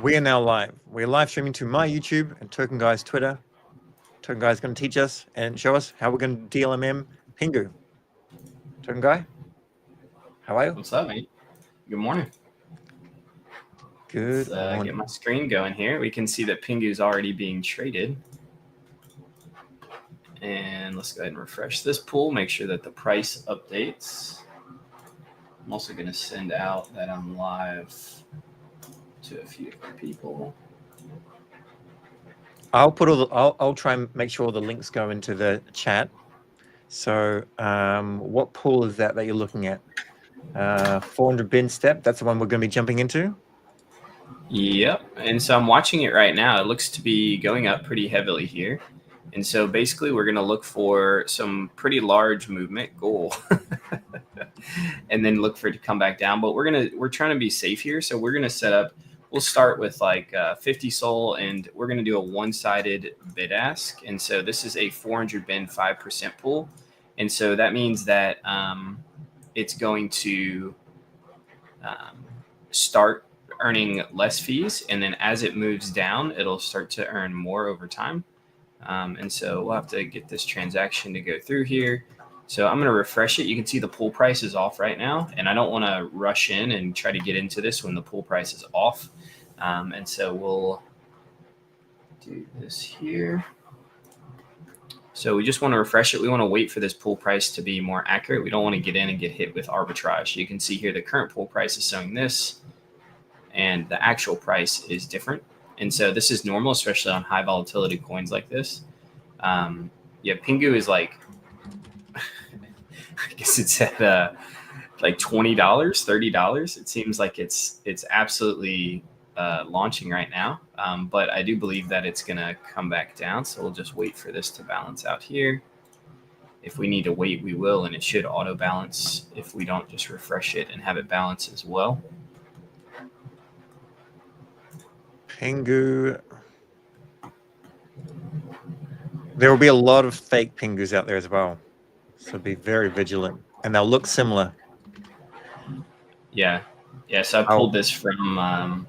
We are now live. We're live streaming to my YouTube and Token Guy's Twitter. Token Guy's going to teach us and show us how we're going to DLMM PENGU. Token Guy, how are you? What's up, mate? Good morning. Good Let's morning. get my screen going here. We can see that PENGU is already being traded. And let's go ahead and refresh this pool, make sure that the price updates. I'm also going to send out that I'm live to a few different people. I'll put I'll try and make sure all the links go into the chat. So what pool is that you're looking at? 400 bin step. That's the one we're going to be jumping into. Yep. And so I'm watching it right now. It looks to be going up pretty heavily here. And so basically we're going to look for some pretty large movement goal and then look for it to come back down. But we're trying to be safe here. So we're going to set up, we'll start with like 50 sol and we're going to do a one-sided bid ask. And so this is a 400 bin 5% pool. And so that means that it's going to start earning less fees. And then as it moves down, it'll start to earn more over time. And so we'll have to get this transaction to go through here. So I'm going to refresh it. You can see the pool price is off right now, and I don't want to rush in and try to get into this when the pool price is off. And so we'll do this here. So we just want to refresh it. We want to wait for this pool price to be more accurate. We don't want to get in and get hit with arbitrage. You can see here the current pool price is showing this, and the actual price is different. And so this is normal, especially on high volatility coins like this. Yeah, PENGU is like, I guess it's at like $20, $30. It seems like it's absolutely launching right now. But I do believe that it's going to come back down. So we'll just wait for this to balance out here. If we need to wait, we will, and it should auto balance if we don't just refresh it and have it balance as well. PENGU. There will be a lot of fake PENGUs out there as well. So be very vigilant. And they'll look similar. Yeah. Yeah, so I pulled this from, I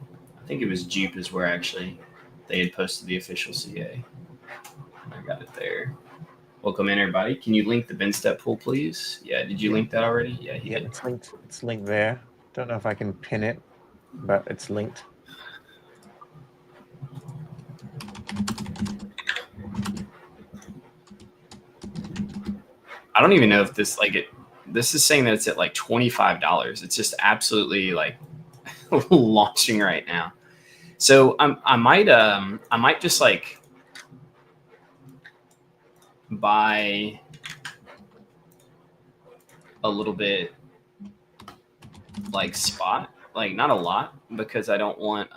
think it was Jupe is where actually they had posted the official CA. I got it there. Welcome in, everybody. Can you link the bin step pool, please? Yeah, did you link that already? Yeah, he did. It's linked there. Don't know if I can pin it, but it's linked. I don't even know if this this is saying that it's at like $25. It's just absolutely like launching right now. So I might just like buy a little bit like spot, like not a lot, because I don't want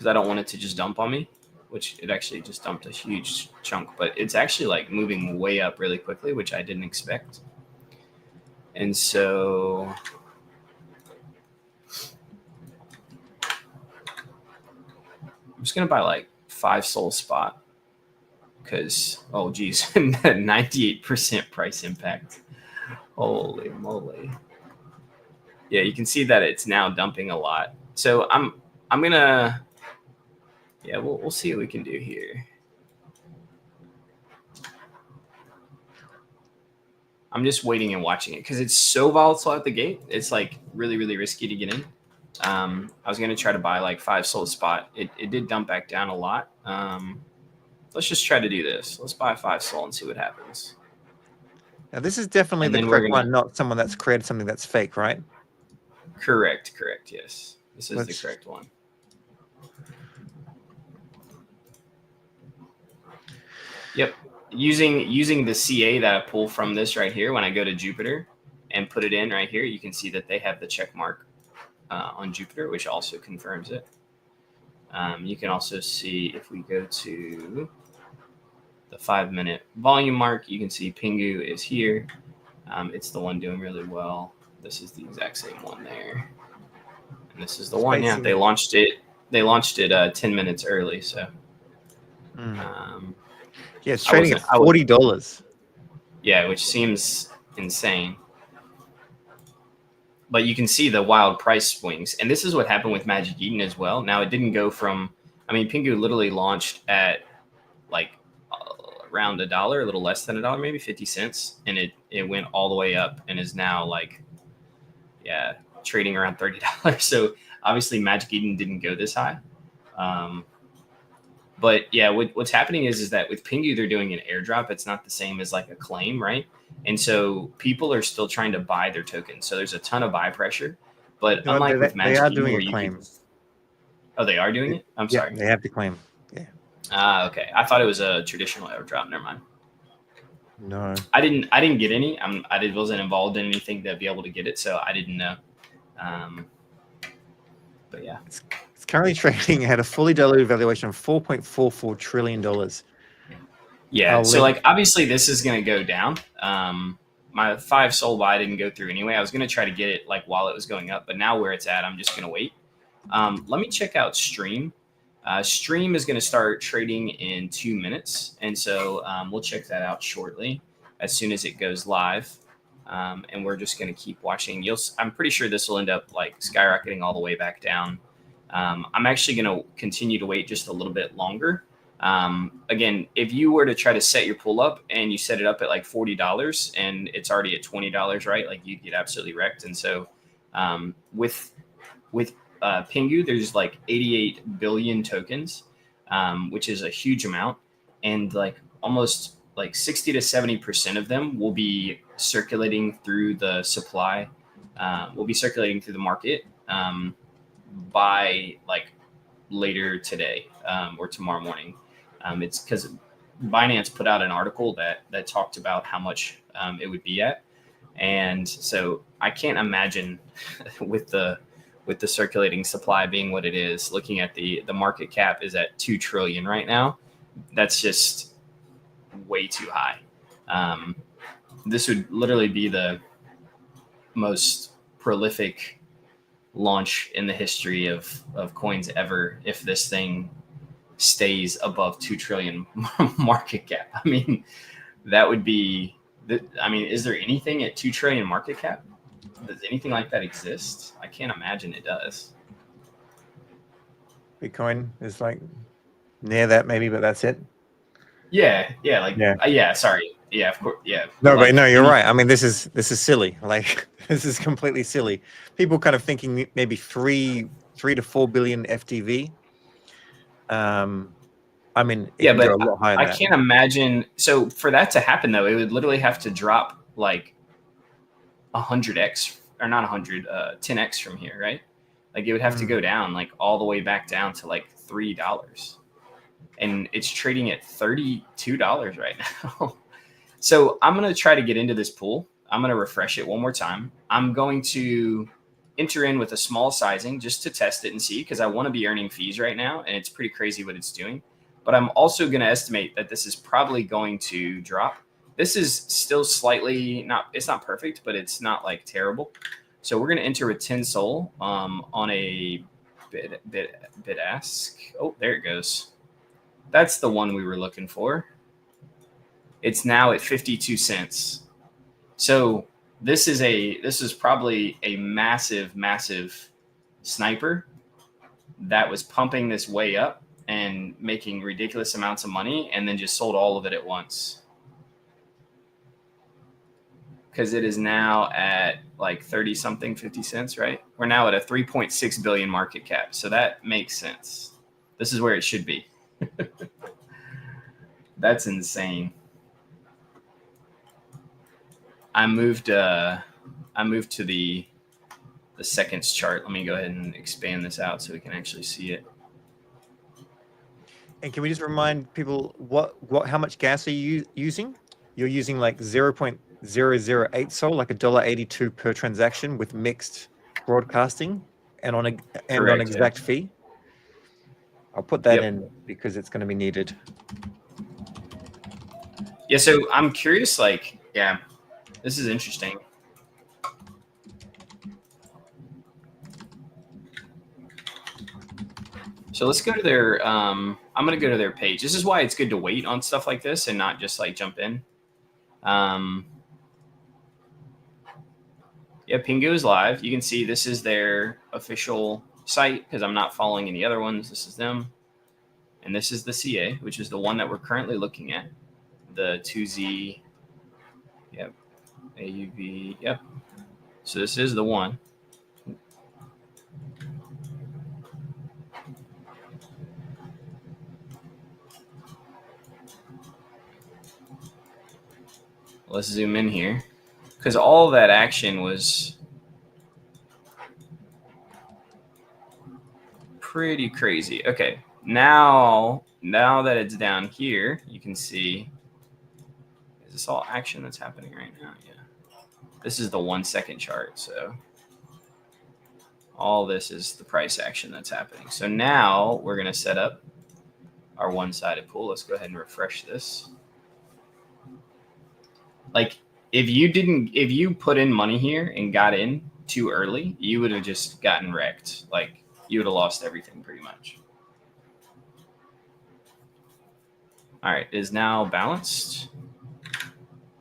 it to just dump on me, which it actually just dumped a huge chunk, but it's actually like moving way up really quickly, which I didn't expect. And so I'm just going to buy like 5 sol spot because, oh geez, 98% price impact. Holy moly. Yeah, you can see that it's now dumping a lot. So I'm going to, yeah, we'll see what we can do here. I'm just waiting and watching it because it's so volatile at the gate. It's like really, really risky to get in. I was going to try to buy like 5 sol spot. It did dump back down a lot. Let's just try to do this. Let's buy 5 sol and see what happens. Now, this is definitely the correct one, not someone that's created something that's fake, right? Correct. Yes. This is the correct one. Yep. Using the CA that I pull from this right here, when I go to Jupiter and put it in right here, you can see that they have the check mark on Jupiter, which also confirms it. You can also see if we go to the 5-minute volume mark, you can see PENGU is here. It's the one doing really well. This is the exact same one there. And this is the one. Yeah, they launched it 10 minutes early. So yeah, it's trading at $40. Yeah, which seems insane. but you can see the wild price swings. And this is what happened with Magic Eden as well. Now it didn't go from, I mean, PENGU literally launched at like around $1, a little less than $1, maybe 50 cents. And it went all the way up and is now like, yeah, trading around $30. So obviously Magic Eden didn't go this high. But yeah, what's happening is that with PENGU, they're doing an airdrop. It's not the same as like a claim, right? And so people are still trying to buy their tokens. So there's a ton of buy pressure. But No, unlike with Magic they are Eden, doing where a you claim. can, oh, they are doing it? I'm sorry. They have to claim. Yeah. Okay. I thought it was a traditional airdrop. Never mind. No. I didn't get any. I wasn't involved in anything to be able to get it, so I didn't know. But yeah. It's currently trading at a fully diluted valuation of $4.44 trillion. Yeah. So like obviously this is going to go down. My 5 soul buy didn't go through anyway. I was going to try to get it like while it was going up, but now where it's at, I'm just going to wait. Let me check out Stream. Stream is going to start trading in 2 minutes. And so we'll check that out shortly as soon as it goes live. And we're just going to keep watching. I'm pretty sure this will end up like skyrocketing all the way back down. I'm actually going to continue to wait just a little bit longer. Again, if you were to try to set your pull up and you set it up at like $40 and it's already at $20, right? Like you get absolutely wrecked. And so with PENGU, there's like 88 billion tokens, which is a huge amount. And like almost like 60 to 70% of them will be circulating through the supply, will be circulating through the market by like later today or tomorrow morning. It's because Binance put out an article that talked about how much it would be at. And so I can't imagine with the circulating supply being what it is, looking at the market cap is at 2 trillion right now. That's just way too high. This would literally be the most prolific launch in the history of coins ever if this thing stays above 2 trillion market cap. I mean, that would be, I mean, is there anything at 2 trillion market cap? Does anything like that exist? I can't imagine it does. Bitcoin is like near that maybe, but that's it. Yeah. Sorry. Yeah, of course. Yeah. No, like, but no, you're right. I mean, this is silly. Like this is completely silly. People kind of thinking maybe 3 to 4 billion FTV. I mean, yeah, but a lot higher than I can't imagine. So for that to happen, though, it would literally have to drop like 100x or not 100, 10x from here, right? Like it would have to go down like all the way back down to like $3, and it's trading at $32 right now. So I'm gonna try to get into this pool. I'm gonna refresh it one more time. I'm going to enter in with a small sizing just to test it and see, because I want to be earning fees right now, and it's pretty crazy what it's doing. But I'm also going to estimate that this is probably going to drop. This is still slightly it's not perfect, but it's not like terrible. So we're going to enter with 10 Sol on a bid ask. Oh, there it goes. That's the one we were looking for. It's now at 52 cents. So this is probably a massive sniper that was pumping this way up and making ridiculous amounts of money and then just sold all of it at once. Because it is now at like 30 something, 50 cents, right? We're now at a 3.6 billion market cap. So that makes sense. This is where it should be. That's insane. I moved to the seconds chart. Let me go ahead and expand this out so we can actually see it. And can we just remind people how much gas are you using? You're using like 0.008 Sol, like $1.82 per transaction with mixed broadcasting and on exact fee. I'll put that in because it's going to be needed. Yeah, so I'm curious, like, yeah, this is interesting. So let's go to their, I'm going to go to their page. This is why it's good to wait on stuff like this and not just like jump in. Yeah, PENGU is live. You can see this is their official site because I'm not following any other ones. This is them. And this is the CA, which is the one that we're currently looking at. The 2Z, yep, AUV, yep. So this is the one. Let's zoom in here because all that action was pretty crazy. Okay, now that it's down here, you can see, is this all action that's happening right now? Yeah. This is the 1 second chart. So all this is the price action that's happening. So now we're going to set up our one-sided pool. Let's go ahead and refresh this. Like if you put in money here and got in too early, you would have just gotten wrecked. Like you would have lost everything pretty much. All right, it is now balanced.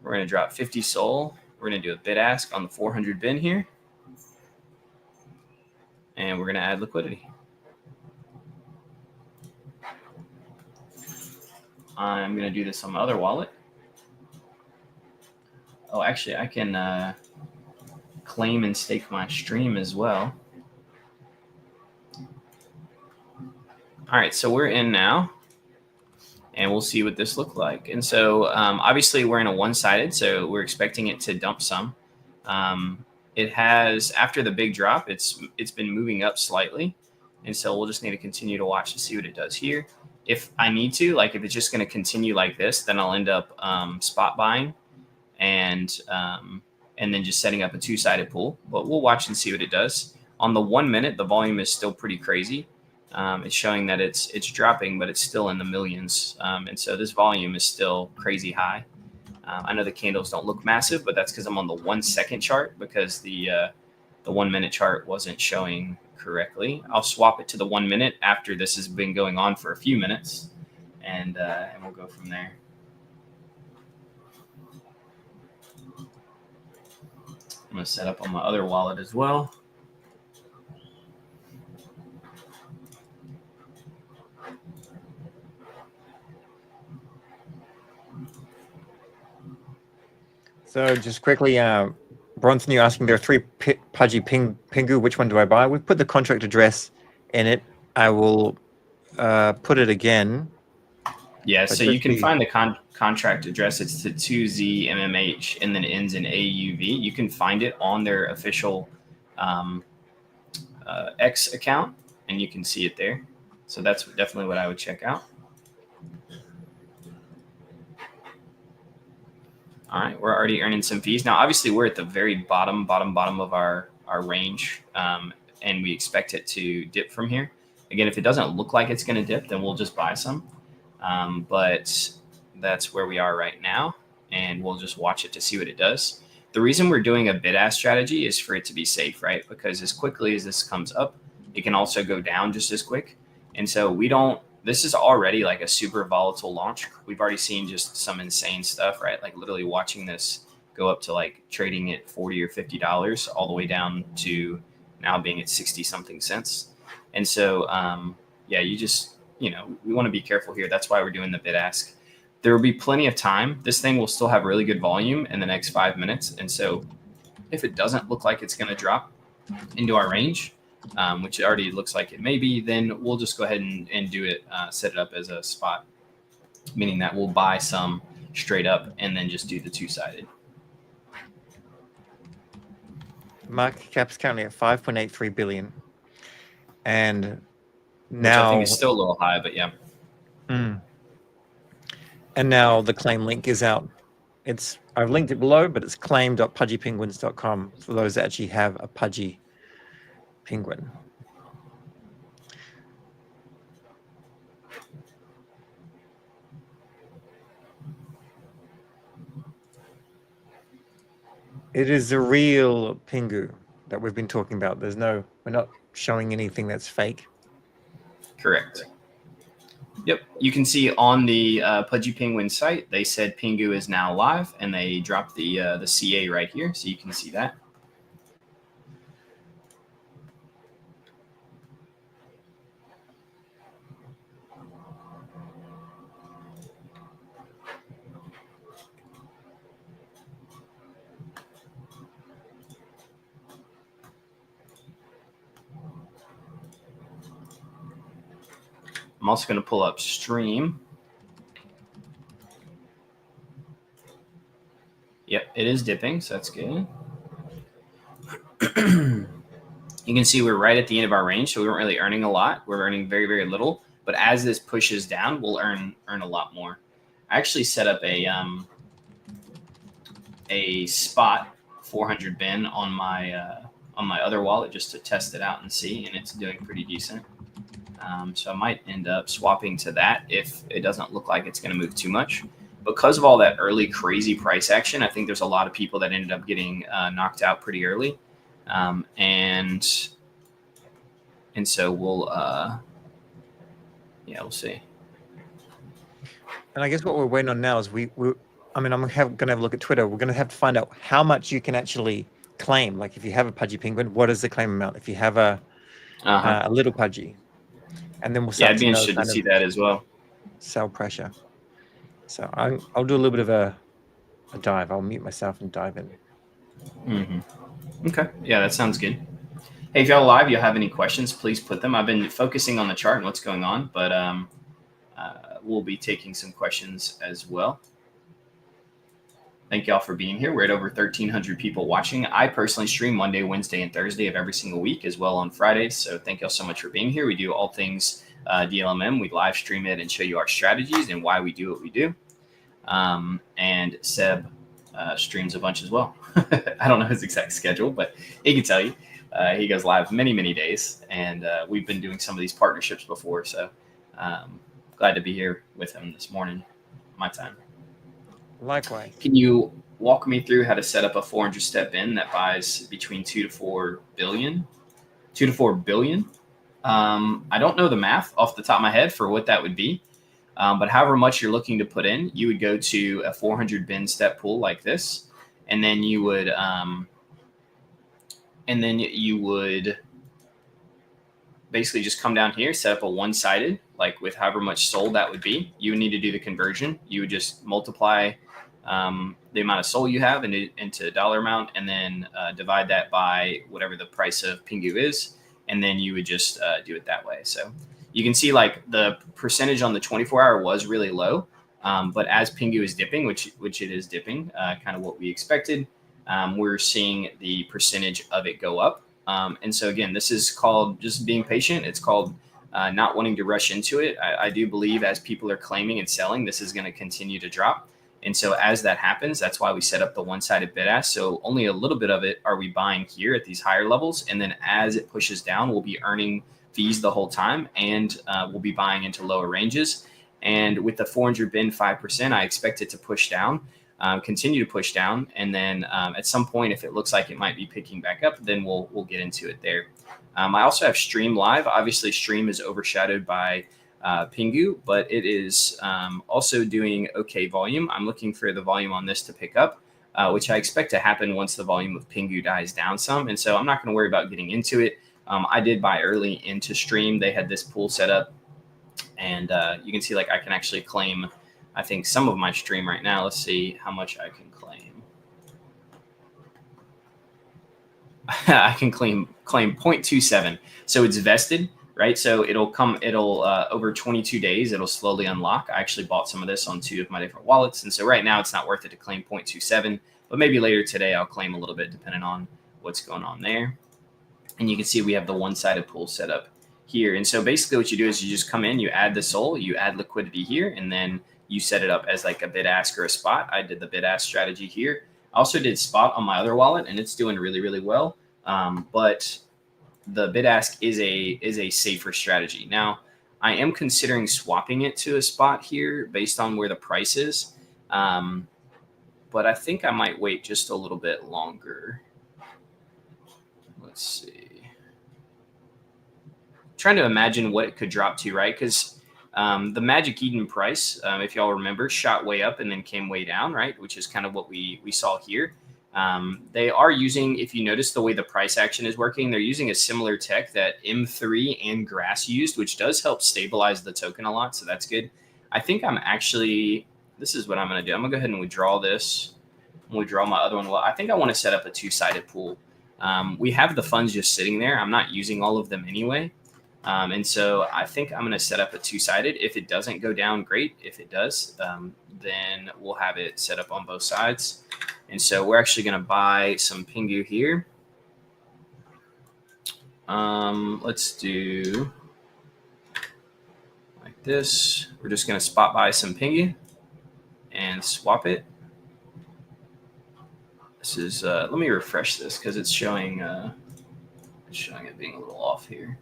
We're going to drop 50 SOL. We're going to do a bid ask on the 400 bin here. And we're going to add liquidity. I'm going to do this on my other wallet. Oh, actually, I can claim and stake my stream as well. All right, so we're in now. And we'll see what this looks like. And so obviously we're in a one-sided, so we're expecting it to dump some. It has, after the big drop, it's been moving up slightly. And so we'll just need to continue to watch to see what it does here. If I need to, like if it's just going to continue like this, then I'll end up spot buying and then just setting up a two-sided pool. But we'll watch and see what it does. On the 1 minute, the volume is still pretty crazy. It's showing that it's dropping, but it's still in the millions. And so this volume is still crazy high. I know the candles don't look massive, but that's because I'm on the 1 second chart because the 1 minute chart wasn't showing correctly. I'll swap it to the 1 minute after this has been going on for a few minutes, and we'll go from there. I'm going to set up on my other wallet as well. So just quickly, Bronson, you're asking there are 3 Pudgy PENGU. Which one do I buy? We've put the contract address in it. I will put it again. Yeah, so you can find the contract address. It's the 2ZMMH and then ends in AUV. You can find it on their official X account, and you can see it there. So that's definitely what I would check out. All right, we're already earning some fees. Now, obviously, we're at the very bottom of our range, and we expect it to dip from here. Again, if it doesn't look like it's going to dip, then we'll just buy some. But that's where we are right now, and we'll just watch it to see what it does. The reason we're doing a bid-ask strategy is for it to be safe, right? Because as quickly as this comes up, it can also go down just as quick. And so we don't, this is already like a super volatile launch. We've already seen just some insane stuff, right? Like literally watching this go up to like trading at $40 or $50 all the way down to now being at 60 something cents. And so, yeah, we want to be careful here. That's why we're doing the bid ask. There will be plenty of time. This thing will still have really good volume in the next 5 minutes. And so if it doesn't look like it's going to drop into our range, which it already looks like it may be, then we'll just go ahead and do it, set it up as a spot, meaning that we'll buy some straight up and then just do the two-sided. Market cap's currently at 5.83 billion. And now, which I think is still a little high, but yeah. And now the claim link is out. I've linked it below, but it's claim.pudgypenguins.com for those that actually have a Pudgy penguin. It is the real PENGU that we've been talking about. We're not showing anything that's fake. Correct. Yep. You can see on the Pudgy Penguin site, they said PENGU is now live, and they dropped the CA right here, so you can see that. I'm also going to pull up Stream. Yep, it is dipping, so that's good. You can see we're right at the end of our range, so we weren't really earning a lot. We're earning very, very little. But as this pushes down, we'll earn a lot more. I actually set up a spot 400 bin on my other wallet just to test it out and see, and it's doing pretty decent. So I might end up swapping to that if it doesn't look like it's going to move too much. Because of all that early crazy price action, I think there's a lot of people that ended up getting knocked out pretty early. And so we'll see. And I guess what we're waiting on now is I'm going to have a look at Twitter. We're going to have to find out how much you can actually claim. Like if you have a Pudgy Penguin, what is the claim amount? If you have a little Pudgy, and then we'll start I'd be interested to see that as well. Sell pressure. So I'll do a little bit of a dive. I'll mute myself and dive in. Mm-hmm. Okay. Yeah, that sounds good. Hey, if y'all live, you have any questions, please put them. I've been focusing on the chart and what's going on, but we'll be taking some questions as well. Thank y'all for being here. We're at over 1,300 people watching. I personally stream Monday, Wednesday, and Thursday of every single week, as well on Fridays. So thank y'all so much for being here. We do all things DLMM. We live stream it and show you our strategies and why we do what we do. And Seb streams a bunch as well. I don't know his exact schedule, but he can tell you. He goes live many, many days, and we've been doing some of these partnerships before. So glad to be here with him this morning, my time. Likewise. Can you walk me through how to set up a 400-step bin that buys between 2 to 4 billion? 2 to 4 billion? I don't know the math off the top of my head for what that would be. But however much you're looking to put in, you would go to a 400 bin step pool like this, and then you would basically just come down here, set up a one-sided, like with however much sold that would be. You would need to do the conversion. You would just multiply the amount of SOL you have into dollar amount, and then divide that by whatever the price of Pengu is, and then you would just do it that way. So you can see like the percentage on the 24-hour was really low, but as Pengu is dipping, which it is dipping, kind of what we expected, we're seeing the percentage of it go up. And so again, this is called just being patient. It's called not wanting to rush into it. I do believe as people are claiming and selling, this is going to continue to drop. And so as that happens, that's why we set up the one-sided bid ask. So only a little bit of it are we buying here at these higher levels. And then as it pushes down, we'll be earning fees the whole time, and we'll be buying into lower ranges. And with the 400 bin 5%, I expect it to push down, continue to push down. And then at some point, if it looks like it might be picking back up, then we'll get into it there. I also have Stream live. Obviously, Stream is overshadowed by Pengu, but it is also doing okay volume. I'm looking for the volume on this to pick up, which I expect to happen once the volume of Pengu dies down some. And so I'm not going to worry about getting into it. I did buy early into Stream. They had this pool set up, and you can see like I can actually claim, I think, some of my Stream right now. Let's see how much I can claim. I can claim 0.27. So it's vested, right? So it'll over 22 days, it'll slowly unlock. I actually bought some of this on 2 of my different wallets. And so right now it's not worth it to claim 0.27, but maybe later today I'll claim a little bit depending on what's going on there. And you can see we have the one-sided pool set up here. And so basically what you do is you just come in, you add the SOL, you add liquidity here, and then you set it up as like a bid ask or a spot. I did the bid ask strategy here. I also did spot on my other wallet, and it's doing really, really well. But the bid ask is a safer strategy. Now, I am considering swapping it to a spot here based on where the price is. But I think I might wait just a little bit longer. Let's see. Trying to imagine what it could drop to, right? Because the Magic Eden price, if y'all remember, shot way up and then came way down, right? Which is kind of what we saw here. They are using, if you notice the way the price action is working, they're using a similar tech that M3 and Grass used, which does help stabilize the token a lot. So that's good. I think this is what I'm going to do. I'm going to go ahead and withdraw this. Withdraw my other one. Well, I think I want to set up a 2-sided pool. We have the funds just sitting there. I'm not using all of them anyway. And so I think I'm going to set up a two-sided. If it doesn't go down, great. If it does, then we'll have it set up on both sides. And so we're actually going to buy some PENGU here. Let's do like this. We're just going to spot buy some PENGU and swap it. This is, let me refresh this because it's showing it being a little off here.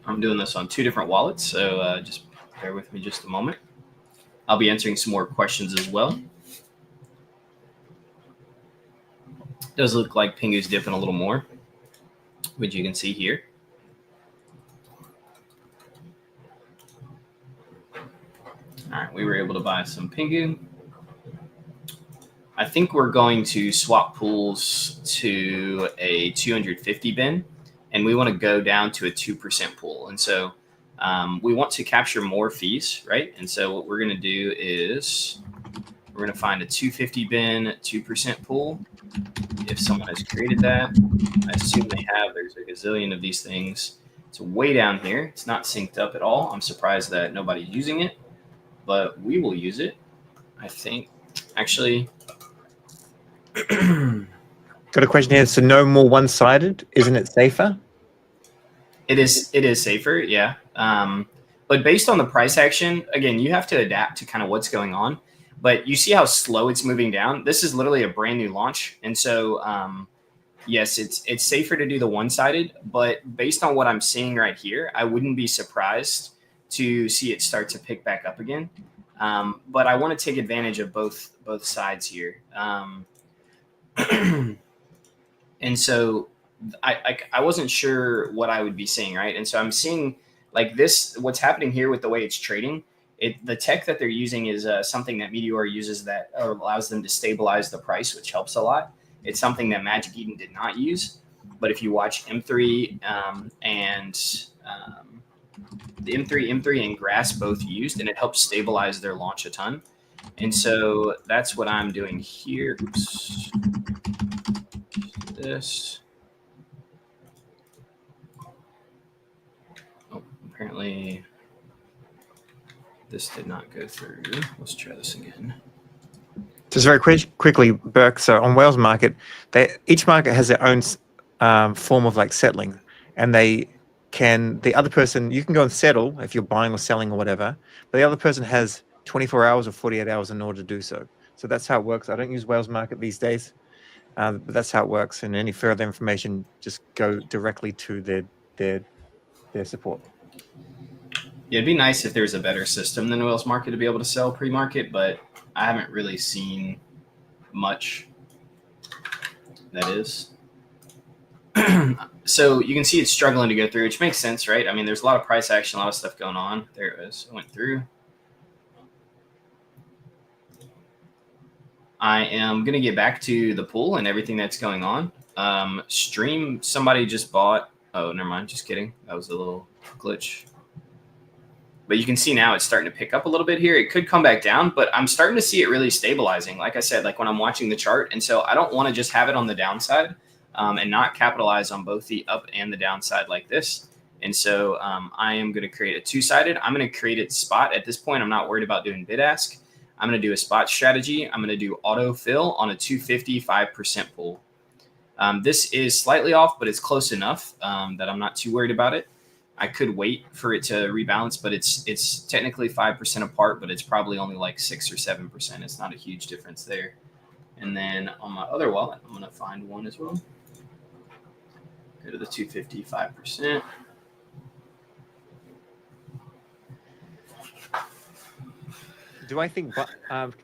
I'm doing this on 2 different wallets, so just bear with me just a moment. I'll be answering some more questions as well. It does look like PENGU's dipping a little more, which you can see here. All right, we were able to buy some PENGU. I think we're going to swap pools to a 250 bin. And we want to go down to a 2% pool. And so we want to capture more fees, right? And so what we're going to do is we're going to find a 250 bin 2% pool. If someone has created that, I assume they have. There's a gazillion of these things. It's way down here. It's not synced up at all. I'm surprised that nobody's using it, but we will use it. I think actually. Got a question here. So no more one-sided. Isn't it safer? It is safer, yeah. But based on the price action, again, you have to adapt to kind of what's going on. But you see how slow it's moving down. This is literally a brand new launch, and so yes, it's safer to do the one-sided. But based on what I'm seeing right here, I wouldn't be surprised to see it start to pick back up again. But I want to take advantage of both sides here. And so I wasn't sure what I would be seeing, right? And so I'm seeing like this, what's happening here with the way it's trading. The tech that they're using is something that DYOR uses that allows them to stabilize the price, which helps a lot. It's something that Magic Eden did not use. But if you watch M3 and the M3 and Grass both used, and it helps stabilize their launch a ton. And so that's what I'm doing here. Oops. This. Oh, apparently this did not go through. Let's try this again. Just very quickly, Burke. So on Whales Market, each market has their own form of like settling, and the other person, you can go and settle if you're buying or selling or whatever, but the other person has 24 hours or 48 hours in order to do so. So that's how it works. I don't use Whales Market these days. But that's how it works. And any further information, just go directly to their support. Yeah, it'd be nice if there's a better system than Whales Market to be able to sell pre-market, but I haven't really seen much that is. So you can see it's struggling to go through, which makes sense, right? I mean, there's a lot of price action, a lot of stuff going on. There it is. It went through. I am going to get back to the pool and everything that's going on. Stream, somebody just bought. Oh, never mind. Just kidding. That was a little glitch. But you can see now it's starting to pick up a little bit here. It could come back down, but I'm starting to see it really stabilizing. Like I said, like when I'm watching the chart. And so I don't want to just have it on the downside and not capitalize on both the up and the downside like this. And so I am going to create a two-sided. I'm going to create it spot. At this point, I'm not worried about doing bid ask. I'm going to do a spot strategy. I'm going to do auto fill on a 255% pool. This is slightly off, but it's close enough that I'm not too worried about it. I could wait for it to rebalance, but it's technically 5% apart, but it's probably only like 6 or 7%. It's not a huge difference there. And then on my other wallet, I'm going to find one as well. Go to the 255%. Do I think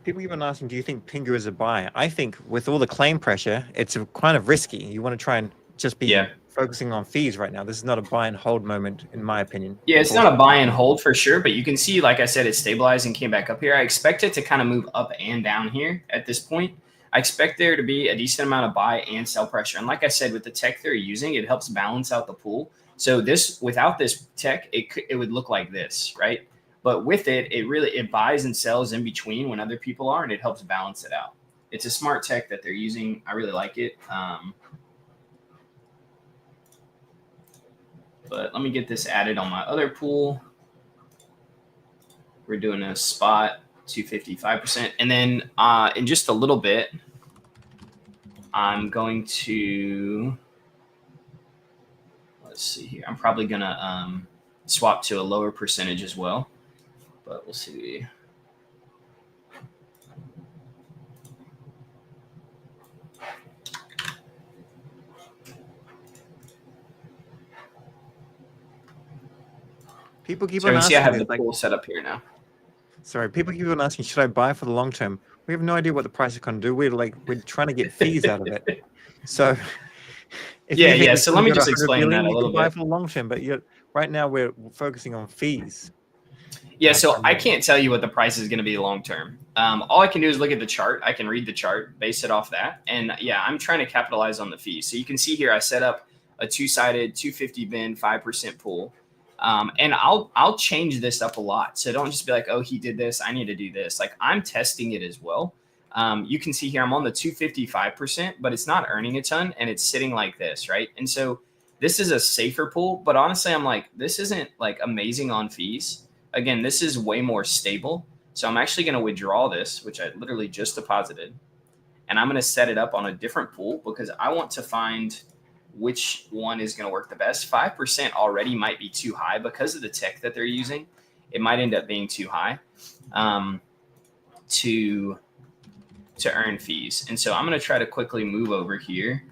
people keep on asking, do you think PENGU is a buy? I think with all the claim pressure, it's kind of risky. You want to try and just be focusing on fees right now. This is not a buy and hold moment, in my opinion. Yeah, it's not a buy and hold for sure, but you can see, like I said, it stabilized and came back up here. I expect it to kind of move up and down here at this point. I expect there to be a decent amount of buy and sell pressure. And like I said, with the tech they're using, it helps balance out the pool. So this, without this tech, it would look like this, right? But with it, it buys and sells in between when other people are, and it helps balance it out. It's a smart tech that they're using. I really like it. But let me get this added on my other pool. We're doing a spot 255%. And then in just a little bit, I'm going to, let's see here. I'm probably going to swap to a lower percentage as well. But we'll see. People keep So on you asking. see I have the like, pool set up here now. Sorry, people keep on asking, should I buy for the long term? We have no idea what the price is going to do. We're trying to get fees out of it. So, yeah. So let me just explain that a little bit. Buy for the long term, but right now we're focusing on fees. Yeah, so I can't tell you what the price is going to be long term. All I can do is look at the chart. I can read the chart, base it off that, and yeah, I'm trying to capitalize on the fees. So you can see here, I set up a two-sided 250 bin 5% pool. And I'll change this up a lot. So don't just be like, oh, he did this, I need to do this. Like, I'm testing it as well. You can see here, I'm on the 255%, but it's not earning a ton, and it's sitting like this, right? And so this is a safer pool, but honestly, I'm like, this isn't like amazing on fees. Again, this is way more stable. So I'm actually going to withdraw this, which I literally just deposited, and I'm going to set it up on a different pool because I want to find which one is going to work the best. 5% already might be too high because of the tech that they're using. It might end up being too high to earn fees. And so I'm going to try to quickly move over here,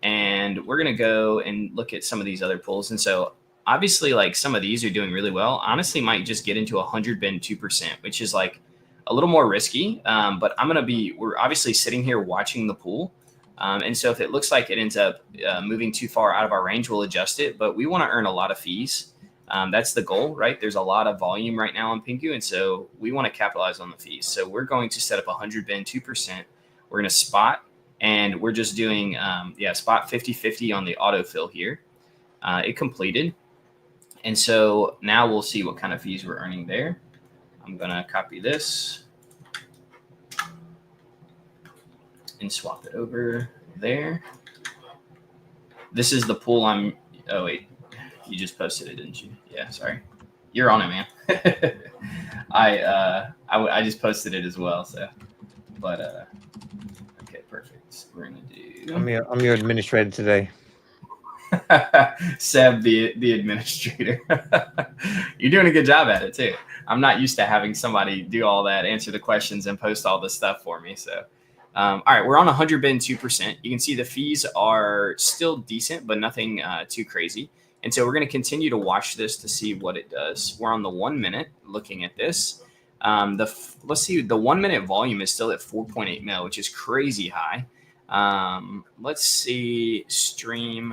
and we're going to go and look at some of these other pools. And so obviously, like, some of these are doing really well. Honestly, might just get into 100 bin 2%, which is like a little more risky. But we're obviously sitting here watching the pool. And so if it looks like it ends up moving too far out of our range, we'll adjust it. But we want to earn a lot of fees. That's the goal, right? There's a lot of volume right now on PENGU, and so we want to capitalize on the fees. So we're going to set up 100 bin 2%. We're going to spot, and we're just doing spot 50-50 on the autofill here. It completed. And so now we'll see what kind of fees we're earning there. I'm going to copy this and swap it over there. This is the pool oh wait, you just posted it, didn't you? Yeah, sorry. You're on it, man. I just posted it as well, so, but, okay, perfect. We're going to do. I'm your administrator today. Seb, the administrator. You're doing a good job at it too. I'm not used to having somebody do all that, answer the questions, and post all this stuff for me. So, all right, we're on 100 bin 2%. You can see the fees are still decent, but nothing too crazy. And so we're going to continue to watch this to see what it does. We're on the 1 minute looking at this. Let's see, the 1 minute volume is still at 4.8 mil, which is crazy high. Let's see, stream.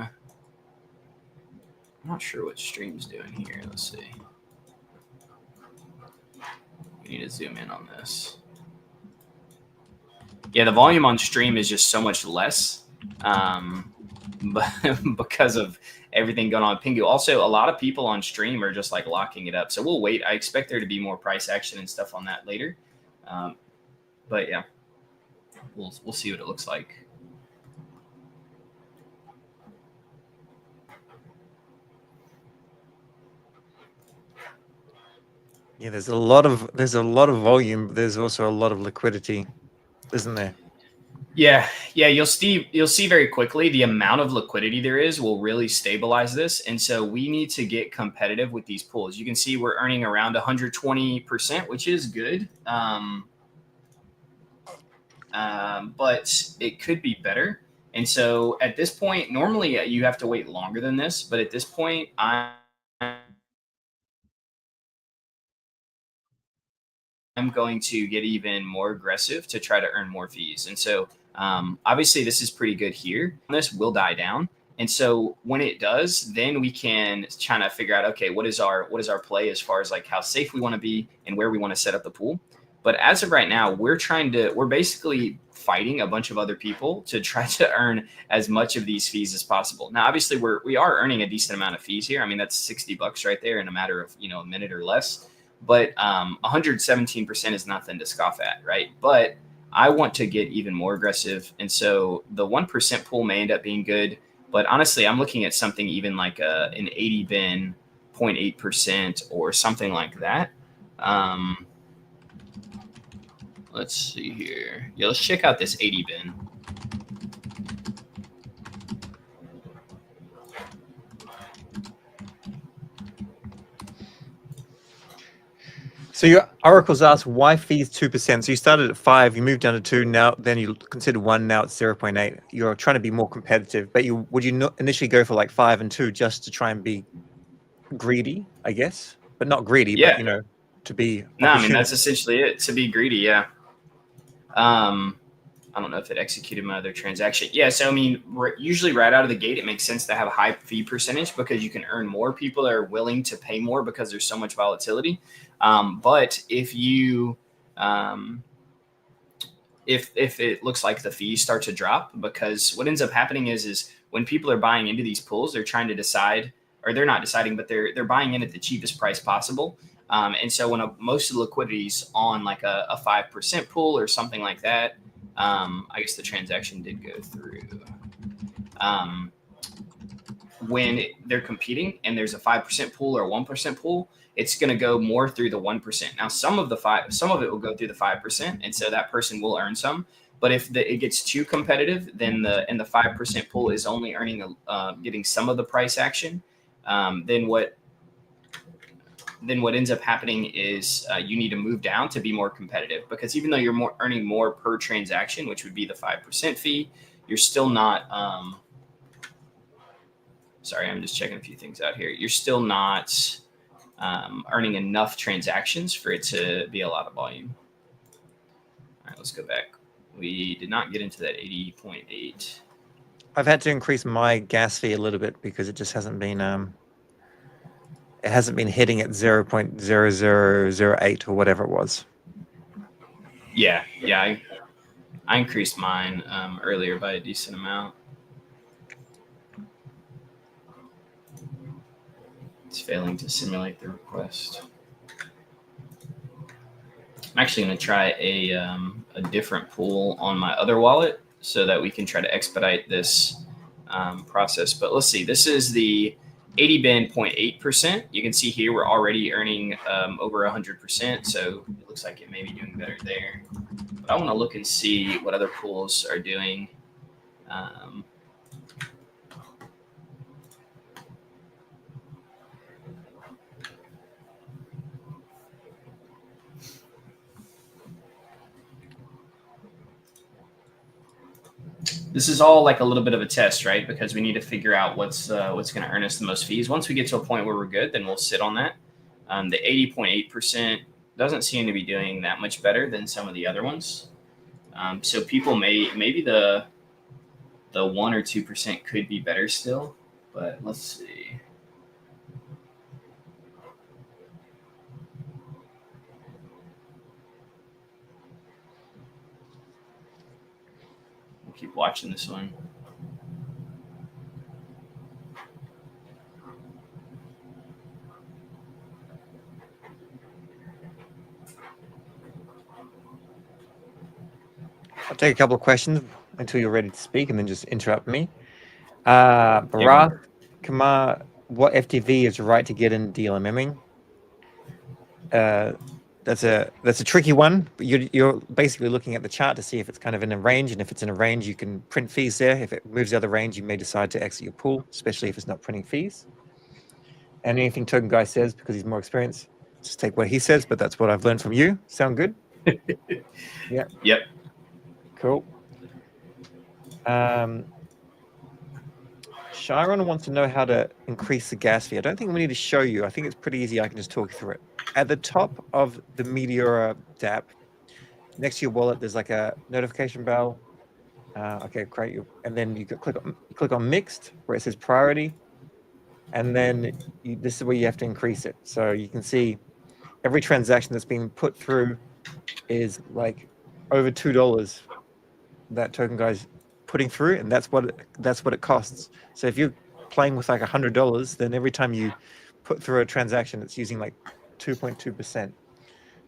I'm not sure what stream's doing here. Let's see. We need to zoom in on this. Yeah, the volume on stream is just so much less but because of everything going on with PENGU. Also, a lot of people on stream are just like locking it up. So we'll wait. I expect there to be more price action and stuff on that later. But yeah, we'll see what it looks like. Yeah, there's a lot of volume. But there's also a lot of liquidity, isn't there? Yeah. You'll see very quickly the amount of liquidity there is will really stabilize this, and so we need to get competitive with these pools. You can see we're earning around 120%, which is good, but it could be better. And so at this point, normally you have to wait longer than this, but at this point, I'm going to get even more aggressive to try to earn more fees. And so obviously this is pretty good here. This will die down. And so when it does, then we can kind of figure out, okay, what is our play as far as like how safe we want to be and where we want to set up the pool. But as of right now, we're basically fighting a bunch of other people to try to earn as much of these fees as possible. Now, obviously, we are earning a decent amount of fees here. I mean, that's $60 right there in a matter of, a minute or less. But 117% is nothing to scoff at, right? But I want to get even more aggressive. And so the 1% pool may end up being good. But honestly, I'm looking at something even like an 80 bin 0.8% or something like that. Let's see here. Yeah, let's check out this 80 bin. So your oracles asked why fees 2%. So you started at 5, you moved down to 2. Now then you considered 1. Now it's 0.8. You're trying to be more competitive, but would you not initially go for like 5 and 2 just to try and be greedy, I guess, but not greedy, Yeah. but to be. No, I mean that's essentially it. To be greedy, yeah. I don't know if it executed my other transaction. Yeah, so I mean, usually right out of the gate, it makes sense to have a high fee percentage because you can earn more. People are willing to pay more because there's so much volatility. But if you, if it looks like the fees start to drop, because what ends up happening is when people are buying into these pools, they're trying to decide, or they're not deciding, but they're buying in at the cheapest price possible. And so when most of the liquidity is on like a 5% pool or something like that, I guess the transaction did go through. When they're competing and there's a 5% pool or a 1% pool, it's going to go more through the 1%. Now, some of it will go through the 5%, and so that person will earn some. But if it gets too competitive, then the 5% pool is only earning getting some of the price action. Then what ends up happening is you need to move down to be more competitive, because even though you're earning more per transaction, which would be the 5% fee, you're still not. Sorry, I'm just checking a few things out here. You're still not earning enough transactions for it to be a lot of volume. All right, let's go back. We did not get into that 80.8. I've had to increase my gas fee a little bit because it just hasn't been hitting at 0.0008 or whatever it was. Yeah. I increased mine earlier by a decent amount. It's failing to simulate the request. I'm actually going to try a different pool on my other wallet so that we can try to expedite this process. But let's see. This is the 80 bin 0.8%. You can see here we're already earning over 100%. So it looks like it may be doing better there. But I want to look and see what other pools are doing. This is all like a little bit of a test, right? Because we need to figure out what's going to earn us the most fees. Once we get to a point where we're good, then we'll sit on that. The 80.8% doesn't seem to be doing that much better than some of the other ones. So people maybe the 1 or 2% could be better still, but let's see. We'll keep watching this one. I'll take a couple of questions until you're ready to speak and then just interrupt me. Barath, Kamar, what FTV is right to get in DLMMing? That's a tricky one. But you're basically looking at the chart to see if it's kind of in a range, and if it's in a range, you can print fees there. If it moves the other range, you may decide to exit your pool, especially if it's not printing fees. And anything Tokenguy says, because he's more experienced, just take what he says. But that's what I've learned from you. Sound good? Yeah. Yep. Cool. Sharon wants to know how to increase the gas fee. I don't think we need to show you. I think it's pretty easy. I can just talk you through it. At the top of the DYOR dApp, next to your wallet, there's like a notification bell. Okay, great. And then you click on mixed where it says priority, and then this is where you have to increase it. So you can see every transaction that's being put through is like over $2 that Token Guy's putting through, and that's what it costs. So if you're playing with like $100, then every time you put through a transaction, it's using like 2.2%.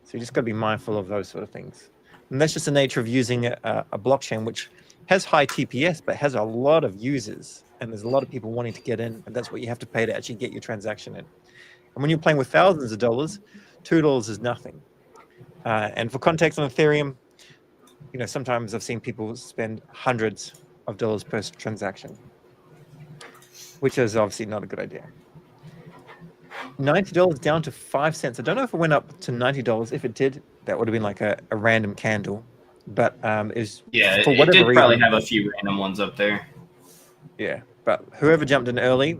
So you just got to be mindful of those sort of things. And that's just the nature of using a blockchain which has high TPS, but has a lot of users. And there's a lot of people wanting to get in. And that's what you have to pay to actually get your transaction in. And when you're playing with thousands of dollars, $2 is nothing. And for context on Ethereum, sometimes I've seen people spend hundreds of dollars per transaction, which is obviously not a good idea. $90 down to 5 cents. I don't know if it went up to $90. If it did, that would have been like a random candle. But is Yeah, for it whatever did reason, probably have a few random ones up there. Yeah, but whoever jumped in early,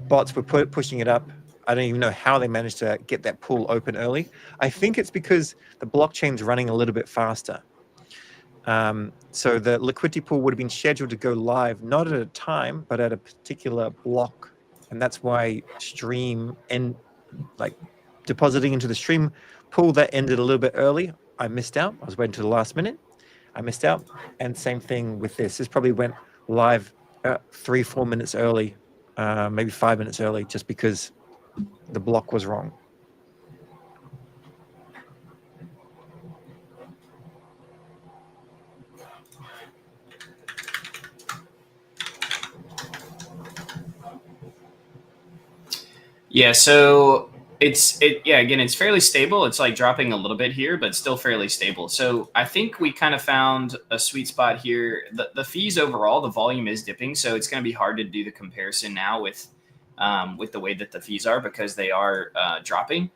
bots were pushing it up. I don't even know how they managed to get that pool open early. I think it's because the blockchain's running a little bit faster. So the liquidity pool would have been scheduled to go live, not at a time, but at a particular block. And that's why stream and like depositing into the stream pool that ended a little bit early. I missed out. I was waiting to the last minute. I missed out. And same thing with this. This probably went live 3-4 minutes early, maybe 5 minutes early, just because the block was wrong. Yeah, so again, it's fairly stable. It's like dropping a little bit here, but still fairly stable. So I think we kind of found a sweet spot here. The fees overall, the volume is dipping, so it's going to be hard to do the comparison now with the way that the fees are, because they are dropping.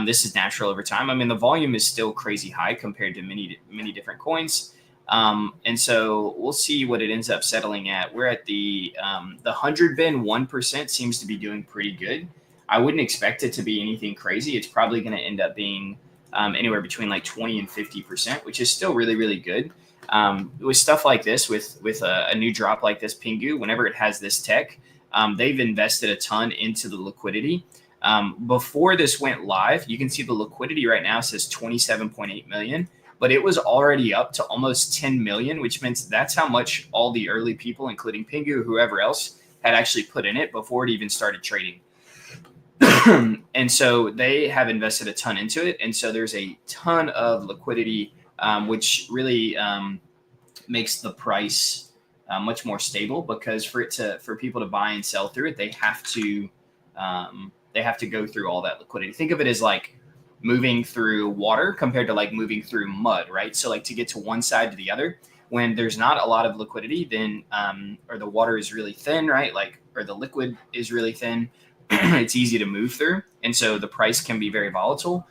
This is natural over time. I mean, the volume is still crazy high compared to many different coins. And so we'll see what it ends up settling at. We're at the 100 bin 1% seems to be doing pretty good. I wouldn't expect it to be anything crazy. It's probably going to end up being anywhere between like 20 and 50%, which is still really, really good. With stuff like this, with a new drop like this, PENGU, whenever it has this tech, they've invested a ton into the liquidity. Before this went live, you can see the liquidity right now says 27.8 million, but it was already up to almost 10 million, which means that's how much all the early people, including PENGU, whoever else, had actually put in it before it even started trading. And so they have invested a ton into it. And so there's a ton of liquidity, which really makes the price much more stable, because for people to buy and sell through it, they have to go through all that liquidity. Think of it as like moving through water compared to like moving through mud, right? So like to get to one side to the other, when there's not a lot of liquidity, then or the water is really thin, right? Or the liquid is really thin, it's easy to move through. And so the price can be very volatile.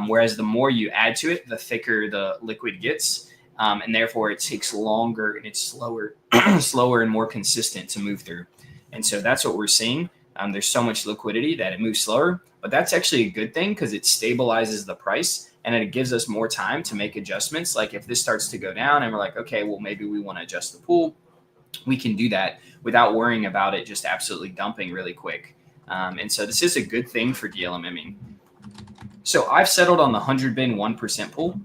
Whereas the more you add to it, the thicker the liquid gets. And therefore it takes longer and it's slower and more consistent to move through. And so that's what we're seeing. There's so much liquidity that it moves slower, but that's actually a good thing, because it stabilizes the price and it gives us more time to make adjustments. Like if this starts to go down and we're like, okay, well, maybe we want to adjust the pool, we can do that without worrying about it just absolutely dumping really quick. And so this is a good thing for DLMMing. So I've settled on the 100 bin 1% pool,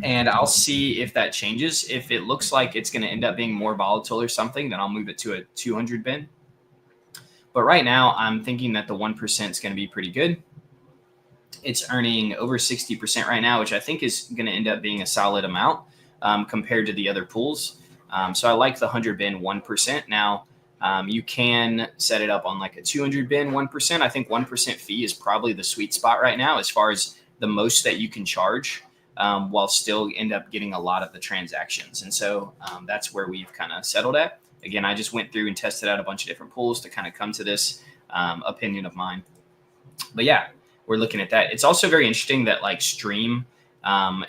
and I'll see if that changes. If it looks like it's going to end up being more volatile or something, then I'll move it to a 200 bin. But right now, I'm thinking that the 1% is going to be pretty good. It's earning over 60% right now, which I think is going to end up being a solid amount compared to the other pools. So I like the 100 bin 1%. Now, you can set it up on like a 200 bin 1%. I think 1% fee is probably the sweet spot right now as far as the most that you can charge, while still end up getting a lot of the transactions. And so that's where we've kind of settled at. Again, I just went through and tested out a bunch of different pools to kind of come to this opinion of mine. But yeah, we're looking at that. It's also very interesting that like Stream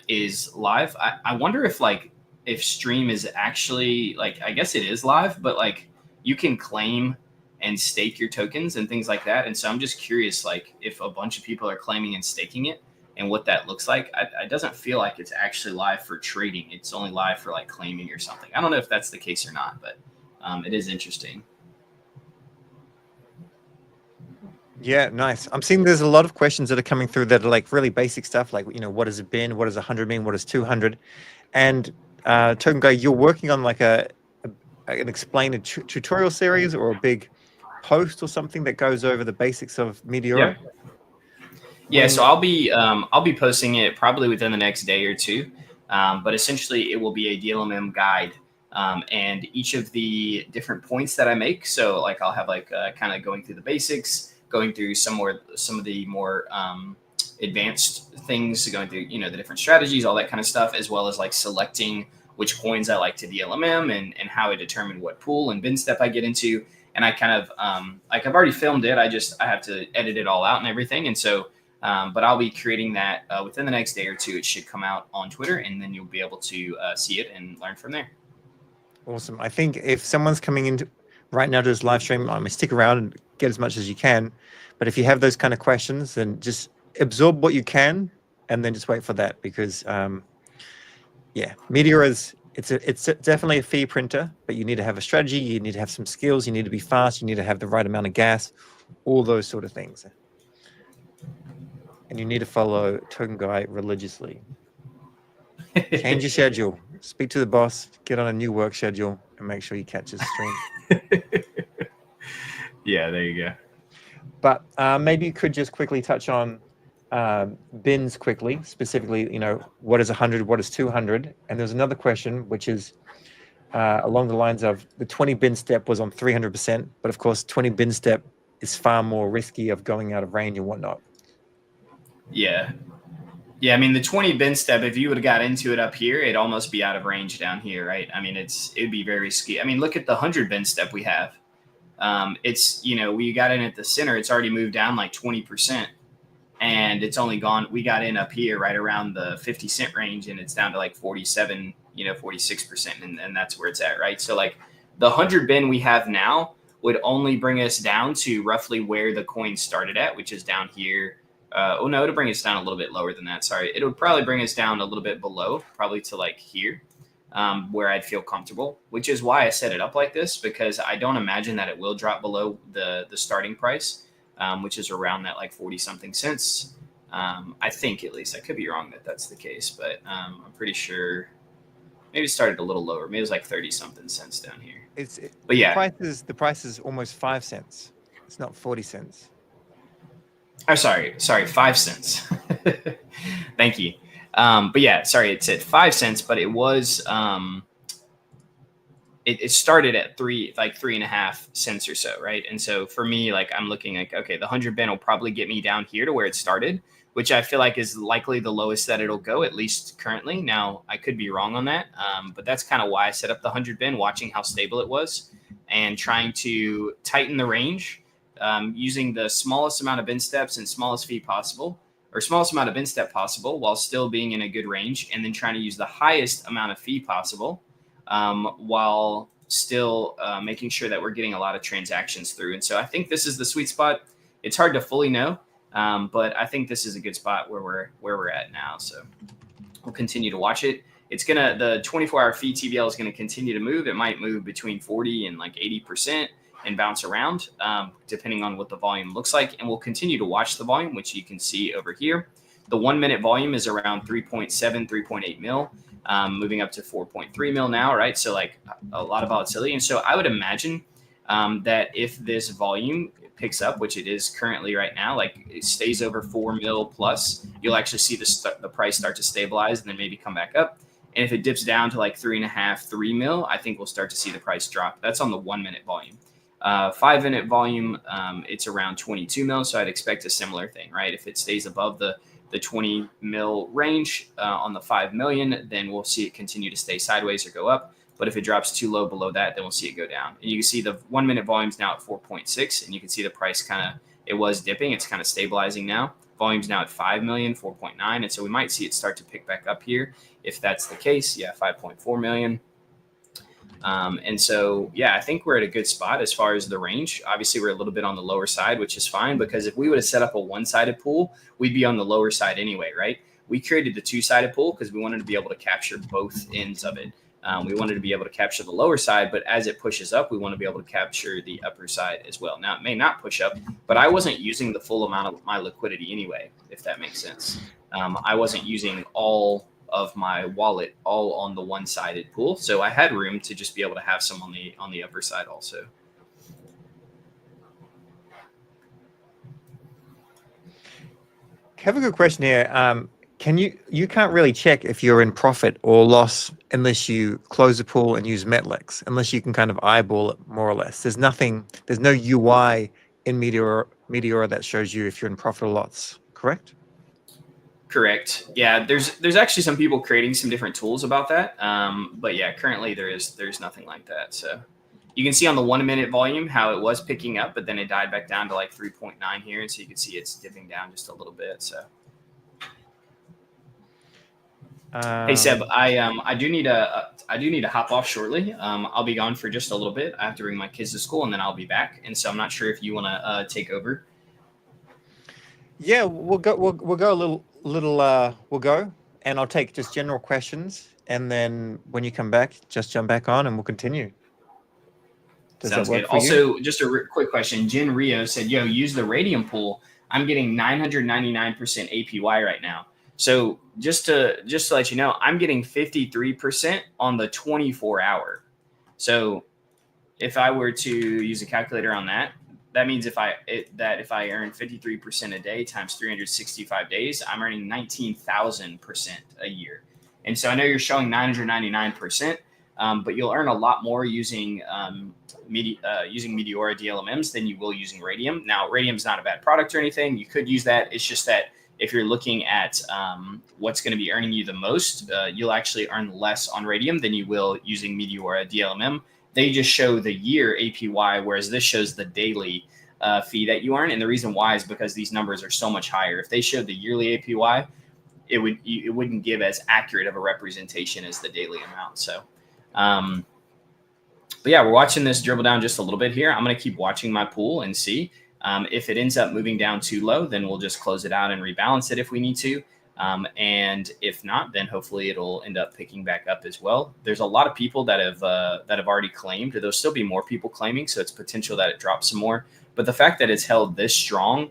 is live. I wonder if Stream is actually like, I guess it is live, but like you can claim and stake your tokens and things like that. And so I'm just curious, like if a bunch of people are claiming and staking it, and what that looks like, it doesn't feel like it's actually live for trading. It's only live for like claiming or something. I don't know if that's the case or not, but it is interesting. Yeah, nice. I'm seeing there's a lot of questions that are coming through that are like really basic stuff, like, you know, what does it bin? What does 100 mean? What does 200? And Tokenguy, you're working on like an explained tutorial series or a big post or something that goes over the basics of Meteor. Yeah, so I'll be posting it probably within the next day or two, but essentially it will be a DLMM guide, and each of the different points that I make. So like I'll have like kind of going through the basics, going through some of the more advanced things, going through the different strategies, all that kind of stuff, as well as like selecting which coins I like to DLMM and how I determine what pool and bin step I get into. And I kind of like I've already filmed it. I have to edit it all out and everything, and so. But I'll be creating that within the next day or two. It should come out on Twitter, and then you'll be able to see it and learn from there. Awesome. I think if someone's coming in right now to this live stream, I'm going to stick around and get as much as you can. But if you have those kind of questions, then just absorb what you can and then just wait for that, because, yeah, Meteor it's definitely a fee printer, but you need to have a strategy. You need to have some skills. You need to be fast. You need to have the right amount of gas, all those sort of things. And you need to follow Tokenguy religiously. Change your schedule. Speak to the boss. Get on a new work schedule and make sure you catch his stream. Yeah, there you go. But maybe you could just quickly touch on bins quickly, specifically, what is 100, what is 200? And there's another question, which is along the lines of the 20 bin step was on 300%, but of course, 20 bin step is far more risky of going out of range and whatnot. Yeah. I mean, the 20 bin step, if you would have got into it up here, it'd almost be out of range down here, right? I mean, it'd be very risky. I mean, look at the 100 bin step we have. It's, we got in at the center, it's already moved down like 20%, and it's only gone. We got in up here right around the 50 cent range, and it's down to like 47, 46%. And that's where it's at, right? So like the 100 bin we have now would only bring us down to roughly where the coin started at, which is down here. To bring us down a little bit lower than that. Sorry. It would probably bring us down a little bit below, probably to like here, where I'd feel comfortable, which is why I set it up like this, because I don't imagine that it will drop below the starting price, which is around that like 40 something cents. I think, at least. I could be wrong that that's the case, but I'm pretty sure maybe it started a little lower. Maybe it was like 30 something cents down here. But yeah, the price is almost 5 cents. It's not 40 cents. Oh, sorry, 5 cents. Thank you. But yeah, sorry, it's at 5 cents, but it was it started at 3.5 cents or so, right? And so for me, like I'm looking like, okay, the 100 bin will probably get me down here to where it started, which I feel like is likely the lowest that it'll go, at least currently. Now I could be wrong on that, but that's kind of why I set up the 100 bin, watching how stable it was and trying to tighten the range. Using the smallest amount of bin steps and smallest fee possible, or smallest amount of bin step possible, while still being in a good range, and then trying to use the highest amount of fee possible, while still making sure that we're getting a lot of transactions through. And so I think this is the sweet spot. It's hard to fully know, but I think this is a good spot where we're at now. So we'll continue to watch it. The 24-hour fee TVL is gonna continue to move. It might move between 40 and like 80%. And bounce around depending on what the volume looks like. And we'll continue to watch the volume, which you can see over here. The 1 minute volume is around 3.7, 3.8 mil, moving up to 4.3 mil now, right? So like a lot of volatility. And so I would imagine that if this volume picks up, which it is currently right now, like it stays over 4 mil plus, you'll actually see the price start to stabilize and then maybe come back up. And if it dips down to like 3.5, 3 mil, I think we'll start to see the price drop. That's on the 1 minute volume. 5 minute volume, it's around 22 mil. So I'd expect a similar thing, right? If it stays above the 20 mil range on the 5 million, then we'll see it continue to stay sideways or go up. But if it drops too low below that, then we'll see it go down. And you can see the 1 minute volume's now at 4.6, and you can see the price it was dipping. It's kind of stabilizing now. Volume's now at 5 million, 4.9. And so we might see it start to pick back up here. If that's the case, yeah, 5.4 million. And so, yeah, I think we're at a good spot as far as the range. Obviously, we're a little bit on the lower side, which is fine, because if we would have set up a one-sided pool, we'd be on the lower side anyway, right? We created the two-sided pool because we wanted to be able to capture both ends of it. We wanted to be able to capture the lower side, but as it pushes up, we want to be able to capture the upper side as well. Now, it may not push up, but I wasn't using the full amount of my liquidity anyway, if that makes sense. I wasn't using all of my wallet all on the one-sided pool, so I had room to just be able to have some on the upper side also. I have a good question here. You can't really check if you're in profit or loss unless you close the pool and use Metlex, unless you can kind of eyeball it more or less. There's no UI in Meteor that shows you if you're in profit or loss, correct? Correct. Yeah, there's actually some people creating some different tools about that. But yeah, currently there's nothing like that. So you can see on the 1 minute volume how it was picking up, but then it died back down to like 3.9 here, and so you can see it's dipping down just a little bit. So hey Seb, I do need to hop off shortly. I'll be gone for just a little bit. I have to bring my kids to school, and then I'll be back. And so I'm not sure if you want to take over. Yeah, we'll go a little. We'll go, and I'll take just general questions, and then when you come back, just jump back on, and we'll continue. Sounds good. Also, just a quick question. Jen Rio said, "Yo, use the Radium pool. I'm getting 999% APY right now." So just to let you know, I'm getting 53% on the 24-hour. So if I were to use a calculator on that, that means if I earn 53% a day times 365 days, I'm earning 19,000% a year. And so I know you're showing 999%, but you'll earn a lot more using Meteor DLMMs than you will using Radium. Now, Radium's not a bad product or anything. You could use that. It's just that if you're looking at what's going to be earning you the most, you'll actually earn less on Radium than you will using Meteor DLMM. They just show the year APY, whereas this shows the daily fee that you earn. And the reason why is because these numbers are so much higher. If they showed the yearly APY, it wouldn't give as accurate of a representation as the daily amount. So, but yeah, we're watching this dribble down just a little bit here. I'm going to keep watching my pool and see if it ends up moving down too low, then we'll just close it out and rebalance it if we need to. And if not, then hopefully it'll end up picking back up as well. There's a lot of people that have already claimed. There'll still be more people claiming, so it's potential that it drops some more. But the fact that it's held this strong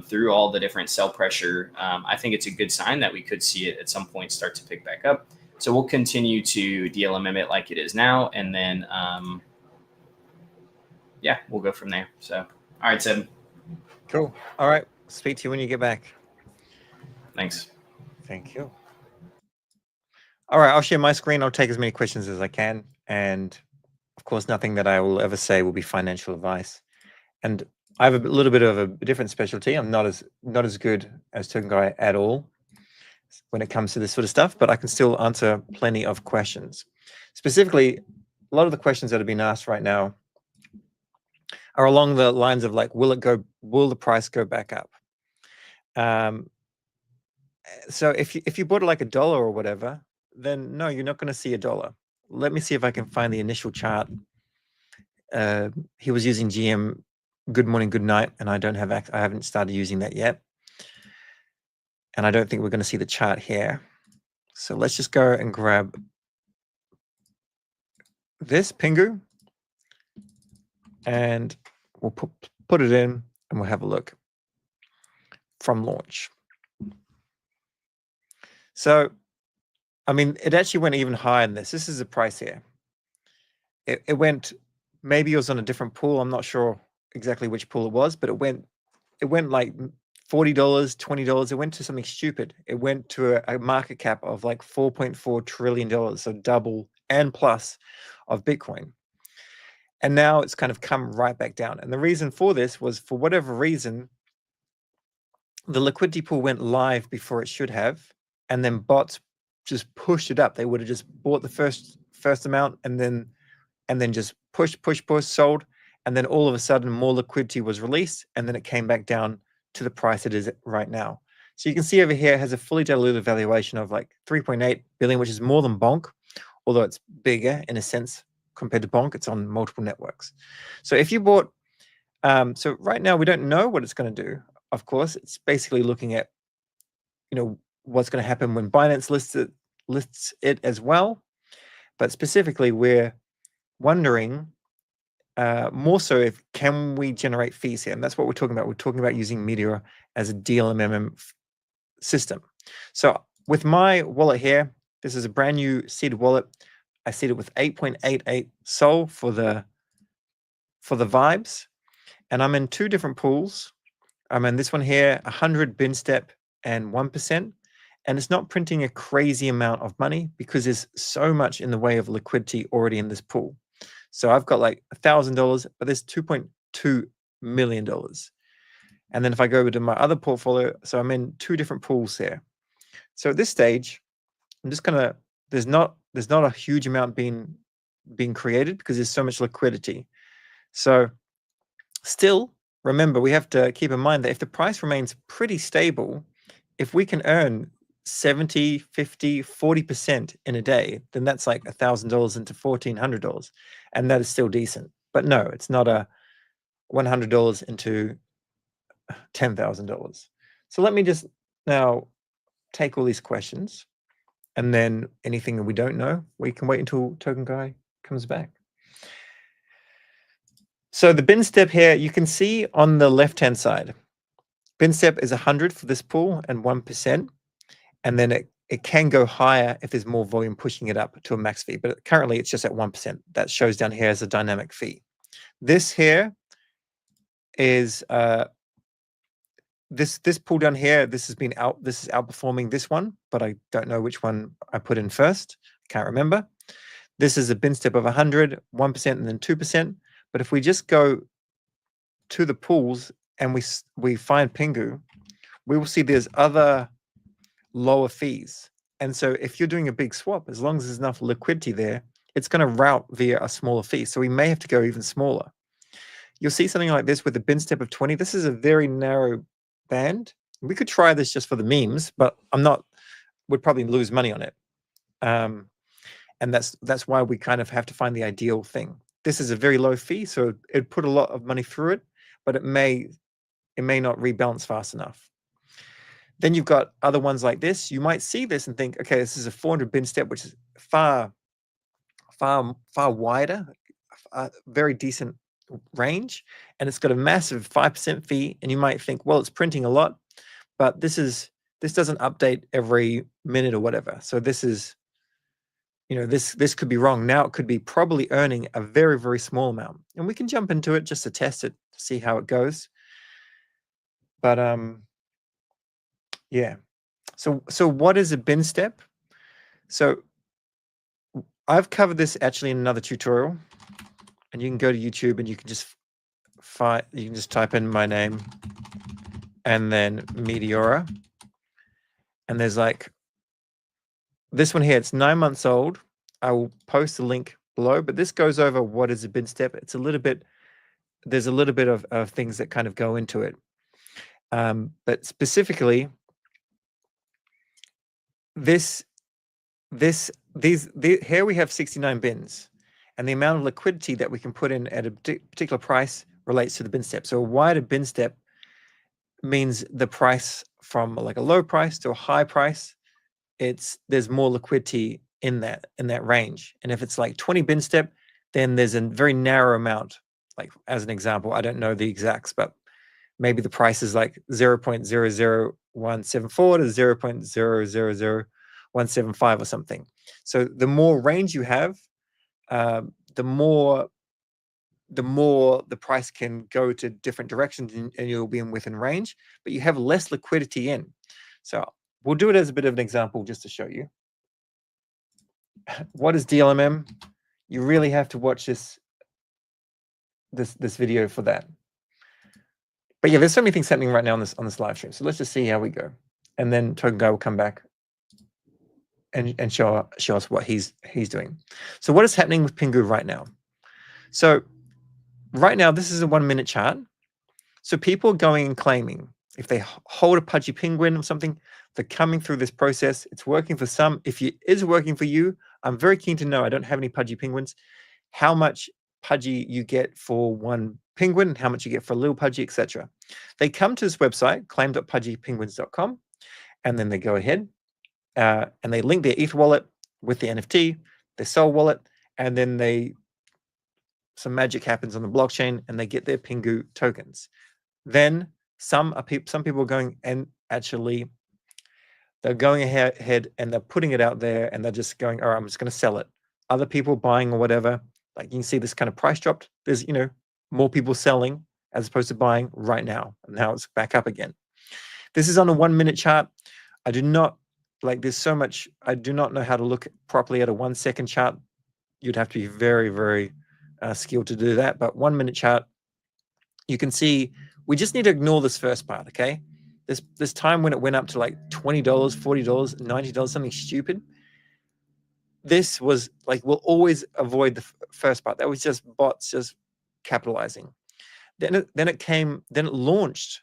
through all the different sell pressure, I think it's a good sign that we could see it at some point start to pick back up. So we'll continue to DLMM it like it is now, and then yeah, we'll go from there. So all right, Seb. Cool. All right. Speak to you when you get back. Thanks. Thank you. All right, I'll share my screen. I'll take as many questions as I can. And of course, nothing that I will ever say will be financial advice. And I have a little bit of a different specialty. I'm not as good as Tokenguy at all when it comes to this sort of stuff, but I can still answer plenty of questions. Specifically, a lot of the questions that have been asked right now are along the lines of like, will the price go back up? So if you bought like $1 or whatever, then no, you're not going to see $1. Let me see if I can find the initial chart. He was using GM Good Morning, Good Night, and I haven't started using that yet. And I don't think we're going to see the chart here. So let's just go and grab this PENGU, and we'll put it in, and we'll have a look from launch. So, I mean, it actually went even higher than this. This is the price here. It went, maybe it was on a different pool. I'm not sure exactly which pool it was, but it went like $40, $20. It went to something stupid. It went to a market cap of like $4.4 trillion, so double and plus of Bitcoin. And now it's kind of come right back down. And the reason for this was, for whatever reason, the liquidity pool went live before it should have, and then bots just pushed it up. They would have just bought the first amount and then just push, sold, and then all of a sudden more liquidity was released, and then it came back down to the price it is right now. So you can see over here it has a fully diluted valuation of like 3.8 billion, which is more than Bonk, although it's bigger in a sense compared to Bonk, it's on multiple networks. So if you bought, so right now we don't know what it's going to do. Of course, it's basically looking at, what's going to happen when Binance lists it as well. But specifically, we're wondering more so if can we generate fees here, and that's what we're talking about. We're talking about using Meteor as a DLMM system. So with my wallet here, this is a brand new seeded wallet. I seeded with 8.88 Sol for the vibes, and I'm in 2 different pools. I'm in this one here, 100 bin step and 1%, and it's not printing a crazy amount of money because there's so much in the way of liquidity already in this pool. So I've got like $1,000, but there's $2.2 million. And then if I go over to my other portfolio, so I'm in 2 different pools here. So at this stage, I'm just gonna, there's not a huge amount being created because there's so much liquidity. So still, remember, we have to keep in mind that if the price remains pretty stable, if we can earn 70, 50, 40% in a day, then that's like $1,000 into $1,400, and that is still decent. But no, it's not a $100 into $10,000. So let me just now take all these questions, and then anything that we don't know, we can wait until Tokenguy comes back. So the bin step here, you can see on the left-hand side, bin step is 100 for this pool and 1%. And then it can go higher if there's more volume pushing it up to a max fee. But currently it's just at 1%. That shows down here as a dynamic fee. This here is this pool down here. This is outperforming this one, but I don't know which one I put in first. Can't remember. This is a bin step of 100, 1%, and then 2%. But if we just go to the pools and we find PENGU, we will see there's other lower fees. And so if you're doing a big swap, as long as there's enough liquidity there, it's going to route via a smaller fee. So we may have to go even smaller. You'll see something like this with a bin step of 20. This is a very narrow band. We could try this just for the memes, but would probably lose money on it. And that's why we kind of have to find the ideal thing. This is a very low fee, so it'd put a lot of money through it, but it may not rebalance fast enough. Then you've got other ones like this. You might see this and think, okay, this is a 400 bin step, which is far wider, very decent range, and it's got a massive 5% fee. And you might think, well, it's printing a lot, but this doesn't update every minute or whatever. So this is, this could be wrong. Now it could be probably earning a very, very small amount, and we can jump into it just to test it, to see how it goes. But yeah. So what is a bin step? So I've covered this actually in another tutorial, and you can go to YouTube and you can just type in my name and then Meteor, and there's like this one here. It's 9 months old. I will post a link below, but this goes over what is a bin step. It's there's a little bit of things that kind of go into it. But specifically, here we have 69 bins, and the amount of liquidity that we can put in at a particular price relates to the bin step. So a wider bin step means the price from like a low price to a high price, there's more liquidity in that range. And if it's like 20 bin step, then there's a very narrow amount. Like as an example, I don't know the exacts, but maybe the price is like 0.00174 to 0.000175 or something. So the more range you have, the more the price can go to different directions, and you'll be within range, but you have less liquidity in. So we'll do it as a bit of an example just to show you. What is DLMM? You really have to watch this video for that. But yeah, there's so many things happening right now on this live stream. So let's just see how we go, and then Tokenguy will come back and show us what he's doing. So what is happening with PENGU right now? So right now, this is a 1 minute chart. So people are going and claiming if they hold a Pudgy penguin or something, they're coming through this process. It's working for some. If it is working for you, I'm very keen to know. I don't have any Pudgy penguins. how much Pudgy you get for one penguin, how much you get for a little Pudgy, etc. They come to this website, claim.pudgypenguins.com, and then they go ahead and they link their ETH wallet with the NFT, their Sol wallet, and then some magic happens on the blockchain and they get their Pengu tokens. Then some people are going and actually they're going ahead and they're putting it out there and they're just going, all right, I'm just going to sell it. Other people buying or whatever, like you can see this kind of price dropped. There's, more people selling as opposed to buying right now. And now it's back up again. This is on a 1 minute chart. I do not there's so much. I do not know how to look properly at a 1 second chart. You'd have to be very, very skilled to do that. But 1 minute chart, you can see we just need to ignore this first part, okay? This time when it went up to like $20, $40, $90, something stupid. This was we'll always avoid the first part. That was just bots just capitalizing. Then it launched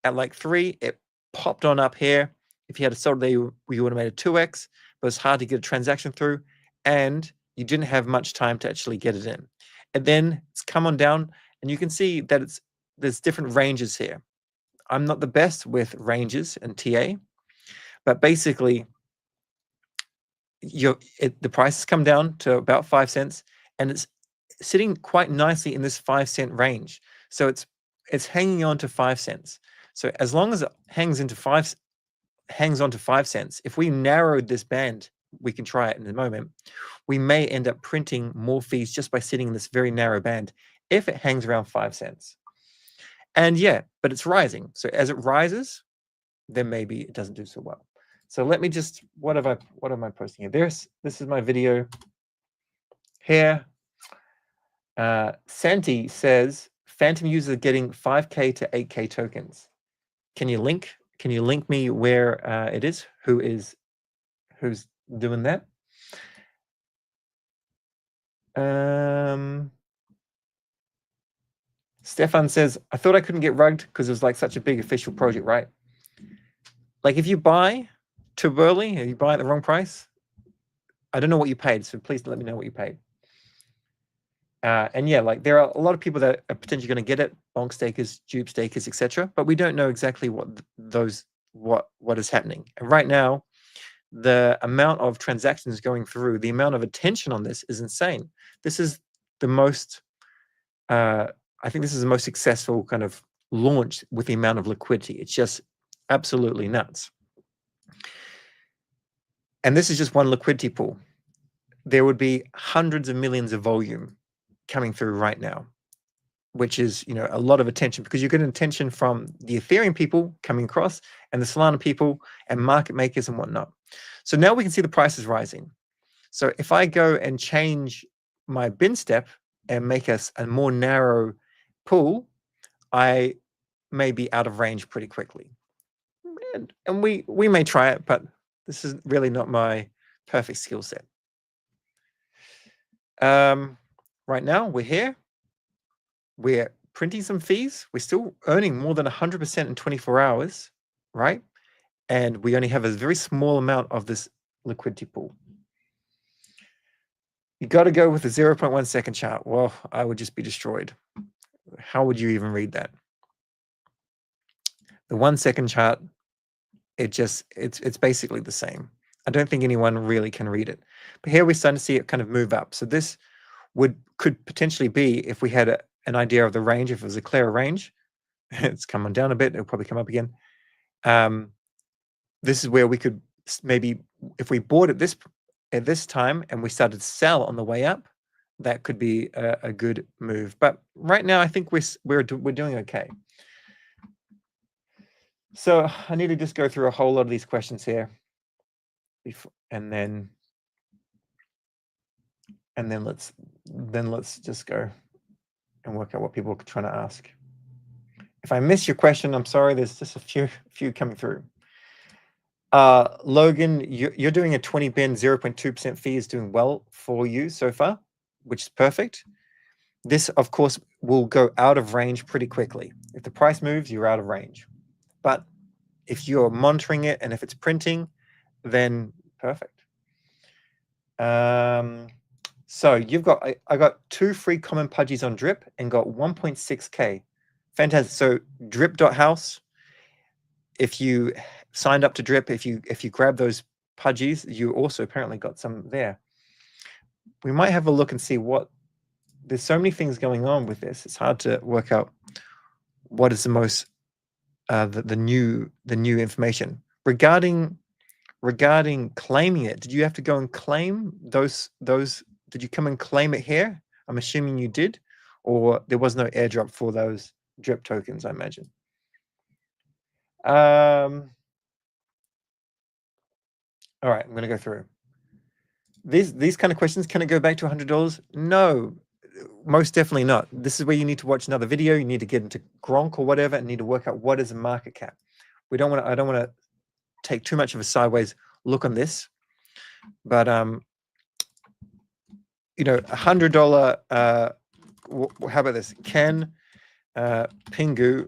at like 3. It popped on up here. If you had a sold there, you would have made a 2x, but it's hard to get a transaction through, and you didn't have much time to actually get it in. And then it's come on down, and you can see that there's different ranges here. I'm not the best with ranges and TA, but basically, the price has come down to about 5 cents, and it's sitting quite nicely in this 5 cent range. So it's hanging on to 5 cents. So as long as it hangs on to 5 cents, if we narrowed this band, we can try it in a moment, we may end up printing more fees just by sitting in this very narrow band if it hangs around 5 cents. And yeah, but it's rising. So as it rises, then maybe it doesn't do so well. So let me just, what am I posting here? This is my video here. Santi says, Phantom users are getting 5K to 8K tokens. Can you link me where it is? Who's doing that? Stefan says, I thought I couldn't get rugged because it was like such a big official project, right? Like if you buy too early and you buy at the wrong price, I don't know what you paid, so please let me know what you paid. And yeah, there are a lot of people that are potentially going to get it, bonk stakers, dupe stakers, etc. But we don't know exactly what is happening. And right now, the amount of transactions going through, the amount of attention on this is insane. This is the most, I think this is the most successful kind of launch with the amount of liquidity. It's just absolutely nuts. And this is just one liquidity pool. There would be hundreds of millions of volume coming through right now, which is, a lot of attention because you're getting attention from the Ethereum people coming across and the Solana people and market makers and whatnot. So now we can see the prices rising. So if I go and change my bin step and make us a more narrow pool, I may be out of range pretty quickly. And we may try it, but this is really not my perfect skill set. Right now we're here. We're printing some fees. We're still earning more than 100% in 24 hours, right? And we only have a very small amount of this liquidity pool. You got to go with the 0.1 second chart. Well, I would just be destroyed. How would you even read that? The 1 second chart, it's basically the same. I don't think anyone really can read it. But here we're starting to see it kind of move up. So this could potentially be, if we had an idea of the range, if it was a clearer range, it's come on down a bit, it'll probably come up again. This is where we could maybe, if we bought at this time and we started to sell on the way up, that could be a good move. But right now, I think we're doing okay. So I need to just go through a whole lot of these questions here, and then let's just go and work out what people are trying to ask. If I miss your question, I'm sorry. There's just a few coming through. Logan, you're doing a 20 bin 0.2% fee is doing well for you so far, which is perfect. This, of course, will go out of range pretty quickly. If the price moves, you're out of range. But if you're monitoring it and if it's printing, then perfect. So you've got, I got 2 free common Pudgies on Drip and got 1.6K. Fantastic. So drip.house, if you signed up to Drip, if you grab those Pudgies, you also apparently got some there. We might have a look and see what, there's so many things going on with this. It's hard to work out what is the most, the new information. Regarding claiming it, did you have to go and claim those, did you come and claim it here? I'm assuming you did, or there was no airdrop for those Drip tokens, I imagine. All right, I'm going to go through. These kind of questions, can it go back to $100? No, most definitely not. This is where you need to watch another video. You need to get into Gronk or whatever and need to work out what is a market cap. I don't want to take too much of a sideways look on this, but you know, $100, how about this? Can PENGU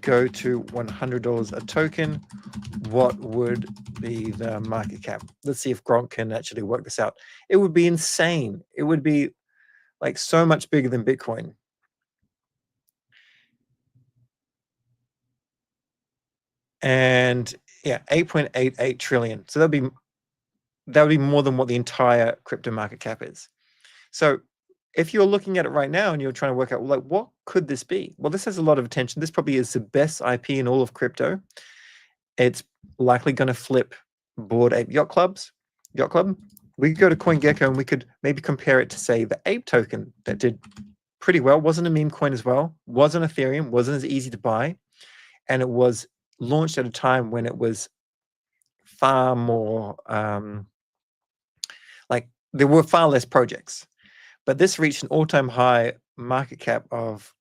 go to $100 a token? What would be the market cap? Let's see if Gronk can actually work this out. It would be insane. It would be like so much bigger than Bitcoin. And yeah, 8.88 trillion. So that would be more than what the entire crypto market cap is. So if you're looking at it right now and you're trying to work out, like, what could this be? Well, this has a lot of attention. This probably is the best IP in all of crypto. It's likely going to flip Bored Ape Yacht Club. We could go to CoinGecko and we could maybe compare it to, say, the Ape token that did pretty well. Wasn't a meme coin as well. Wasn't Ethereum. Wasn't as easy to buy. And it was launched at a time when it was far more, like, there were far less projects. But this reached an all-time high market cap of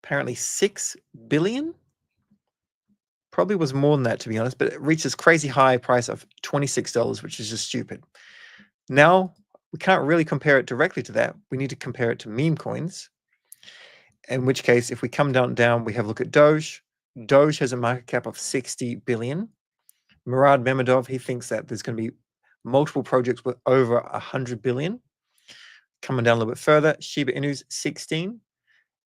apparently 6 billion. Probably was more than that, to be honest, but it reached this crazy high price of $26, which is just stupid. Now, we can't really compare it directly to that. We need to compare it to meme coins, in which case, if we come down, we have a look at Doge. Doge has a market cap of 60 billion. Murad Memedov, he thinks that there's going to be multiple projects with over 100 billion. Coming down a little bit further, Shiba Inu's 16.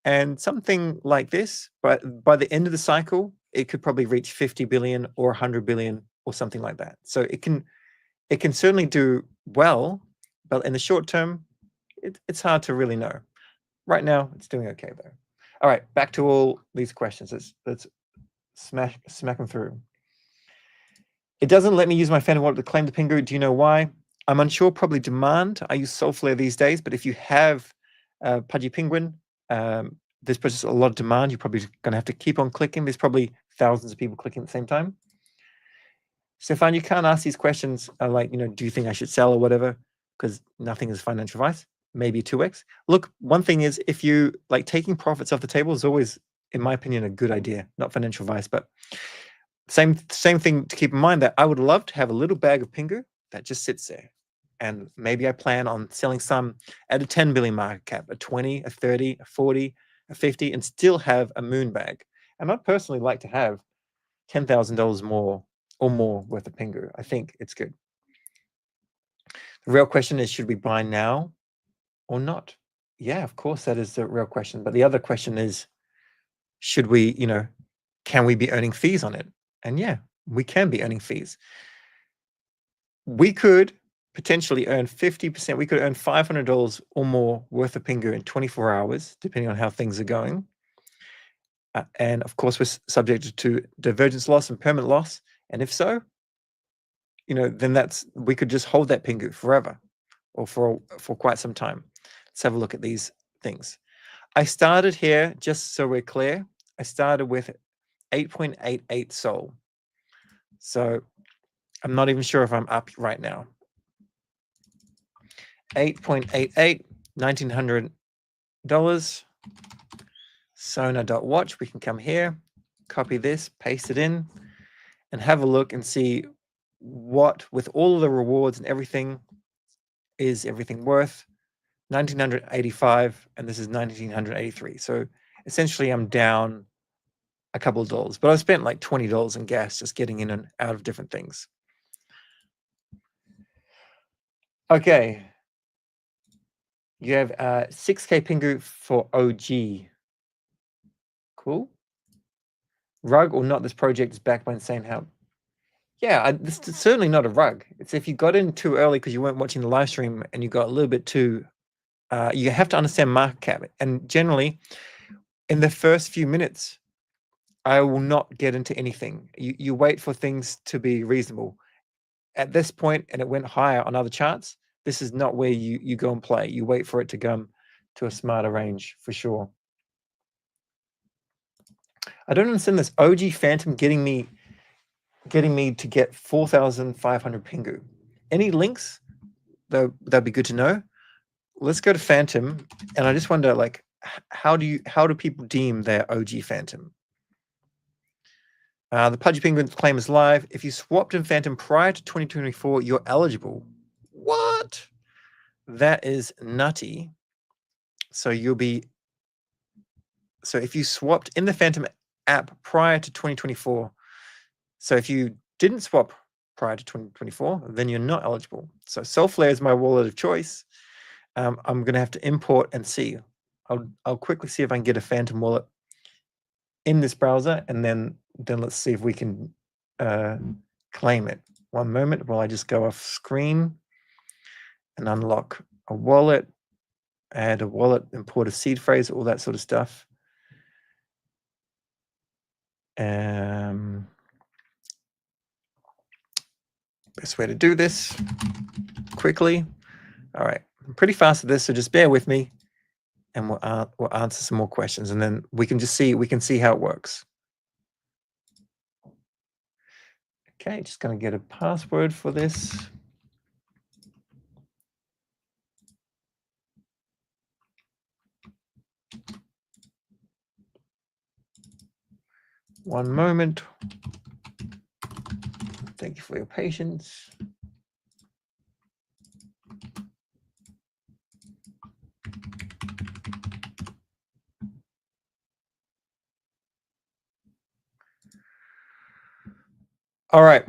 And something like this, but by the end of the cycle, it could probably reach 50 billion or 100 billion or something like that. So it can certainly do well, but in the short term, it's hard to really know. Right now, it's doing okay though. All right, back to all these questions. Let's smack them through. It doesn't let me use my Phantom wallet to claim the PENGU. Do you know why? I'm unsure. Probably demand. I use Solflare these days, but if you have Pudgy Penguin, there's just a lot of demand. You're probably going to have to keep on clicking. There's probably thousands of people clicking at the same time. Stefan, you can't ask these questions like, you know, do you think I should sell or whatever? Because nothing is financial advice. Maybe 2x. Look, one thing is, if you like, taking profits off the table is always, in my opinion, a good idea. Not financial advice, but same thing to keep in mind, that I would love to have a little bag of PENGU that just sits there. And maybe I plan on selling some at a 10 billion market cap, a 20, a 30, a 40, a 50, and still have a moon bag. And I'd personally like to have $10,000 more or more worth of PENGU. I think it's good. The real question is, should we buy now or not? Yeah, of course, that is the real question. But the other question is, should we, you know, can we be earning fees on it? And yeah, we can be earning fees. We could potentially earn 50%. We could earn $500 or more worth of PENGU in 24 hours, depending on how things are going. And of course, we're subject to divergence loss and permanent loss. And if so, you know, then we could just hold that PENGU forever or for quite some time. Let's have a look at these things. I started here, just so we're clear, I started with 8.88 Sol. So I'm not even sure if I'm up right now. 8.88, $1,900. Sona.watch, we can come here, copy this, paste it in, and have a look and see what, with all of the rewards and everything, is everything worth. 1,985, and this is 1,983. So essentially I'm down a couple of dollars, but I spent like $20 in gas just getting in and out of different things. Okay, You have 6K PENGU for OG. Cool. Rug or not, this project is backed by insane help. Yeah, this is certainly not a rug. It's if you got in too early because you weren't watching the live stream and you got a little bit too, you have to understand market cap. And generally, in the first few minutes, I will not get into anything. You wait for things to be reasonable. At this point, and it went higher on other charts, this is not where you go and play. You wait for it to come to a smarter range for sure. I don't understand this OG Phantom getting me to get 4,500 PENGU. Any links? That'd be good to know. Let's go to Phantom, and I just wonder, like, how do people deem their OG Phantom? The Pudgy Penguin claim is live. If you swapped in Phantom prior to 2024, you're eligible. What? That is nutty. So you'll be. So if you swapped in the Phantom app prior to 2024, so if you didn't swap prior to 2024, then you're not eligible. So Solflare is my wallet of choice. I'm going to have to import and see. I'll quickly see if I can get a Phantom wallet in this browser, and then let's see if we can claim it. One moment while I just go off screen and unlock a wallet, add a wallet, import a seed phrase, all that sort of stuff. Best way to do this quickly. All right, I'm pretty fast at this, so just bear with me, and we'll answer some more questions, and then we can see how it works. Okay, just going to get a password for this. One moment. Thank you for your patience. All right,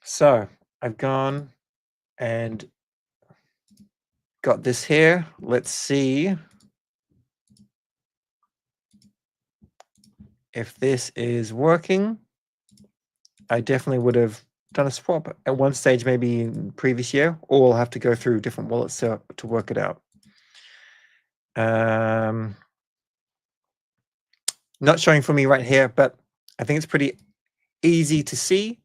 so I've gone and got this here. Let's see if this is working. I definitely would have done a swap at one stage, maybe in previous year, or I'll have to go through different wallets to work it out. Not showing for me right here, but I think it's pretty easy to see.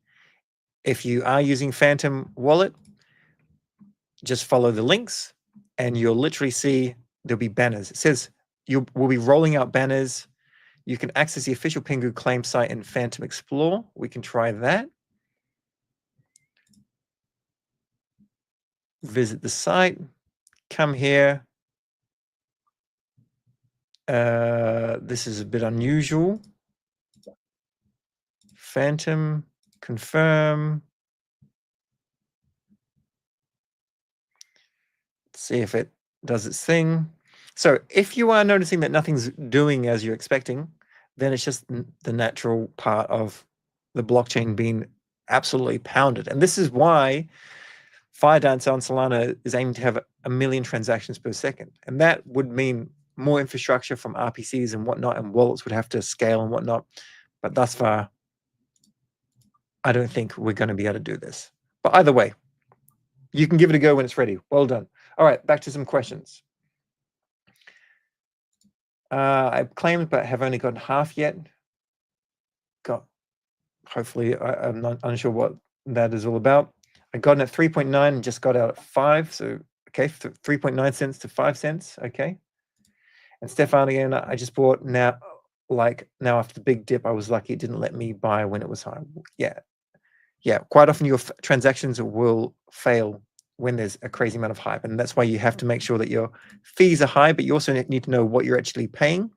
If you are using Phantom Wallet, just follow the links and you'll literally see there'll be banners. It says we'll be rolling out banners. You can access the official PENGU claim site in Phantom Explore. We can try that. Visit the site, come here. This is a bit unusual. Phantom, confirm. Let's see if it does its thing. So if you are noticing that nothing's doing as you're expecting, then it's just the natural part of the blockchain being absolutely pounded. And this is why Firedance on Solana is aiming to have 1 million transactions per second. And that would mean more infrastructure from RPCs and whatnot, and wallets would have to scale and whatnot. But thus far, I don't think we're going to be able to do this. But either way, you can give it a go when it's ready. Well done. All right, back to some questions. I've claimed, but have only gotten half yet. Hopefully, I'm not unsure what that is all about. I got in at 3.9 and just got out at 5. So, okay, 3.9 cents to 5 cents. Okay. And Stefania, I just bought now after the big dip, I was lucky it didn't let me buy when it was high. Yeah. Quite often your transactions will fail when there's a crazy amount of hype. And that's why you have to make sure that your fees are high, but you also need to know what you're actually paying.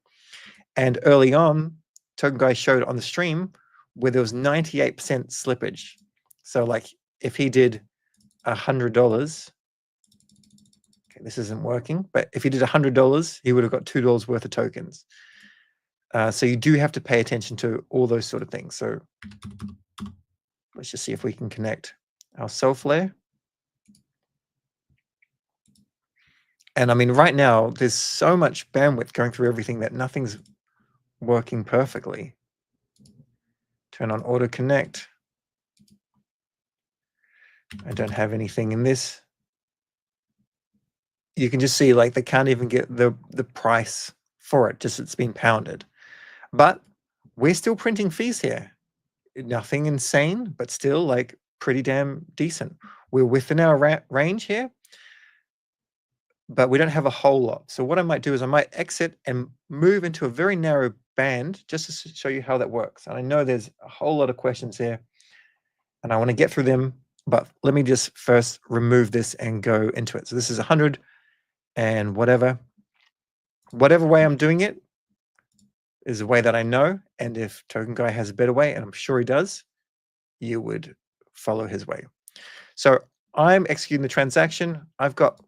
And early on, Tokenguy showed on the stream where there was 98% slippage. So like if he did $100, okay, this isn't working, but if he did $100, he would have got $2 worth of tokens. So you do have to pay attention to all those sort of things. So let's just see if we can connect our Solflare. And I mean, right now, there's so much bandwidth going through everything that nothing's working perfectly. Turn on auto connect. I don't have anything in this. You can just see like they can't even get the price for it, just it's been pounded. But we're still printing fees here. Nothing insane, but still like pretty damn decent. We're within our range here, but we don't have a whole lot. So what I might do is I might exit and move into a very narrow band just to show you how that works. And I know there's a whole lot of questions here and I want to get through them, but let me just first remove this and go into it. So this is 100 and whatever way I'm doing it is the way that I know. And if Tokenguy has a better way, and I'm sure he does, you would follow his way. So I'm executing the transaction. I've got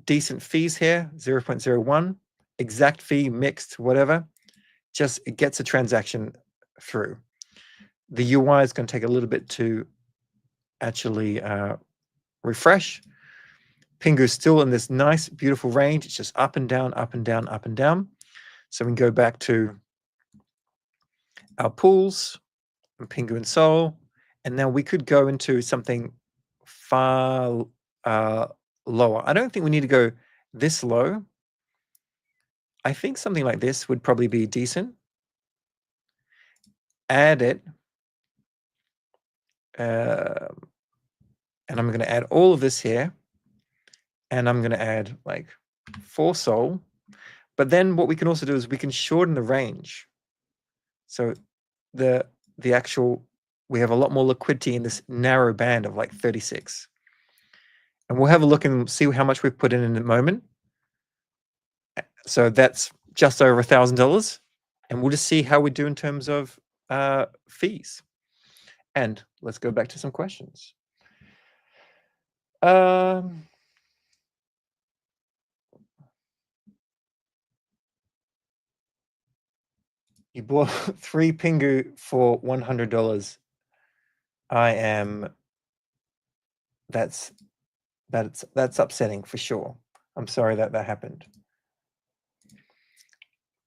decent fees here, 0.01, exact fee, mixed, whatever. Just it gets a transaction through. The UI is going to take a little bit to actually refresh. PENGU's still in this nice, beautiful range. It's just up and down, up and down, up and down. So we can go back to our pools, and PENGU and Sol, and now we could go into something far lower. I don't think we need to go this low. I think something like this would probably be decent. Add it. And I'm going to add all of this here. And I'm going to add like 4 Sol. But then what we can also do is we can shorten the range. So the actual, we have a lot more liquidity in this narrow band of like 36. And we'll have a look and see how much we've put in a moment. So that's just over $1,000. And we'll just see how we do in terms of fees. And let's go back to some questions. You bought 3 PENGU for $100. That's upsetting for sure. I'm sorry that happened.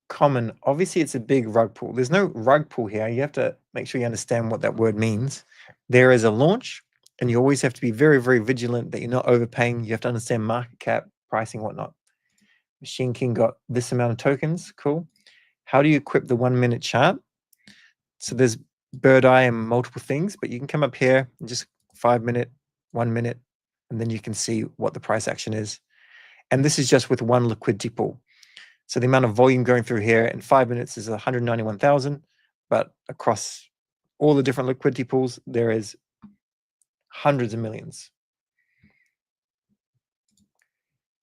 Common, obviously it's a big rug pull. There's no rug pull here. You have to make sure you understand what that word means. There is a launch, and you always have to be very, very vigilant that you're not overpaying. You have to understand market cap, pricing, whatnot. Machine King got this amount of tokens. Cool. How do you equip the 1 minute chart? So there's bird eye and multiple things, but you can come up here and just 5 minute, 1 minute, and then you can see what the price action is. And this is just with one liquidity pool. So the amount of volume going through here in 5 minutes is 191,000, but across all the different liquidity pools, there is hundreds of millions.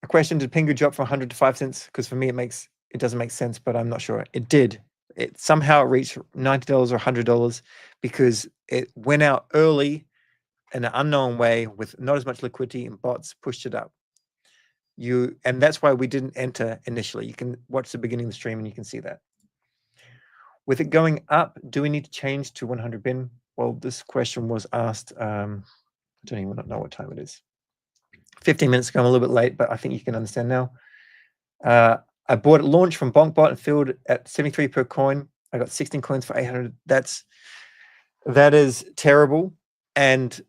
A question, did PENGU drop from 100 to 5 cents? Because for me, it doesn't make sense, but I'm not sure. It did. It somehow reached $90 or $100 because it went out early in an unknown way with not as much liquidity, and bots pushed it up. And that's why we didn't enter initially. You can watch the beginning of the stream and you can see that. With it going up, do we need to change to 100 bin? Well, this question was asked, I don't even know what time it is. 15 minutes ago, I'm a little bit late, but I think you can understand now. I bought it launch from BonkBot and filled at 73 per coin. I got 16 coins for 800. That is terrible. And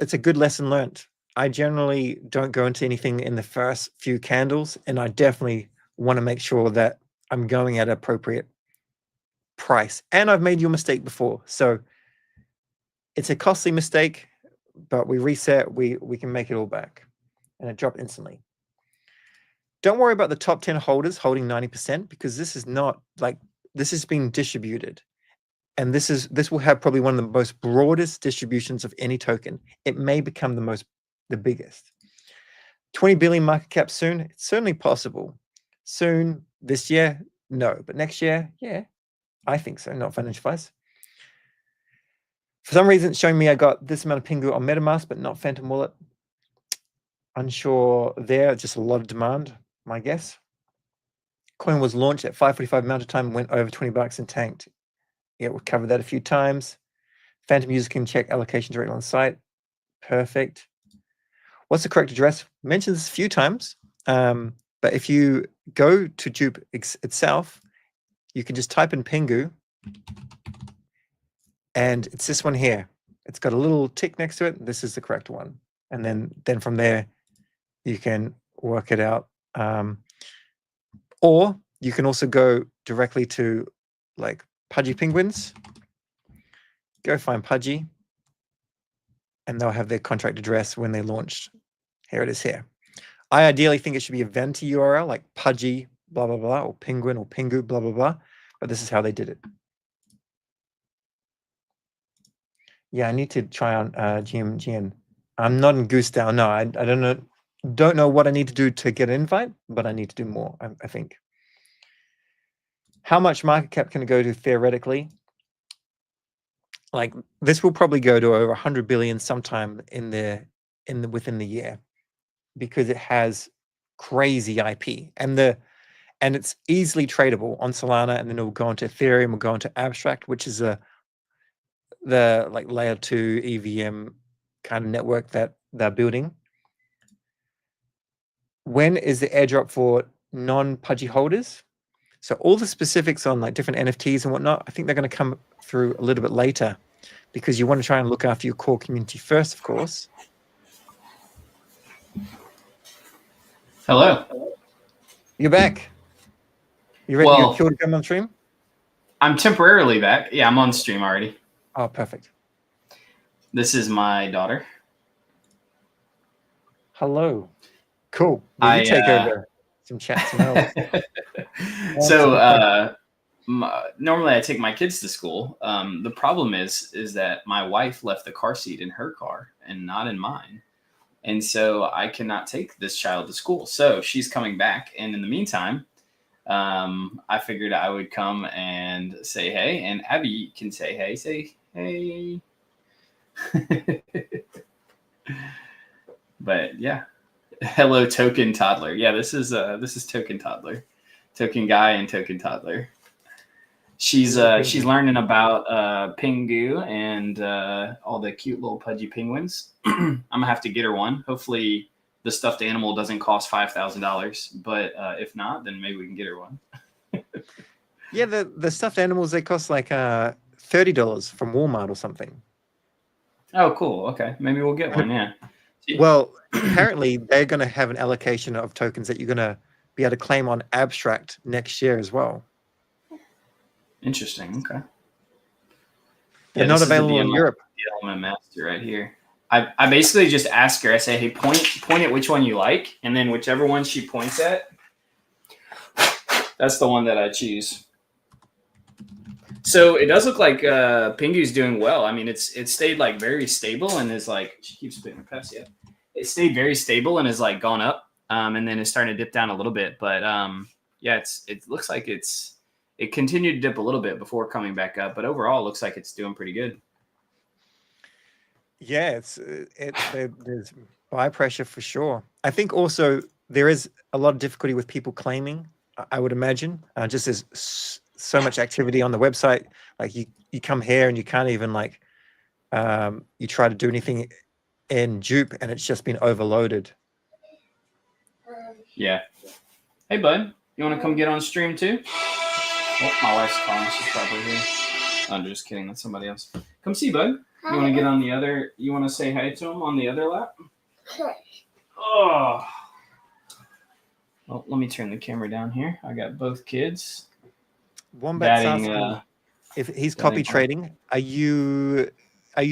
it's a good lesson learned. I generally don't go into anything in the first few candles, and I definitely want to make sure that I'm going at an appropriate price. And I've made your mistake before. So it's a costly mistake, but we reset, we can make it all back. And it dropped instantly. Don't worry about the top 10 holders holding 90% because this is not like, this is being distributed. And this will have probably one of the most broadest distributions of any token. It may become the biggest. 20 billion market cap soon? It's certainly possible. Soon, this year? No. But next year? Yeah, I think so. Not financial advice. For some reason, it's showing me I got this amount of PENGU on MetaMask, but not Phantom Wallet. Unsure there. Just a lot of demand, my guess. Coin was launched at 5:45 Mountain Time, went over $20 and tanked. Yeah, we've covered that a few times. Phantom users can check allocation directly on the site. Perfect. What's the correct address? Mentioned this a few times. But if you go to Dupe itself, you can just type in Pengu, and it's this one here. It's got a little tick next to it. This is the correct one. And then from there, you can work it out. Or you can also go directly to like Pudgy Penguins. Go find Pudgy, and they'll have their contract address when they launched. Here it is here. I ideally think it should be a Venti URL like Pudgy, blah, blah, blah, or Penguin or Pengu, blah, blah, blah. But this is how they did it. Yeah, I need to try on GMGN. I'm not in Goose.DAO. No, I don't know what I need to do to get an invite, but I need to do more, I think. How much market cap can it go to theoretically? Like this will probably go to over 100 billion sometime within the year, because it has crazy IP and it's easily tradable on Solana, and then it will go into Ethereum, will go into Abstract, which is the like layer 2 EVM kind of network that they're building. When is the airdrop for non-Pudgy holders? So all the specifics on like different NFTs and whatnot, I think they're going to come through a little bit later, because you want to try and look after your core community first, of course. Hello. You're back. You ready to come on stream? I'm temporarily back. Yeah, I'm on stream already. Oh, perfect. This is my daughter. Hello. Cool. Will you take over some chats now? So normally I take my kids to school. The problem is that my wife left the car seat in her car and not in mine. And so I cannot take this child to school. So she's coming back. And in the meantime, I figured I would come and say hey. And Abby can say hey. Say hey. But yeah. Hello, Token Toddler. Yeah, this is Token Toddler. Token Guy and Token Toddler. She's learning about Pengu and all the cute little Pudgy penguins. I'm gonna have to get her one. Hopefully the stuffed animal doesn't cost $5,000, but if not, then maybe we can get her one. Yeah, the stuffed animals, they cost like $30 from Walmart or something. Oh, cool. Okay, maybe we'll get one. Yeah. Well, apparently they're going to have an allocation of tokens that you're going to be able to claim on Abstract next year as well. Interesting. Okay. They're not available in Europe. DLMM master right here. I basically just ask her. I say, hey, point at which one you like, and then whichever one she points at, that's the one that I choose. So it does look like Pengu's doing well. I mean, it stayed like very stable and is like, she keeps spitting her past. Yeah, it stayed very stable and is like gone up, and then it's starting to dip down a little bit. But yeah, it looks like it continued to dip a little bit before coming back up. But overall, it looks like it's doing pretty good. Yeah, there's buy pressure for sure. I think also there is a lot of difficulty with people claiming. I would imagine just as so much activity on the website. Like you come here and you can't even like you try to do anything in Dupe and it's just been overloaded. Yeah. Hey, bud, you want to come get on stream too? Oh, my wife's calling. She's probably here. I'm just kidding. That's somebody else. Come see, bud. You want to get on the other? You want to say hi to him on the other lap? Oh. Well, let me turn the camera down here. I got both kids. Wombat's asking if he's copy trading. Are you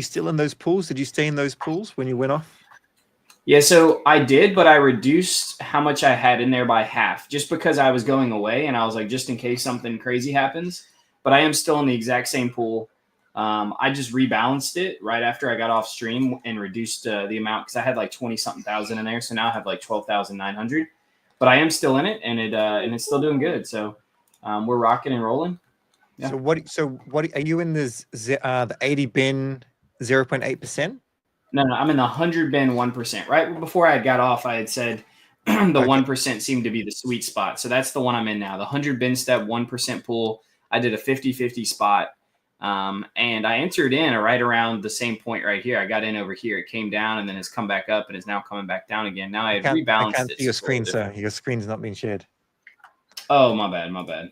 still in those pools? Did you stay in those pools when you went off? Yeah, so I did, but I reduced how much I had in there by half just because I was going away and I was like, just in case something crazy happens. But I am still in the exact same pool. I just rebalanced it right after I got off stream and reduced the amount because I had like 20-something thousand in there. So now I have like 12,900. But I am still in it, and it's still doing good. So we're rocking and rolling. Yeah. So what are you in the 80 bin 0.8%? No, I'm in the 100 bin 1%. Right before I got off, I had said the 1% seemed to be the sweet spot. So that's the one I'm in now. The 100 bin step 1% pool. I did a 50-50 spot. And I entered in right around the same point right here. I got in over here. It came down and then has come back up and is now coming back down again. Now I had I rebalanced can't it. see your screen, sir. Your screen's not being shared. Oh, my bad. My bad.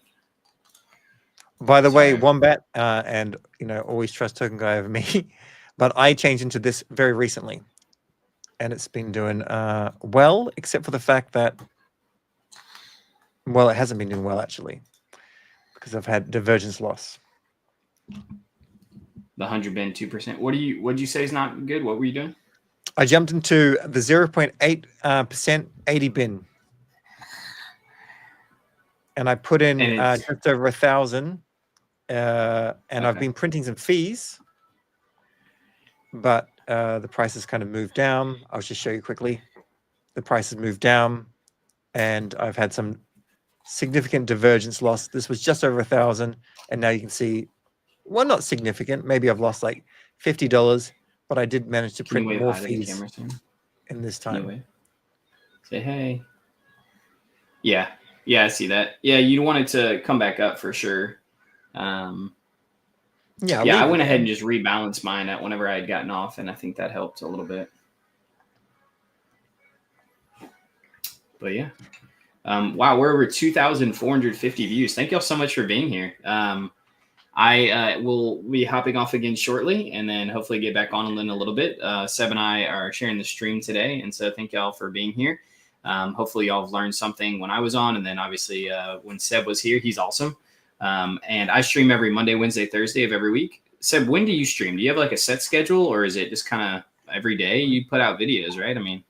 By the way, Sorry. Wombat, and always trust Tokenguy over me, but I changed into this very recently, and it's been doing well, except for the fact that, well, it hasn't been doing well actually, because I've had divergence loss. The 100 bin 2%. What did you say is not good? What were you doing? I jumped into the 0.8% 80 bin, and I put in just over 1,000. And okay. I've been printing some fees, but the price has kind of moved down. I'll just show you quickly. The price has moved down, and I've had some significant divergence loss. This was just over 1,000, and now you can see, well, not significant. Maybe I've lost like $50, but I did manage to print more fees in this time. Say hey. Yeah, I see that. Yeah, you want it to come back up for sure. Yeah, I went ahead and just rebalanced mine at whenever I had gotten off, and I think that helped a little bit. But yeah. Wow, we're over 2,450 views. Thank y'all so much for being here. I will be hopping off again shortly and then hopefully get back on in a little bit. Seb and I are sharing the stream today, and so thank y'all for being here. Hopefully y'all have learned something when I was on, and then obviously when Seb was here, he's awesome. And I stream every Monday, Wednesday, Thursday of every week. Seb, when do you stream? Do you have like a set schedule, or is it just kind of every day you put out videos, right? I mean,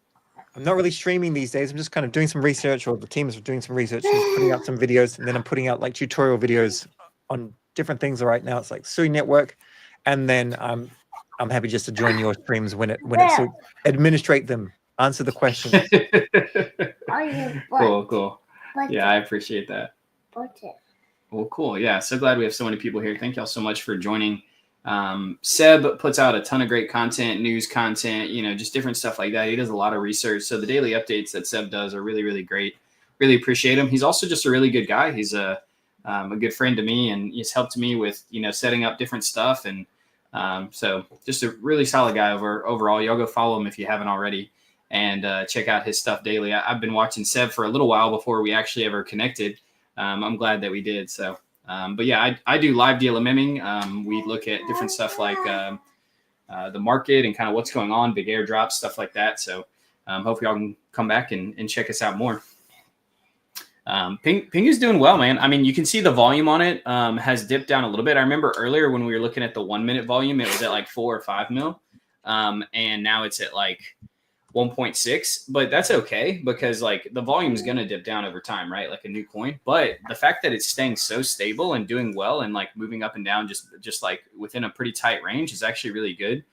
I'm not really streaming these days. I'm just kind of doing some research, or the team is doing some research and putting out some videos, and then I'm putting out like tutorial videos on different things. Right now it's like Sui Network, and then I'm happy just to join your streams when it suits. Administrate them, answer the questions. Cool. Yeah, I appreciate that. Well, cool. Yeah, so glad we have so many people here. Thank y'all so much for joining. Seb puts out a ton of great content, news content, just different stuff like that. He does a lot of research. So the daily updates that Seb does are really, really great. Really appreciate him. He's also just a really good guy. He's a good friend to me, and he's helped me with, setting up different stuff. And so just a really solid guy overall. Y'all go follow him if you haven't already, and check out his stuff daily. I've been watching Seb for a little while before we actually ever connected. I'm glad that we did. So, but yeah, I do live DLMMing. We look at different stuff like the market and kind of what's going on, big airdrops, stuff like that. So hope y'all can come back and check us out more. Pengu's doing well, man. I mean, you can see the volume on it has dipped down a little bit. I remember earlier when we were looking at the 1 minute volume, it was at like 4 or 5 mil. And now it's at like 1.6, but that's okay because like the volume is going to dip down over time, right? Like a new coin. But the fact that it's staying so stable and doing well and like moving up and down just like within a pretty tight range is actually really good.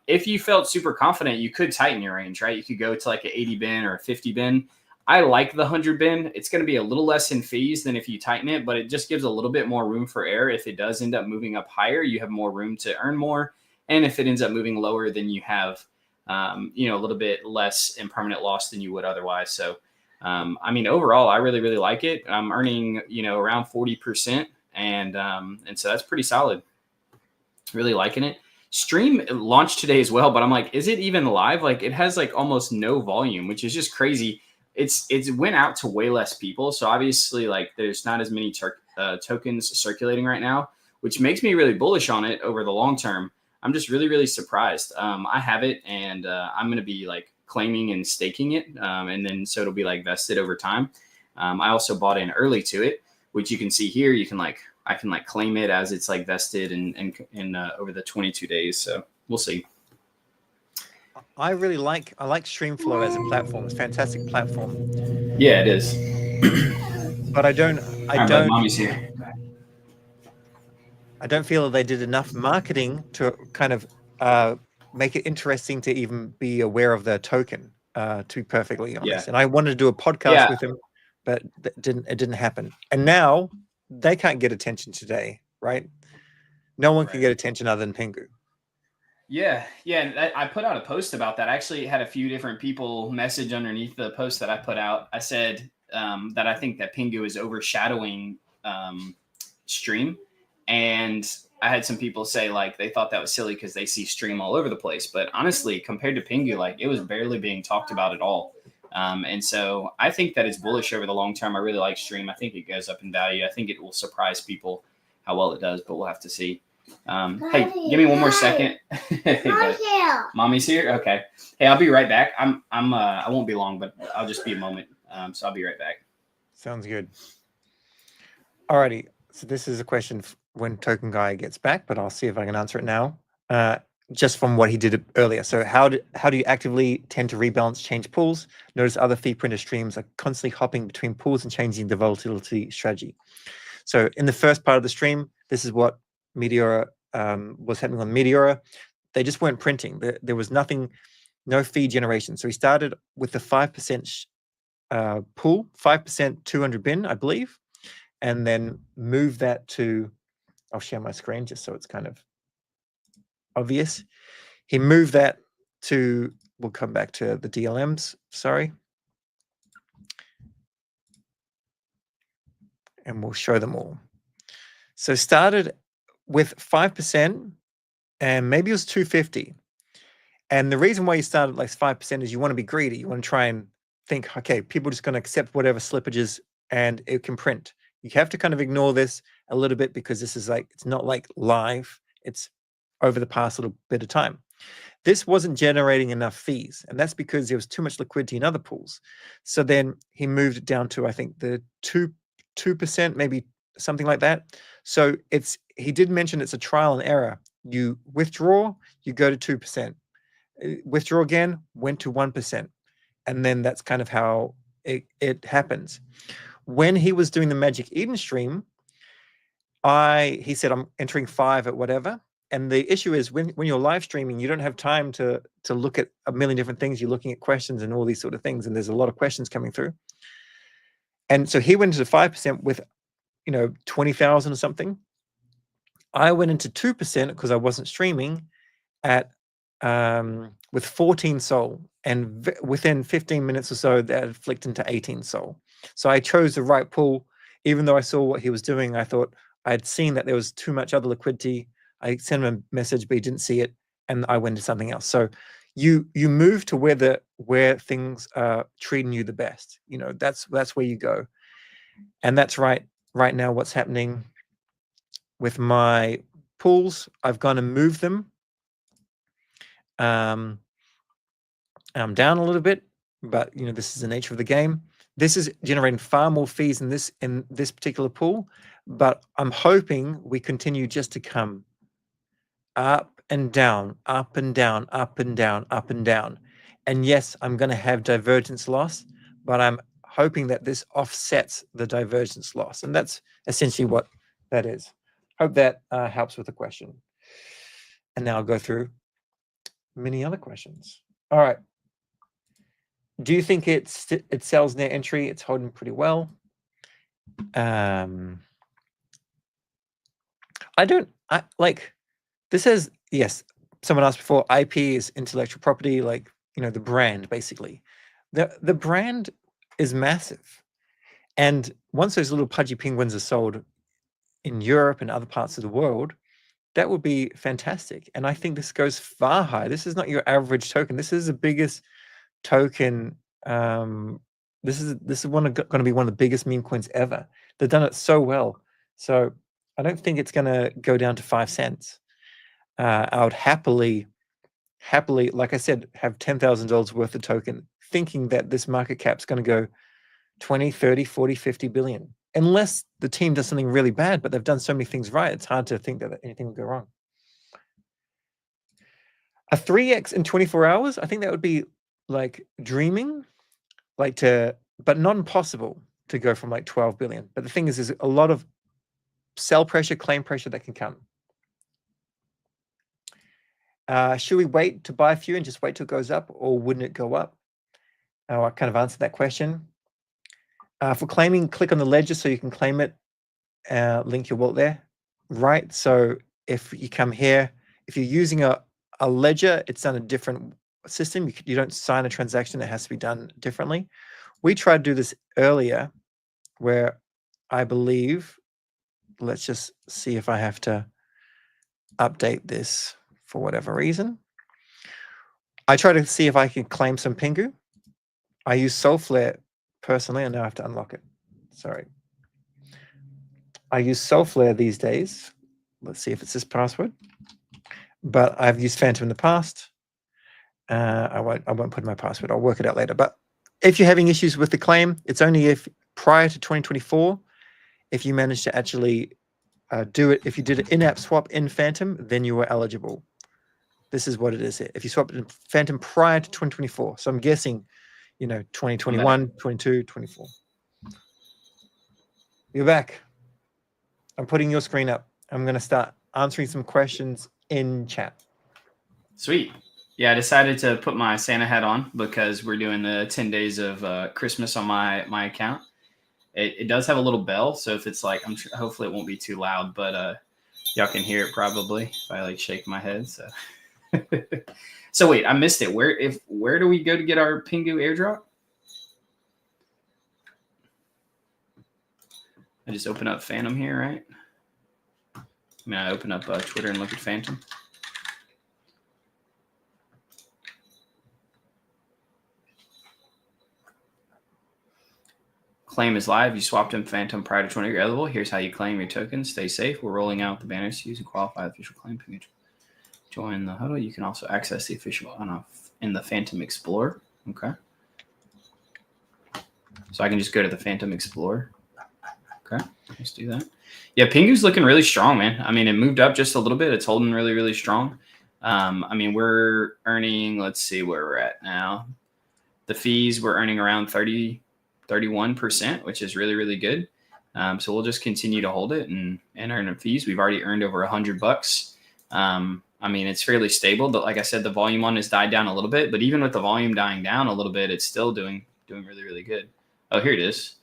If you felt super confident, you could tighten your range, right? You could go to like an 80 bin or a 50 bin. I like the 100 bin. It's going to be a little less in fees than if you tighten it, but it just gives a little bit more room for error. If it does end up moving up higher, you have more room to earn more. And if it ends up moving lower, then you have, a little bit less in permanent loss than you would otherwise. So, I mean, overall, I really, really like it. I'm earning, around 40%. And so that's pretty solid. Really liking it. Stream launched today as well, but I'm like, is it even live? Like it has like almost no volume, which is just crazy. It went out to way less people. So obviously like there's not as many tokens circulating right now, which makes me really bullish on it over the long term. I'm just really, really surprised. I have it and I'm going to be like claiming and staking it. And then so it'll be like vested over time. I also bought in early to it, which you can see here. I can claim it as it's like vested and over the 22 days. So we'll see. I like Streamflow as a platform. It's a fantastic platform. Yeah, it is. But I don't Mommy's here. I don't feel that they did enough marketing to kind of make it interesting to even be aware of their token, to be perfectly honest. Yeah. And I wanted to do a podcast with him, but it didn't happen. And now they can't get attention today, right? No one can get attention other than Pengu. Yeah. And I put out a post about that. I actually had a few different people message underneath the post that I put out. I said that I think that Pengu is overshadowing Stream. And I had some people say like they thought that was silly because they see stream all over the place. But honestly, compared to Pengu, like it was barely being talked about at all. And so I think that it's bullish over the long term. I really like stream. I think it goes up in value. I think it will surprise people how well it does, but we'll have to see. Hey, give me one more second. Mommy's here. Mommy's here. Okay. Hey, I'll be right back. I won't be long, but I'll just be a moment. So I'll be right back. Sounds good. Alrighty. So this is a question when Tokenguy gets back, but I'll see if I can answer it now. Just from what he did earlier. So how do you actively tend to rebalance change pools? Notice other fee printer streams are constantly hopping between pools and changing the volatility strategy. So in the first part of the stream, this is what Meteora was happening on Meteora. They just weren't printing. There was nothing, no fee generation. So he started with the 5% pool, 5% 200 bin, I believe, and then moved that to, I'll share my screen just so it's kind of obvious. He moved that to, we'll come back to the DLMs, sorry. And we'll show them all. So started with 5% and maybe it was 250. And the reason why you started like 5% is you want to be greedy. You want to try and think, okay, people are just going to accept whatever slippages and it can print. You have to kind of ignore this a little bit because this is like, it's not like live. It's over the past little bit of time. This wasn't generating enough fees, and that's because there was too much liquidity in other pools. So then he moved it down to, I think, the 2%, maybe something like that. So he did mention it's a trial and error. You withdraw, you go to 2%. Withdraw again, went to 1%. And then that's kind of how it happens. When he was doing the Magic Eden stream, he said, I'm entering 5 at whatever. And the issue is when you're live streaming, you don't have time to look at a million different things. You're looking at questions and all these sort of things. And there's a lot of questions coming through. And so he went into 5% with, 20,000 or something. I went into 2% because I wasn't streaming at with 14 SOL. And within 15 minutes or so, that flicked into 18 SOL. So I chose the right pool. Even though I saw what he was doing, I thought I had seen that there was too much other liquidity. I sent him a message, but he didn't see it, and I went to something else. So you move to where things are treating you the best. That's where you go, and that's right now what's happening with my pools. I've gone and moved them. I'm down a little bit, but this is the nature of the game. This is generating far more fees in this particular pool, but I'm hoping we continue just to come up and down, up and down, up and down, up and down. And yes, I'm going to have divergence loss, but I'm hoping that this offsets the divergence loss. And that's essentially what that is. Hope that helps with the question. And now I'll go through many other questions. All right. Do you think it sells near entry? It's holding pretty well. This says, yes, someone asked before, IP is intellectual property, like, the brand, basically. The brand is massive. And once those little Pudgy penguins are sold in Europe and other parts of the world, that would be fantastic. And I think this goes far higher. This is not your average token. This is the biggest token. This is going to be one of the biggest meme coins ever. They've done it so well. So I don't think it's going to go down to 5 cents. I would happily, like I said, have $10,000 worth of token, thinking that this market cap's going to go 20, 30, 40, 50 billion. Unless the team does something really bad, but they've done so many things right, it's hard to think that anything will go wrong. A 3x in 24 hours, I think that would be like dreaming, but not impossible to go from like 12 billion. But the thing is, there's a lot of sell pressure, claim pressure that can come. Should we wait to buy a few and just wait till it goes up, or wouldn't it go up? I kind of answered that question. For claiming, click on the ledger so you can claim it. Link your wallet there. Right. So if you come here, if you're using a ledger, it's done a different system. You don't sign a transaction. It has to be done differently. We tried to do this earlier where I believe, let's just see if I have to update this for whatever reason. I try to see if I can claim some PENGU. I use Solflare personally, and now I have to unlock it. Sorry. I use Solflare these days. Let's see if it's this password. But I've used Phantom in the past. I won't put in my password. I'll work it out later. But if you're having issues with the claim, it's only if prior to 2024, if you manage to actually do it. If you did an in-app swap in Phantom, then you were eligible. This is what it is here. If you swapped in Phantom prior to 2024. So I'm guessing, 2021, 22, 24. You're back. I'm putting your screen up. I'm going to start answering some questions in chat. Sweet. Yeah, I decided to put my Santa hat on because we're doing the 10 days of Christmas on my account. It does have a little bell, so if it's like, hopefully it won't be too loud, but y'all can hear it probably if I like shake my head. So, so wait, I missed it. Where do we go to get our PENGU airdrop? I just open up Phantom here, right? I mean, I open up Twitter and look at Phantom. Claim is live. You swapped in Phantom prior to 20 eligible. Here's how you claim your tokens. Stay safe. We're rolling out the banners to use and qualify the official claim page. Join the huddle. You can also access the official on-off in the Phantom Explorer. Okay. So I can just go to the Phantom Explorer. Okay. Let's do that. Yeah, PENGU's looking really strong, man. I mean, it moved up just a little bit. It's holding really, really strong. I mean, we're earning, let's see where we're at now. The fees, we're earning around 31%, which is really, really good. So we'll just continue to hold it and earn fees. We've already earned over $100. I mean, it's fairly stable, but like I said, the volume on has died down a little bit, but even with the volume dying down a little bit, it's still doing really, really good. Oh, here it is.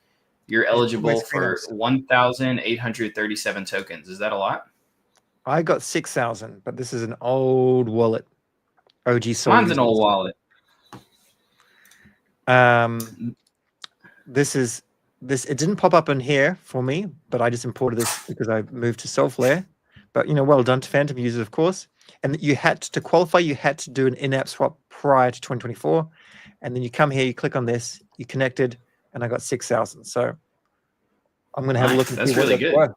You're eligible for 1,837 tokens. Is that a lot? I got 6,000, but this is an old wallet. OG Sol. Mine's an old wallet. It didn't pop up in here for me, but I just imported this because I moved to Solflare. But well done to Phantom users, of course. And you had to qualify, you had to do an in-app swap prior to 2024. And then you come here, you click on this, you connected, and I got 6,000. So I'm going to have a look and that's see really what good.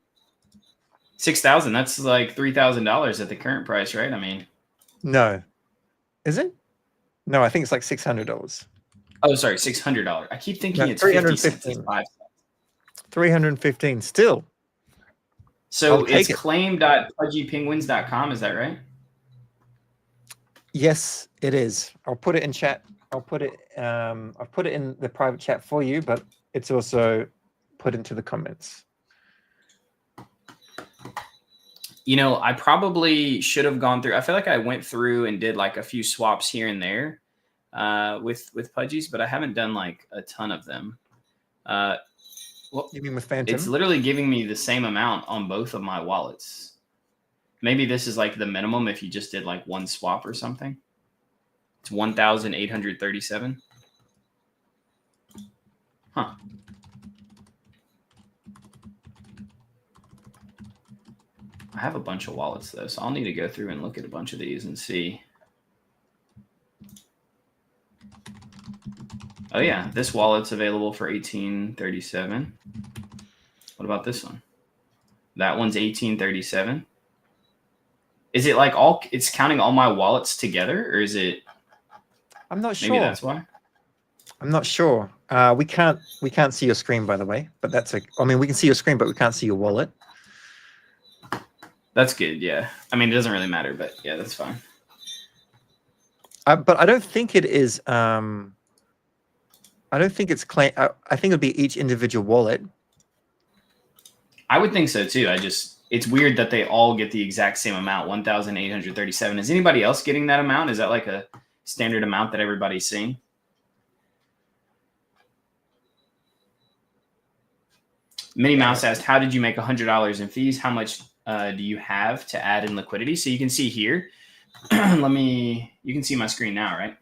6,000. That's like $3,000 at the current price, right? I mean, no, is it? No, I think it's like $600. Oh, sorry, $600. I keep thinking it's 315. 50 cents. It's 5 cents. 315 still. So it's claim.pudgypenguins.com. Is that right? Yes, it is. I'll put it in chat. I've put it in the private chat for you, but it's also put into the comments. I probably should have gone through. I feel like I went through and did like a few swaps here and there with Pudgies, but I haven't done like a ton of them. What you mean with Phantom? It's literally giving me the same amount on both of my wallets. Maybe this is like the minimum if you just did like one swap or something. It's 1,837. Huh. I have a bunch of wallets though, so I'll need to go through and look at a bunch of these and see. Oh yeah, this wallet's available for 1837. What about this one? That one's 1837. Is it like it's counting all my wallets together, or is it? I'm not sure. Maybe that's why. I'm not sure. We can't see your screen, by the way, but that's I mean, we can see your screen, but we can't see your wallet. That's good. Yeah. I mean, it doesn't really matter, but yeah, that's fine. But I don't think it is. I don't think it's claim. I think it'd be each individual wallet. I would think so too. It's weird that they all get the exact same amount, 1,837. Is anybody else getting that amount? Is that like a standard amount that everybody's seeing? Minnie Mouse asked, how did you make $100 in fees? How much do you have to add in liquidity? So you can see here. You can see my screen now, right?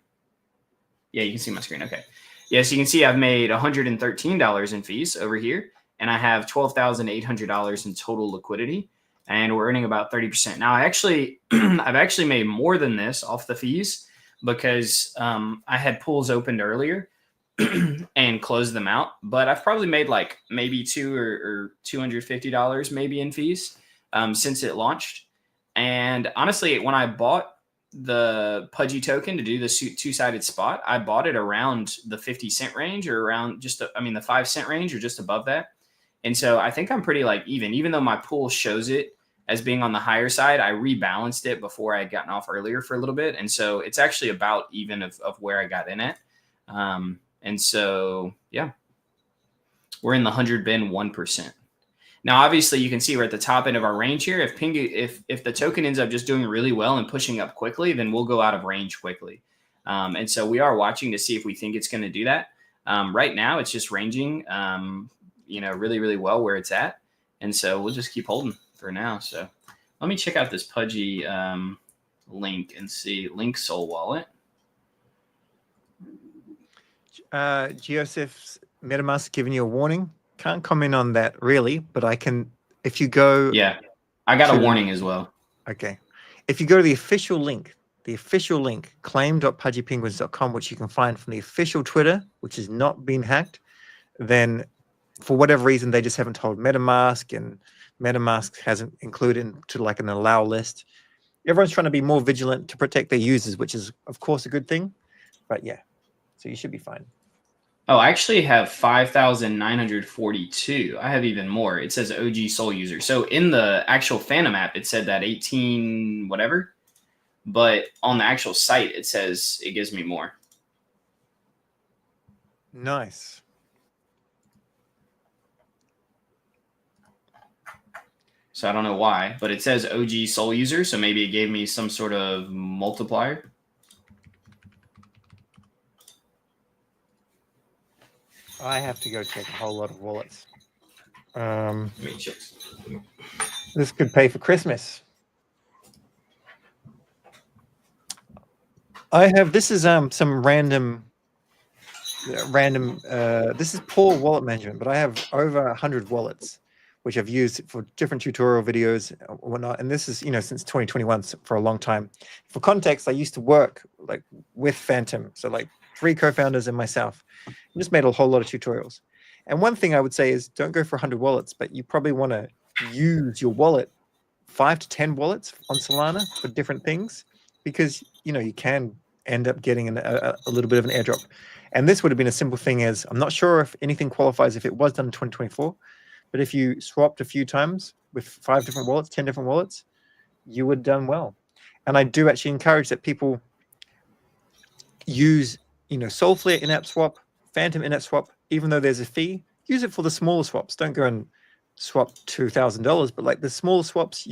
Yeah, you can see my screen. Okay. Yeah, so you can see I've made $113 in fees over here, and I have $12,800 in total liquidity. and we're earning about 30%. Now, I've actually made more than this off the fees because I had pools opened earlier and closed them out. But I've probably made like maybe $250 maybe in fees since it launched. And honestly, when I bought the Pudgy token to do the two-sided spot, I bought it around the 50-cent range or around the 5-cent range or just above that. And so I think I'm pretty like even though my pool shows it as being on the higher side, I rebalanced it before I had gotten off earlier for a little bit. And so it's actually about even of where I got in at. And so, yeah, we're in the 100 bin 1%. Now, obviously, you can see we're at the top end of our range here. If Pengu, if the token ends up just doing really well and pushing up quickly, then we'll go out of range quickly. And so we are watching to see if we think it's going to do that. Right now, it's just ranging, really, really well where it's at. And so we'll just keep holding for now. So let me check out this Pudgy link and see link Sol wallet. Geosif's MetaMask giving you a warning. Can't comment on that really, but I can, if you go. Yeah, I got a warning as well. Okay. If you go to the official link, claim.pudgypenguins.com, which you can find from the official Twitter, which has not been hacked, then for whatever reason, they just haven't told MetaMask, and MetaMask hasn't included into like an allow list. Everyone's trying to be more vigilant to protect their users, which is, of course, a good thing. But yeah, so you should be fine. Oh, I actually have 5,942. I have even more. It says OG Sol user. So in the actual Phantom app, it said that 18 whatever. But on the actual site, it says it gives me more. Nice. So I don't know why, but it says OG Sol user. So maybe it gave me some sort of multiplier. I have to go check a whole lot of wallets. Let me check. This could pay for Christmas. I have, this is some random, this is poor wallet management, but I have over 100 wallets, which I've used for different tutorial videos and whatnot. And this is, since 2021, so for a long time. For context, I used to work like with Phantom. So like 3 co-founders and myself. I just made a whole lot of tutorials. And one thing I would say is don't go for 100 wallets, but you probably want to use your wallet, 5 to 10 wallets on Solana for different things, because, you can end up getting a little bit of an airdrop. And this would have been a simple thing as, I'm not sure if anything qualifies if it was done in 2024, but if you swapped a few times with 5 different wallets, 10 different wallets, you would have done well. And I do actually encourage that people use, Solflare in-app swap, Phantom in-app swap, even though there's a fee, use it for the smaller swaps. Don't go and swap $2,000, but like the smaller swaps,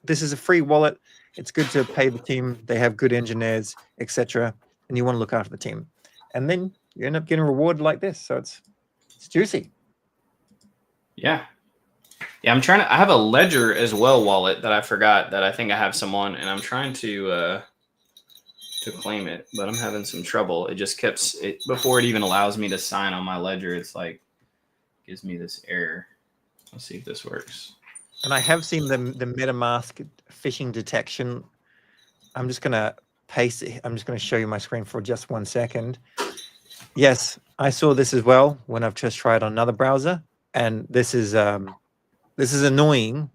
this is a free wallet. It's good to pay the team. They have good engineers, etc. And you want to look after the team. And then you end up getting rewarded like this. So it's juicy. Yeah. Yeah, I have a Ledger as well wallet that I forgot that I think I have some on, and I'm trying to claim it, but I'm having some trouble. It just keeps it before it even allows me to sign on my Ledger. It's like gives me this error. Let's see if this works. And I have seen the MetaMask phishing detection. I'm just gonna paste it. I'm just gonna show you my screen for just 1 second. Yes, I saw this as well when I've just tried on another browser, and this is annoying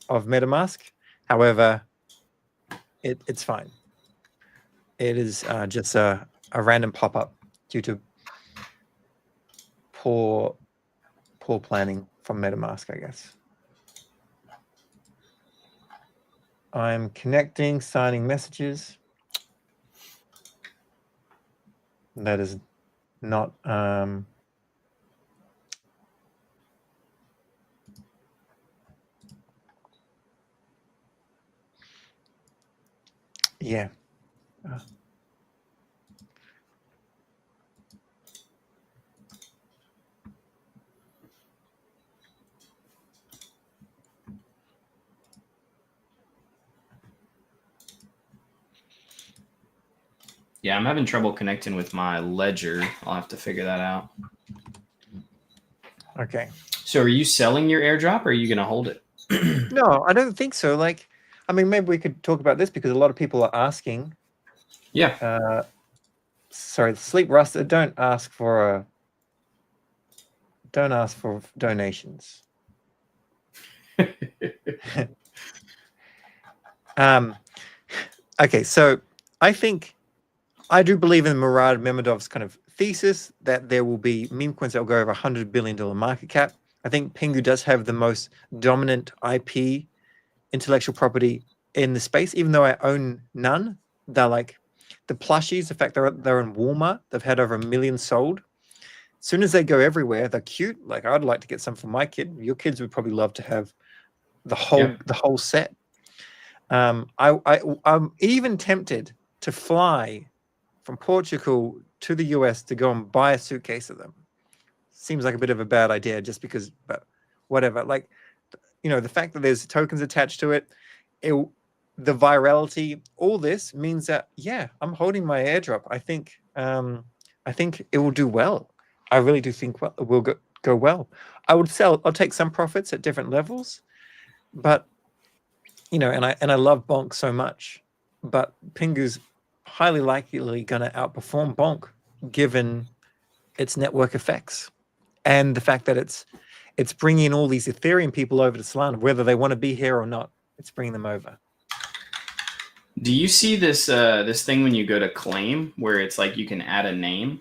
of MetaMask. However, it's fine. It is just a random pop-up due to poor planning from MetaMask, I guess. I'm connecting, signing messages. That is not yeah. Yeah, I'm having trouble connecting with my Ledger. I'll have to figure that out. Okay. So are you selling your airdrop or are you going to hold it? No, I don't think so. Like, I mean, maybe we could talk about this because a lot of people are asking. Yeah. Sorry, Sleep Rusted, don't ask for donations. Okay, so I do believe in Murad Memedov's kind of thesis that there will be meme coins that will go over $100 billion market cap. I think Pengu does have the most dominant IP intellectual property in the space, even though I own none. They're like the plushies, the fact they're in Walmart, they've had over 1 million sold. As soon as they go everywhere, they're cute. Like, I'd like to get some for my kid. Your kids would probably love to have the whole set. I'm even tempted to fly from Portugal to the US to go and buy a suitcase of them. Seems like a bit of a bad idea just because, but whatever. Like, the fact that there's tokens attached to it, the virality, all this means that, yeah, I'm holding my airdrop. I think it will do well. I really do think it will go well. I'll take some profits at different levels, but and I love Bonk so much, but Pengu's highly likely going to outperform Bonk given its network effects and the fact that it's bringing all these Ethereum people over to Solana, whether they want to be here or not. It's bringing them over. Do you see this this thing when you go to claim where it's like you can add a name?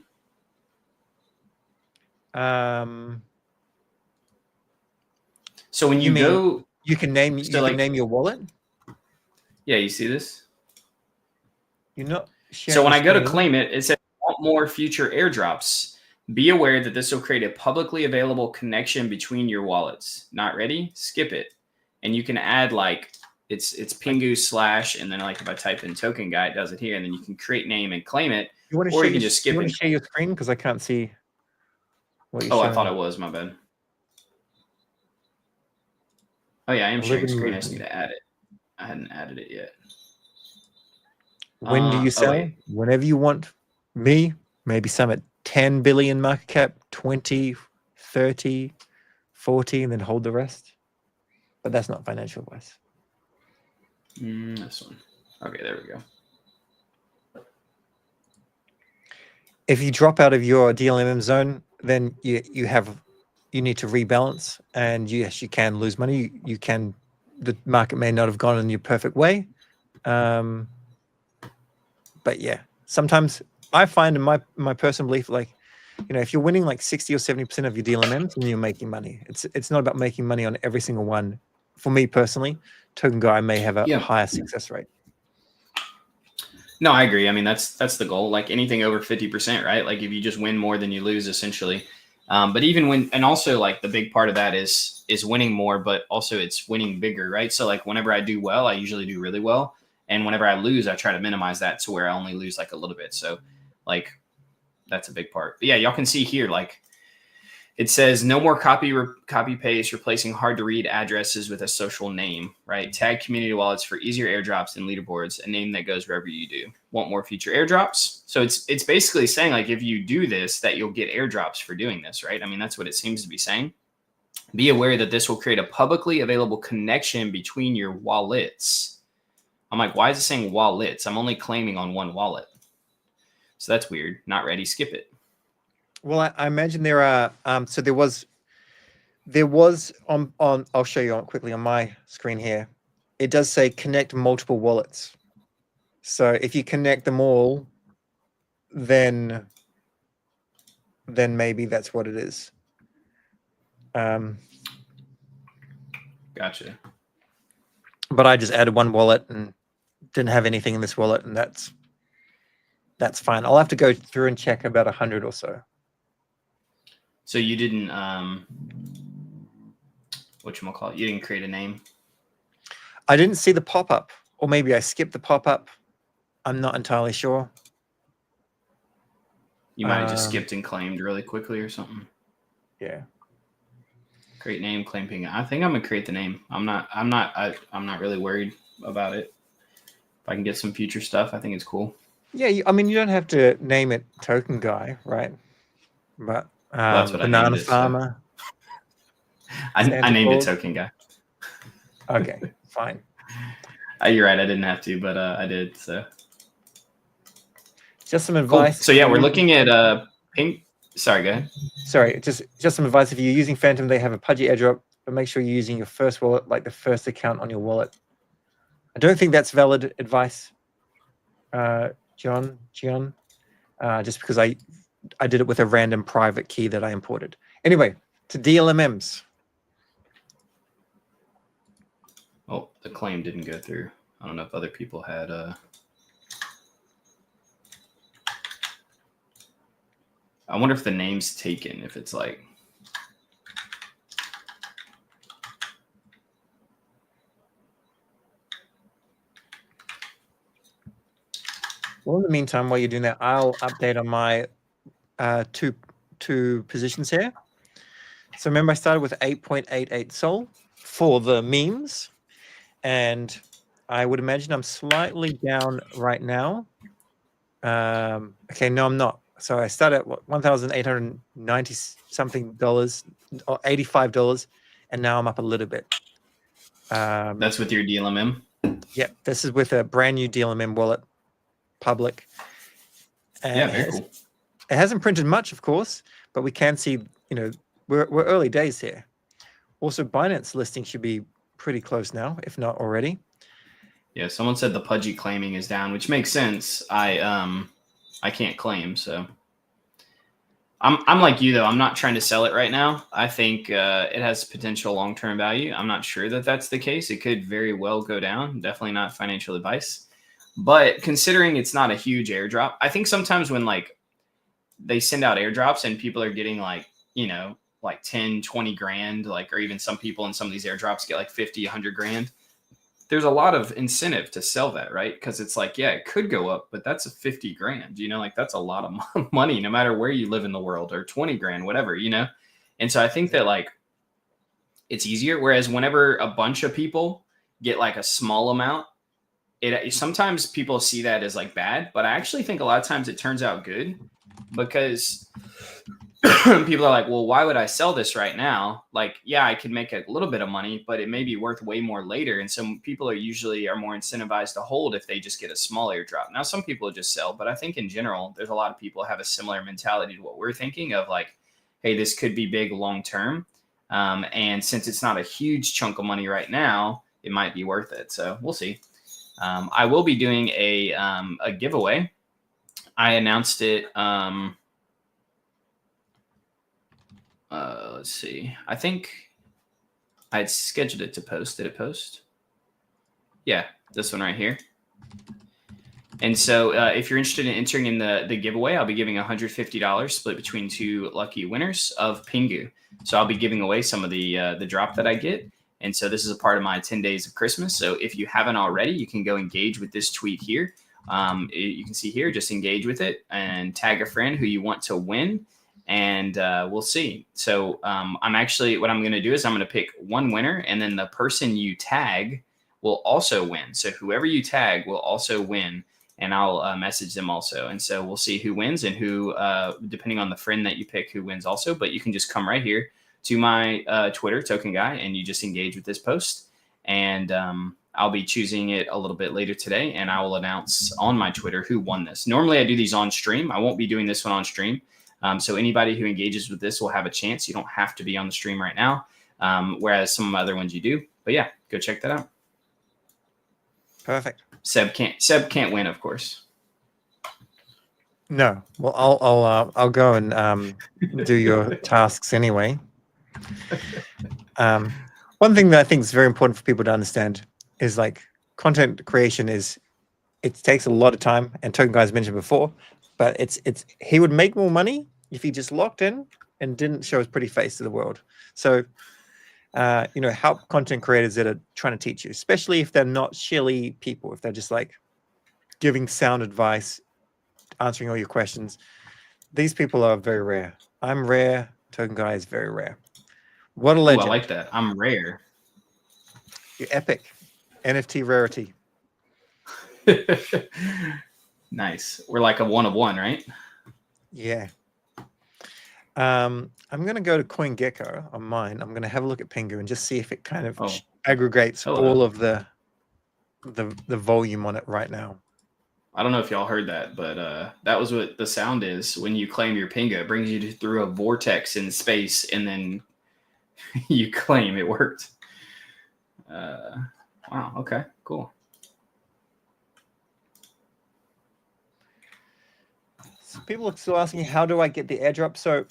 So when you go, you can name name your wallet. Yeah, you see this? You're not. So when I go to claim it, it says want more future airdrops. Be aware that this will create a publicly available connection between your wallets. Not ready? Skip it. And you can add like it's Pengu / and then like if I type in Tokenguy, it does it here, and then you can create name and claim it. Or you can just skip it. You want to share your screen because I can't see what you're showing. I thought it was, my bad. Oh yeah, I am sharing screen. I just need to add it. I hadn't added it yet. When do you sell? Whenever you want. Me, maybe some at 10 billion market cap, 20, 30, 40, and then hold the rest. But that's not financial advice. This one. Okay, there we go. If you drop out of your DLMM zone, then you need to rebalance, and yes, you can lose money. You can. The market may not have gone in your perfect way, but yeah, sometimes I find in my personal belief, like, if you're winning like 60 or 70% of your DLMMs, then you're making money. It's not about making money on every single one. For me personally, Tokenguy may have a higher success rate. No, I agree. I mean, that's the goal. Like anything over 50%, right? Like if you just win more than you lose, essentially. But even and also like the big part of that is winning more, but also it's winning bigger, right? So like whenever I do well, I usually do really well. And whenever I lose, I try to minimize that to where I only lose like a little bit. So like that's a big part. But yeah, y'all can see here, like it says no more copy paste, replacing hard to read addresses with a social name, right? Tag community wallets for easier airdrops and leaderboards, a name that goes wherever you do. Want more future airdrops? So it's basically saying like if you do this, that you'll get airdrops for doing this, right? I mean, that's what it seems to be saying. Be aware that this will create a publicly available connection between your wallets. I'm like, why is it saying wallets? I'm only claiming on one wallet. So that's weird. Not ready. Skip it. Well, I imagine there are. So there was on. I'll show you quickly on my screen here. It does say connect multiple wallets. So if you connect them all, then maybe that's what it is. Gotcha. But I just added one wallet and didn't have anything in this wallet, and that's fine. I'll have to go through and check about 100 or so. So you didn't whatchamacallit? You didn't create a name? I didn't see the pop-up, or maybe I skipped the pop-up. I'm not entirely sure. You might have just skipped and claimed really quickly or something. Yeah. Create name, claim ping. I think I'm gonna create the name. I'm not really worried about it. If I can get some future stuff, I think it's cool. Yeah, I mean, you don't have to name it Tokenguy, right? But well, that's what Banana I named it, Farmer. So. I named it Tokenguy. Okay, fine. You're right. I didn't have to, but I did. So just some cool. advice. So yeah, we're looking at pink. Sorry, go ahead. Sorry, just some advice. If you're using Phantom, they have a Pudgy airdrop, but make sure you're using your first wallet, like the first account on your wallet. I don't think that's valid advice, John, just because I did it with a random private key that I imported. Anyway, to DLMMs. Oh, the claim didn't go through. I don't know if other people had. I wonder if the name's taken. If it's like. Well, in the meantime, while you're doing that, I'll update on my two positions here. So remember, I started with 8.88 Sol for the memes, and I would imagine I'm slightly down right now. Okay, no, I'm not. So I started at $1,890 something dollars, or $85, and now I'm up a little bit. That's with your DLMM. Yep, this is with a brand new DLMM wallet, public. And yeah, very cool. It hasn't printed much, of course, but we can see, we're early days here. Also, Binance listing should be pretty close now, if not already. Yeah, someone said the Pudgy claiming is down, which makes sense. I can't claim, so I'm like you though. I'm not trying to sell it right now. I think it has potential long-term value. I'm not sure that that's the case. It could very well go down. Definitely not financial advice. But considering it's not a huge airdrop, I think sometimes when like they send out airdrops and people are getting like, like 10, 20 grand, like, or even some people in some of these airdrops get like 50, 100 grand. There's a lot of incentive to sell that, right? Because it's like, yeah, it could go up, but that's a 50 grand, like that's a lot of money, no matter where you live in the world, or 20 grand, whatever, And so I think that like it's easier. Whereas whenever a bunch of people get like a small amount, sometimes people see that as like bad, but I actually think a lot of times it turns out good, because people are like, well, why would I sell this right now? Like, yeah, I could make a little bit of money, but it may be worth way more later. And some people are more incentivized to hold if they just get a small airdrop. Now, some people just sell, but I think in general, there's a lot of people have a similar mentality to what we're thinking of, like, hey, this could be big long term. And since it's not a huge chunk of money right now, it might be worth it. So we'll see. I will be doing a giveaway. I announced it. Let's see. I think I had scheduled it to post. Did it post? Yeah, this one right here. And so if you're interested in entering in the giveaway, I'll be giving $150 split between two lucky winners of PENGU. So I'll be giving away some of the drop that I get. And so this is a part of my 10 days of Christmas. So if you haven't already, you can go engage with this tweet here. You can see here, just engage with it and tag a friend who you want to win. And we'll see. So what I'm going to do is I'm going to pick one winner, and then the person you tag will also win. So whoever you tag will also win, and I'll message them also. And so we'll see who wins and who, depending on the friend that you pick, who wins also. But you can just come right here to my Twitter, Tokenguy, and you just engage with this post. And I'll be choosing it a little bit later today, and I will announce on my Twitter who won this. Normally I do these on stream. I won't be doing this one on stream. So anybody who engages with this will have a chance. You don't have to be on the stream right now, whereas some of my other ones you do. But yeah, go check that out. Perfect. Seb can't win, of course. No. Well, I'll go and do your tasks anyway. One thing that I think is very important for people to understand is like content creation it takes a lot of time, and Tokenguy's mentioned before, but he would make more money if he just locked in and didn't show his pretty face to the world. So, help content creators that are trying to teach you, especially if they're not shilly people, if they're just like giving sound advice, answering all your questions. These people are very rare. I'm rare. Tokenguy is very rare. What a legend. Ooh, I like that. I'm rare. You're epic. NFT rarity. Nice. We're like a one of one, right? Yeah. I'm going to go to CoinGecko on mine. I'm going to have a look at Pengu and just see if it kind of Oh, aggregates hello. all of the volume on it right now. I don't know if y'all heard that, but that was what the sound is when you claim your Pengu. It brings you through a vortex in space, and then you claim it worked. Wow. Okay. Cool. So people are still asking, how do I get the airdrop? So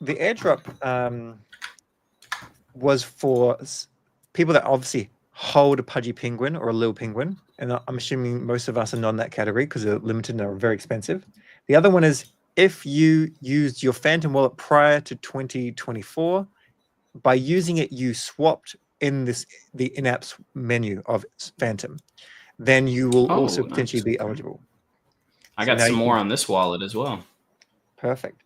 the airdrop was for people that obviously hold a Pudgy penguin or a little penguin. And I'm assuming most of us are not in that category because they're limited and are very expensive. The other one is if you used your Phantom wallet prior to 2024, by using it, you swapped in the in-app menu of Phantom, then you will also potentially be eligible. I got some more on this wallet as well. Perfect.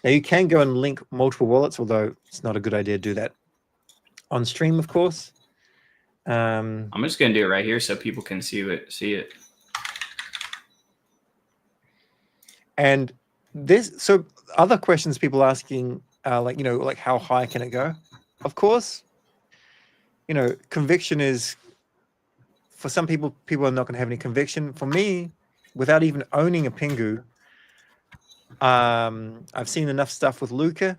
Now you can go and link multiple wallets, although it's not a good idea to do that on stream, of course. I'm just gonna do it right here so people can see it. And this, so other questions people asking, like, you know, like how high can it go? Of course, you know, conviction is, for some people are not going to have any conviction. For me, without even owning a Pengu, I've seen enough stuff with Luca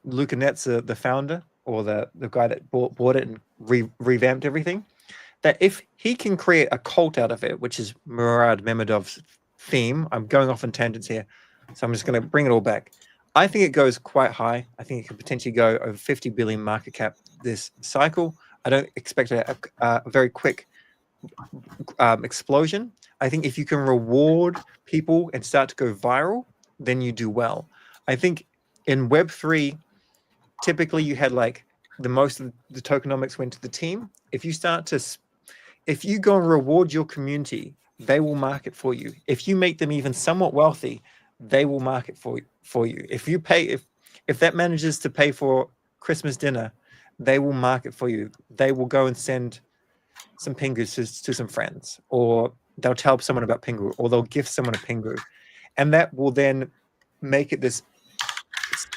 Net's the founder, or the guy that bought it and revamped everything, that if he can create a cult out of it, which is Murad Memedov's theme. I'm going off on tangents here, so I'm just going to bring it all back. I think it goes quite high. I think it could potentially go over 50 billion market cap this cycle. I don't expect a very quick explosion. I think if you can reward people and start to go viral, then you do well. I think in Web3, typically you had like most of the tokenomics went to the team. If you go and reward your community, they will market for you. If you make them even somewhat wealthy, they will market for you. If you pay, if that manages to pay for Christmas dinner, they will market for you. They will go and send some Pengus to some friends, or they'll tell someone about Pengu, or they'll gift someone a Pengu, and that will then make it this,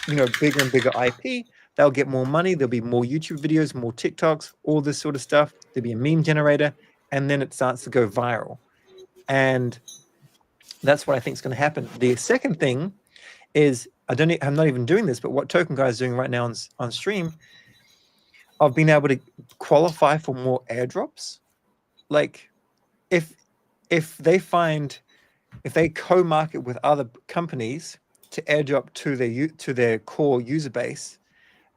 you know, bigger and bigger IP. They'll get more money. There'll be more YouTube videos, more TikToks, all this sort of stuff. There'll be a meme generator, and then it starts to go viral. And that's what I think is going to happen. The second thing is, I'm not even doing this, but what Tokenguy is doing right now on stream, I've been able to qualify for more airdrops. Like if they co-market with other companies to airdrop to their core user base,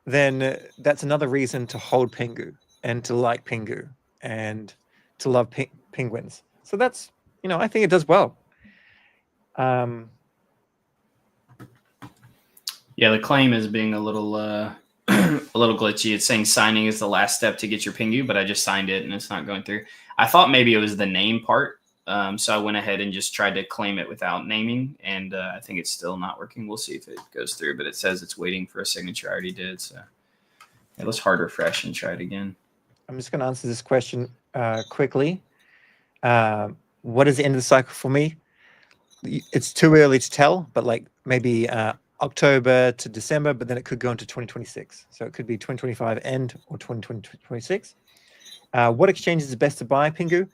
then that's another reason to hold Pengu and to like Pengu and to love penguins. So that's, you know, I think it does well. Yeah, the claim is being a little a little glitchy. It's saying signing is the last step to get your Pengu, but I just signed it and it's not going through. I thought maybe it was the name part, so I went ahead and just tried to claim it without naming, and I think it's still not working. We'll see if it goes through, but it says it's waiting for a signature. I already did, so yeah, let's hard refresh and try it again. I'm just going to answer this question quickly. What is the end of the cycle for me? It's too early to tell, but like maybe October to December, but then it could go into 2026. So it could be 2025 end or 2026. What exchange is the best to buy Pengu?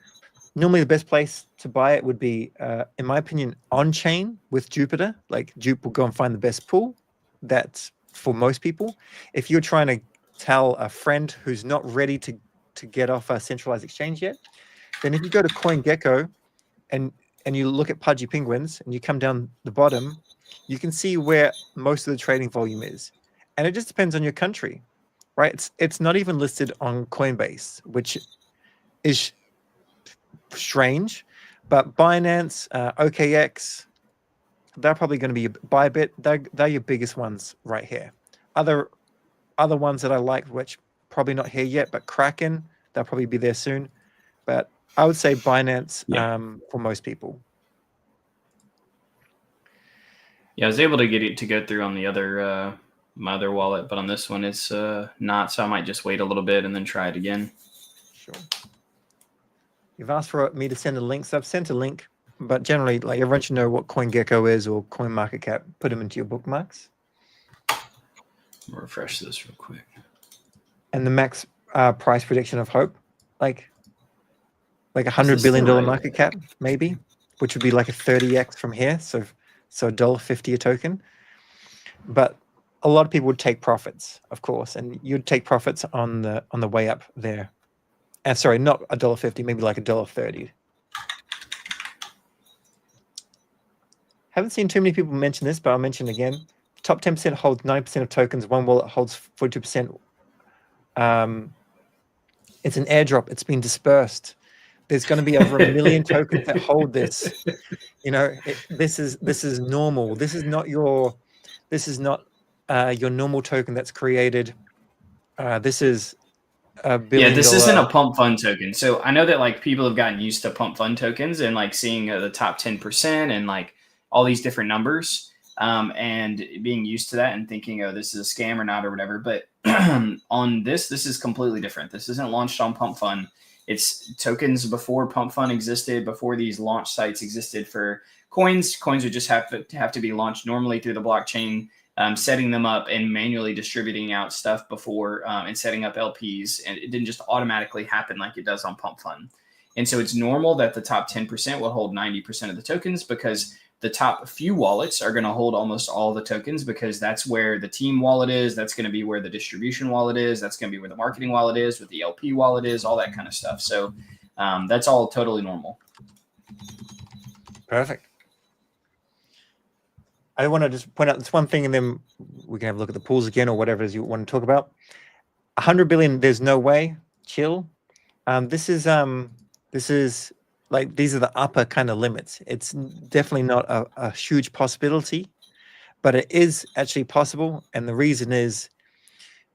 Normally the best place to buy it would be, in my opinion, on-chain with Jupiter. Like Jupe will go and find the best pool. That's for most people. If you're trying to tell a friend who's not ready to get off a centralized exchange yet, then if you go to CoinGecko and you look at Pudgy penguins and you come down the bottom, you can see where most of the trading volume is. And it just depends on your country, right? It's not even listed on Coinbase, which is strange, but Binance, OKX, they're probably going to be Bybit. They're your biggest ones right here. Other ones that I like, which probably not here yet, but Kraken, they'll probably be there soon. But I would say Binance for most people. Yeah, I was able to get it to go through on the other my other wallet, but on this one it's not. So I might just wait a little bit and then try it again. Sure. You've asked for me to send a link, so I've sent a link. But generally, like, everyone should know what CoinGecko is or CoinMarketCap. Put them into your bookmarks. I'm gonna refresh this real quick. And the max price prediction of Hope, like $100 this billion the right market cap, maybe, which would be like a 30x from here. So $1.50 a token. But a lot of people would take profits, of course, and you'd take profits on the way up there. And sorry, not $1.50, maybe like $1.30. Haven't seen too many people mention this, but I'll mention it again. Top 10% holds 9% of tokens. One wallet holds 42%. It's an airdrop. It's been dispersed. There's going to be over 1 million tokens that hold this. This is normal. This is not your normal token that's created. This is a $1 billion. Yeah, this isn't a pump fund token. So I know that like people have gotten used to pump fund tokens and like seeing the top 10% and like all these different numbers and being used to that and thinking, oh, this is a scam or not or whatever. But on this is completely different. This isn't launched on pump fund. It's tokens before pump fund existed, before these launch sites existed for coins. Coins would just have to be launched normally through the blockchain, setting them up and manually distributing out stuff before and setting up LPs. And it didn't just automatically happen like it does on pump fund. And so it's normal that the top 10% will hold 90% of the tokens because the top few wallets are going to hold almost all the tokens because that's where the team wallet is. That's going to be where the distribution wallet is. That's going to be where the marketing wallet is, what the LP wallet is, all that kind of stuff. So that's all totally normal. Perfect. I want to just point out this one thing, and then we can have a look at the pools again or whatever it is you want to talk about. 100 billion, there's no way. Chill. This is like, these are the upper kind of limits. It's definitely not a huge possibility, but it is actually possible. And the reason is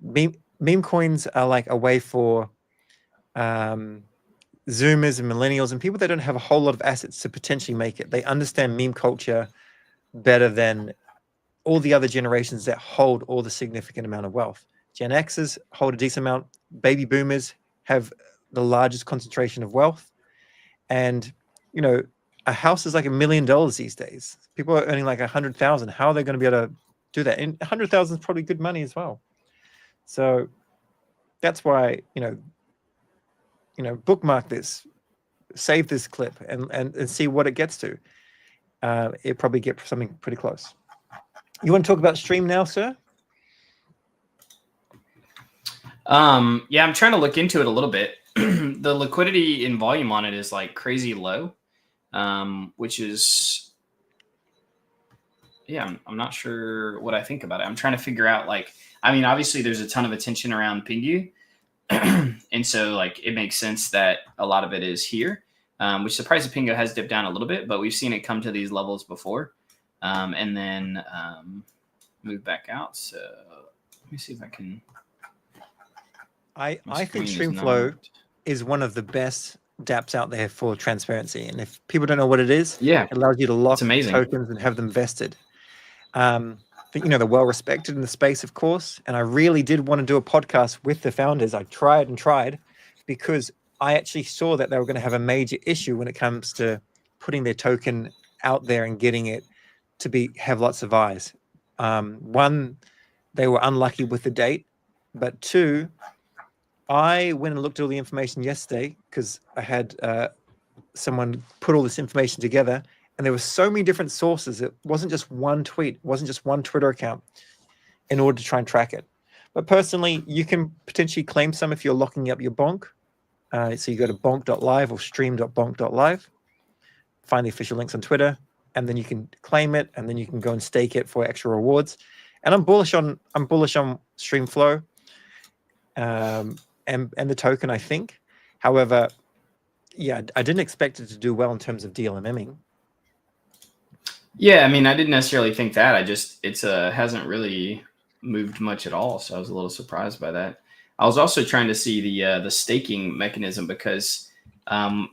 meme coins are like a way for Zoomers and millennials and people that don't have a whole lot of assets to potentially make it. They understand meme culture better than all the other generations that hold all the significant amount of wealth. Gen Xers hold a decent amount. Baby boomers have the largest concentration of wealth. And, a house is like $1 million these days. People are earning like 100,000. How are they going to be able to do that? And 100,000 is probably good money as well. So that's why, bookmark this, save this clip and see what it gets to. It probably get something pretty close. You want to talk about Stream now, sir? Yeah, I'm trying to look into it a little bit. The liquidity and volume on it is like crazy low, which is, yeah, I'm not sure what I think about it. I'm trying to figure out, like, I mean, obviously there's a ton of attention around PENGU. And so like, it makes sense that a lot of it is here, which the price of PENGU has dipped down a little bit, but we've seen it come to these levels before and then move back out. So let me see if I can. I think Streamflow is one of the best dApps out there for transparency. And if people don't know what it is, it allows you to lock tokens and have them vested. I think, they're well respected in the space, of course. And I really did want to do a podcast with the founders. I tried and tried because I actually saw that they were going to have a major issue when it comes to putting their token out there and getting it to have lots of eyes. One, they were unlucky with the date, but two, I went and looked at all the information yesterday because I had someone put all this information together, and there were so many different sources. It wasn't just one tweet, it wasn't just one Twitter account in order to try and track it. But personally, you can potentially claim some if you're locking up your bonk. So you go to bonk.live or stream.bonk.live, find the official links on Twitter, and then you can claim it, and then you can go and stake it for extra rewards. And I'm bullish on Streamflow and the token, I think. However, yeah, I didn't expect it to do well in terms of DLMMing. Yeah, I mean, I didn't necessarily think that. It's hasn't really moved much at all, so I was a little surprised by that. I was also trying to see the staking mechanism because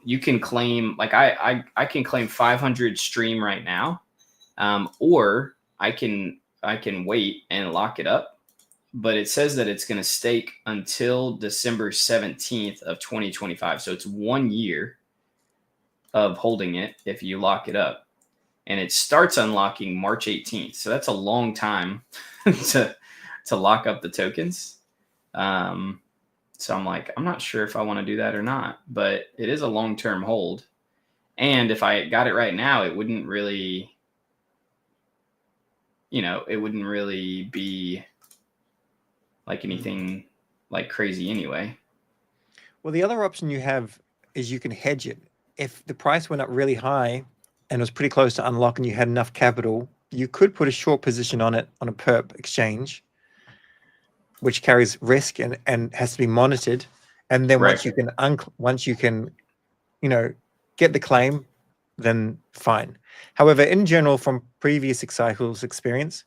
you can claim, like I can claim 500 stream right now, or I can wait and lock it up. But it says that it's going to stake until December 17th of 2025. So it's 1 year of holding it if you lock it up. And it starts unlocking March 18th. So that's a long time to to lock up the tokens. So I'm like, I'm not sure if I want to do that or not, but it is a long-term hold. And if I got it right now, it wouldn't really, it wouldn't really be like anything like crazy anyway. Well, the other option you have is you can hedge it. If the price went up really high and was pretty close to unlock and you had enough capital, you could put a short position on it on a perp exchange, which carries risk and has to be monitored. And then once you can, get the claim, then fine. However, in general, from previous cycles experience,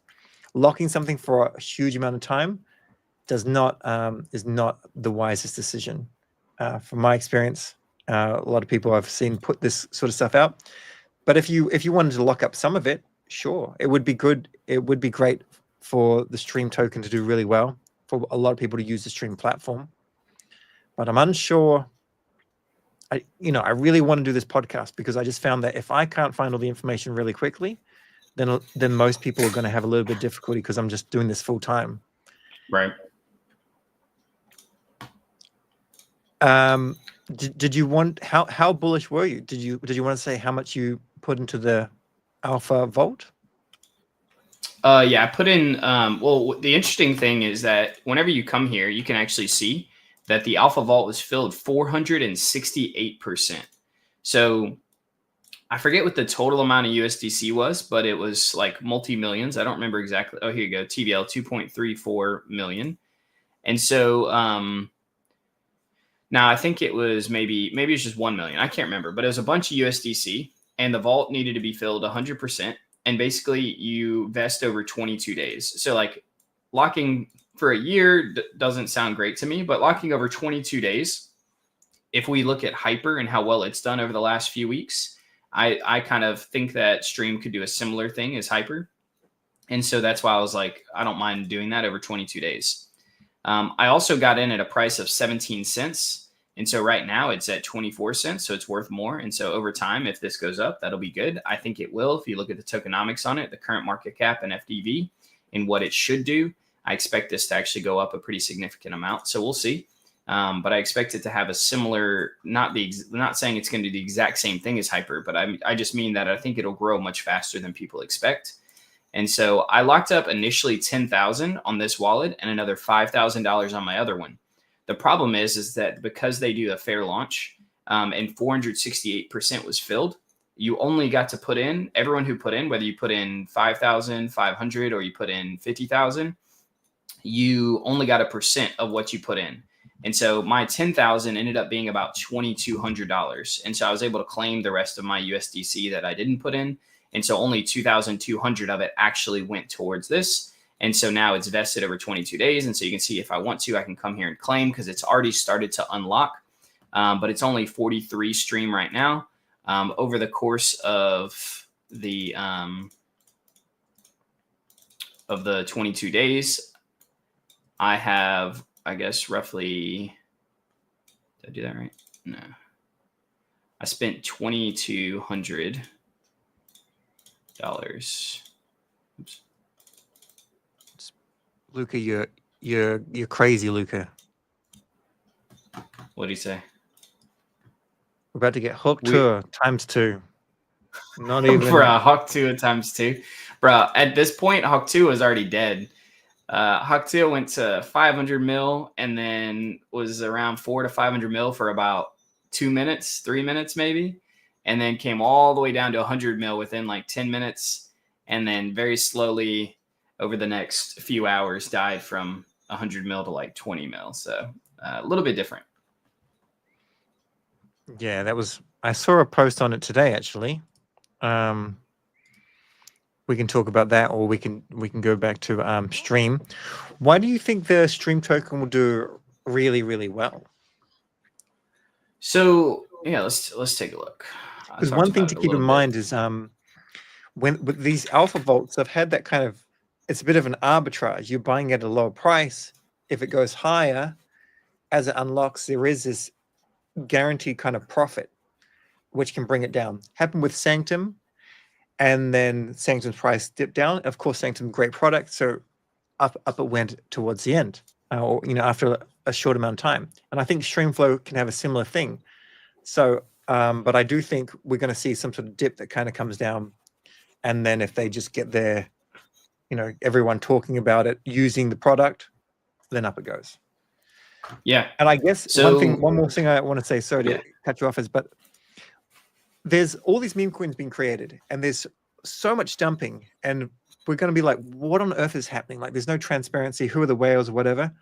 locking something for a huge amount of time is not the wisest decision. From my experience, a lot of people I've seen put this sort of stuff out. But if you wanted to lock up some of it, sure, it would be good. It would be great for the Stream token to do really well, for a lot of people to use the Stream platform. But I'm unsure. I really want to do this podcast because I just found that if I can't find all the information really quickly, then most people are going to have a little bit of difficulty because I'm just doing this full time. Right. Did you want how bullish were you? Did you want to say how much you put into the Alpha Vault? Yeah, I put in. Well, the interesting thing is that whenever you come here, you can actually see that the Alpha Vault was filled 468%. So I forget what the total amount of USDC was, but it was like multi-millions. I don't remember exactly. Oh, here you go. TVL 2.34 million. And so now I think it was maybe it's just 1 million. I can't remember, but it was a bunch of USDC and the vault needed to be filled 100%. And basically you vest over 22 days. So like locking for a year doesn't sound great to me, but locking over 22 days, if we look at Hyper and how well it's done over the last few weeks, I kind of think that Stream could do a similar thing as Hyper. And so that's why I was like, I don't mind doing that over 22 days. I also got in at a price of 17 cents. And so right now it's at 24 cents. So it's worth more. And so over time, if this goes up, that'll be good. I think it will. If you look at the tokenomics on it, the current market cap and FDV and what it should do, I expect this to actually go up a pretty significant amount. So we'll see. But I expect it to have a similar, not saying it's going to do the exact same thing as Hyper, but I just mean that I think it'll grow much faster than people expect. And so I locked up initially 10,000 on this wallet and another $5,000 on my other one. The problem is that because they do a fair launch and 468% was filled, you only got to put in, everyone who put in, whether you put in 5,500 or you put in 50,000, you only got 1% of what you put in. And so my 10,000 ended up being about $2,200. And so I was able to claim the rest of my USDC that I didn't put in. And so only 2,200 of it actually went towards this. And so now it's vested over 22 days. And so you can see if I want to, I can come here and claim because it's already started to unlock. But it's only 43 Stream right now. Over the course of the 22 days, I have, I guess, roughly, did I do that right? No. I spent $2,200. Oops. Luca, you're crazy, Luca. What did he say? We're about to get hooked to ×2. Not even for HawkFi ×2. Bro, at this point, HawkFi was already dead. HawkFi went to 500 mil and then was around 400 to 500 mil for about 2 minutes, 3 minutes maybe, and then came all the way down to 100 mil within like 10 minutes, and then very slowly over the next few hours died from 100 mil to like 20 mil. So a little bit different. Yeah, I saw a post on it today actually. We can talk about that, or we can go back to Stream. Why do you think the Stream token will do really, really well? So yeah, let's take a look. Because one thing to keep in mind is when with these alpha vaults, I've had that kind of, it's a bit of an arbitrage. You're buying at a lower price. If it goes higher, as it unlocks, there is this guaranteed kind of profit, which can bring it down. Happened with Sanctum, and then Sanctum's price dipped down. Of course, Sanctum, great product. So up it went towards the end, or after a short amount of time. And I think Streamflow can have a similar thing. So, but I do think we're going to see some sort of dip that kind of comes down, and then if they just get their, everyone talking about it, using the product, then up it goes. Yeah. And I guess one more thing I want to say, sorry to cut you off, is but there's all these meme coins being created, and there's so much dumping, and we're going to be like, what on earth is happening? Like, there's no transparency. Who are the whales or whatever?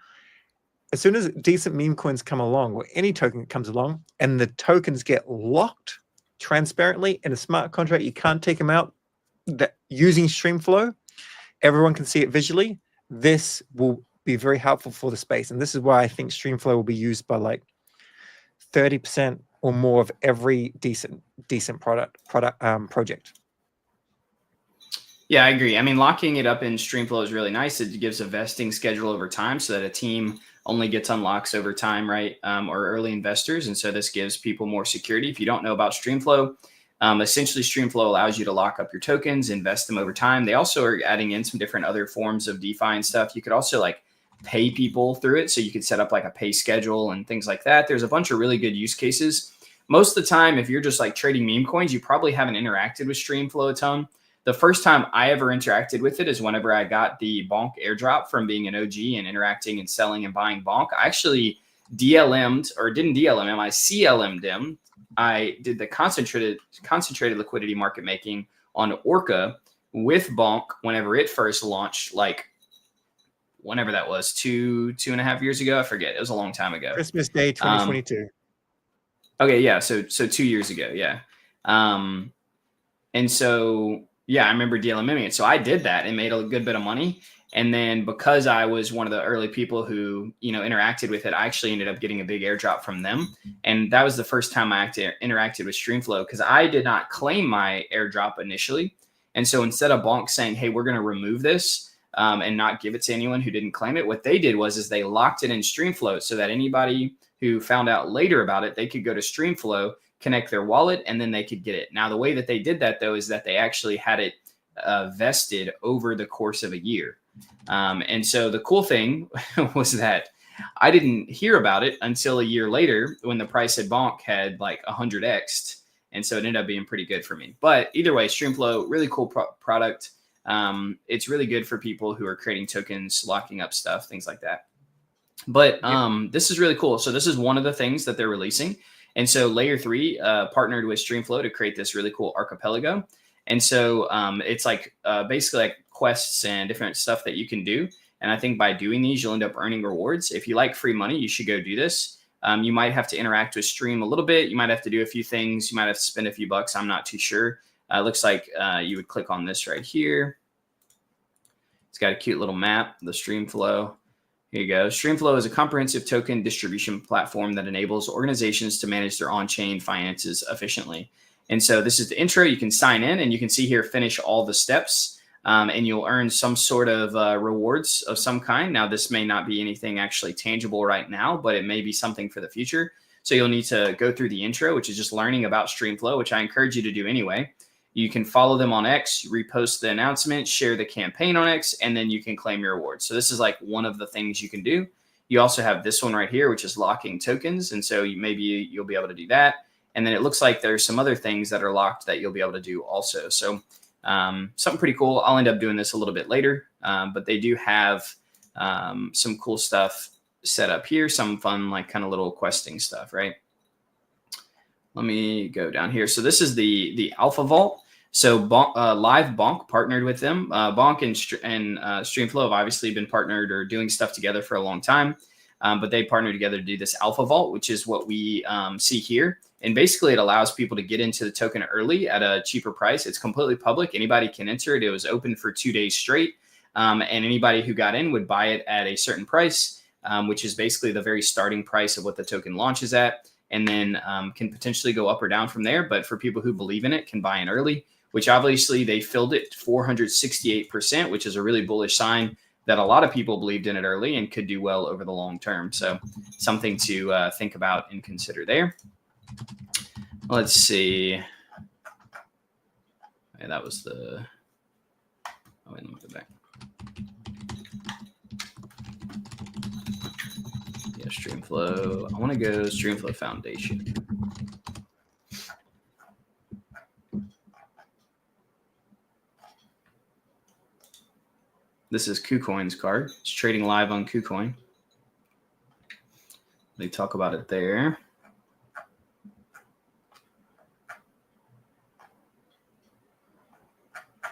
As soon as decent meme coins come along, or any token comes along, and the tokens get locked transparently in a smart contract, you can't take them out, that using Streamflow, everyone can see it visually. This will be very helpful for the space. And this is why I think Streamflow will be used by like 30% or more of every decent project. Yeah, I agree. I mean, locking it up in Streamflow is really nice. It gives a vesting schedule over time so that a team only gets unlocks over time, right? Or early investors. And so this gives people more security. If you don't know about Streamflow, essentially Streamflow allows you to lock up your tokens, invest them over time. They also are adding in some different other forms of DeFi and stuff. You could also like pay people through it. So you could set up like a pay schedule and things like that. There's a bunch of really good use cases. Most of the time, if you're just like trading meme coins, you probably haven't interacted with Streamflow a ton. The first time I ever interacted with it is whenever I got the Bonk airdrop from being an OG and interacting and selling and buying Bonk. I actually DLM'd, or didn't DLMM, I CLM'd him. I did the concentrated liquidity market making on Orca with Bonk whenever it first launched, like whenever that was, two and a half years ago. I forget. It was a long time ago. Christmas Day 2022. Okay, yeah. So 2 years ago, yeah. And so yeah, I remember DLMMing it. So I did that and made a good bit of money. And then because I was one of the early people who, interacted with it, I actually ended up getting a big airdrop from them. And that was the first time I interacted with Streamflow, because I did not claim my airdrop initially. And so instead of Bonk saying, hey, we're going to remove this and not give it to anyone who didn't claim it, what they did was they locked it in Streamflow so that anybody who found out later about it, they could go to Streamflow, connect their wallet, and then they could get it. Now, the way that they did that, though, is that they actually had it vested over the course of a year. And so the cool thing was that I didn't hear about it until a year later when the price at Bonk had like 100x'd. And so it ended up being pretty good for me. But either way, Streamflow, really cool product. It's really good for people who are creating tokens, locking up stuff, things like that. But this is really cool. So this is one of the things that they're releasing. And so Layer 3 partnered with Streamflow to create this really cool archipelago. And so it's like basically like quests and different stuff that you can do. And I think by doing these, you'll end up earning rewards. If you like free money, you should go do this. You might have to interact with Stream a little bit. You might have to do a few things. You might have to spend a few bucks. I'm not too sure. It looks like you would click on this right here. It's got a cute little map, the Streamflow. Here you go. Streamflow is a comprehensive token distribution platform that enables organizations to manage their on-chain finances efficiently. And so this is the intro. You can sign in and you can see here, finish all the steps, and you'll earn some sort of rewards of some kind. Now, this may not be anything actually tangible right now, but it may be something for the future. So you'll need to go through the intro, which is just learning about Streamflow, which I encourage you to do anyway. You can follow them on X, repost the announcement, share the campaign on X, and then you can claim your rewards. So this is like one of the things you can do. You also have this one right here, which is locking tokens. And so maybe you'll be able to do that. And then it looks like there's some other things that are locked that you'll be able to do also. So something pretty cool. I'll end up doing this a little bit later, but they do have some cool stuff set up here. Some fun, like kind of little questing stuff, right? Let me go down here. So this is the Alpha Vault. So Live Bonk partnered with them. Bonk and Streamflow have obviously been partnered or doing stuff together for a long time, but they partnered together to do this Alpha Vault, which is what we see here. And basically, it allows people to get into the token early at a cheaper price. It's completely public. Anybody can enter it. It was open for 2 days straight. And anybody who got in would buy it at a certain price, which is basically the very starting price of what the token launches at, and then can potentially go up or down from there. But for people who believe in it, can buy in early, which obviously they filled it 468%, which is a really bullish sign that a lot of people believed in it early and could do well over the long term. So something to think about and consider there. Let's see. Okay, that was the. Oh, wait, let me go back. Streamflow. I want to go Streamflow Foundation. This is KuCoin's card. It's trading live on KuCoin. They talk about it there.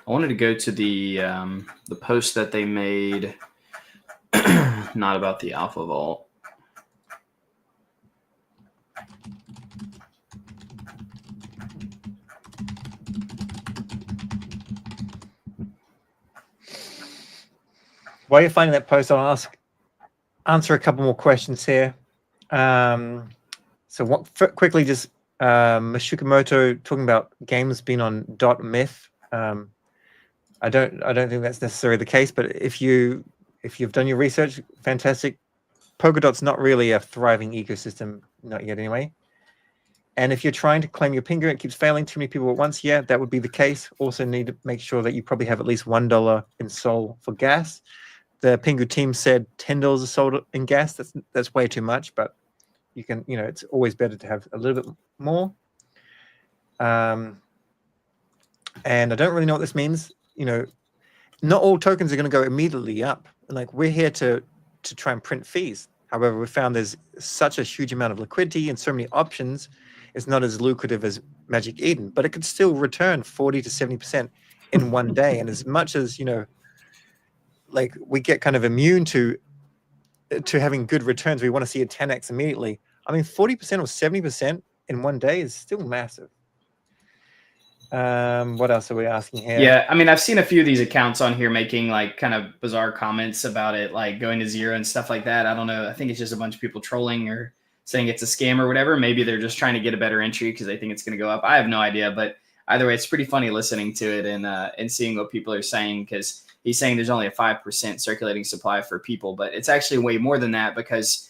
I wanted to go to the post that they made, not about the Alpha Vault. While you're finding that post, I'll answer a couple more questions here. So quickly, just Mashukimoto talking about games being on .myth. I don't think that's necessarily the case, but if you've done your research, fantastic. Polkadot's not really a thriving ecosystem, not yet anyway. And if you're trying to claim your Pengu, it keeps failing too many people at once. Yeah, that would be the case. Also need to make sure that you probably have at least $1 in Sol for gas. The Pengu team said $10 is sold in gas. That's way too much, but you can, it's always better to have a little bit more. And I don't really know what this means. Not all tokens are going to go immediately up. Like, we're here to try and print fees. However, we found there's such a huge amount of liquidity and so many options. It's not as lucrative as Magic Eden, but it could still return 40 to 70% in one day. And as much as, like, we get kind of immune to having good returns, we want to see a 10x immediately. I mean, 40% or 70% in one day is still massive. What else are we asking here? Yeah, I mean, I've seen a few of these accounts on here making like kind of bizarre comments about it, like going to zero and stuff like that. I don't know. I think it's just a bunch of people trolling or saying it's a scam or whatever. Maybe they're just trying to get a better entry because they think it's going to go up. I have no idea, but either way, it's pretty funny listening to it and seeing what people are saying, because he's saying there's only a 5% circulating supply for people, but it's actually way more than that, because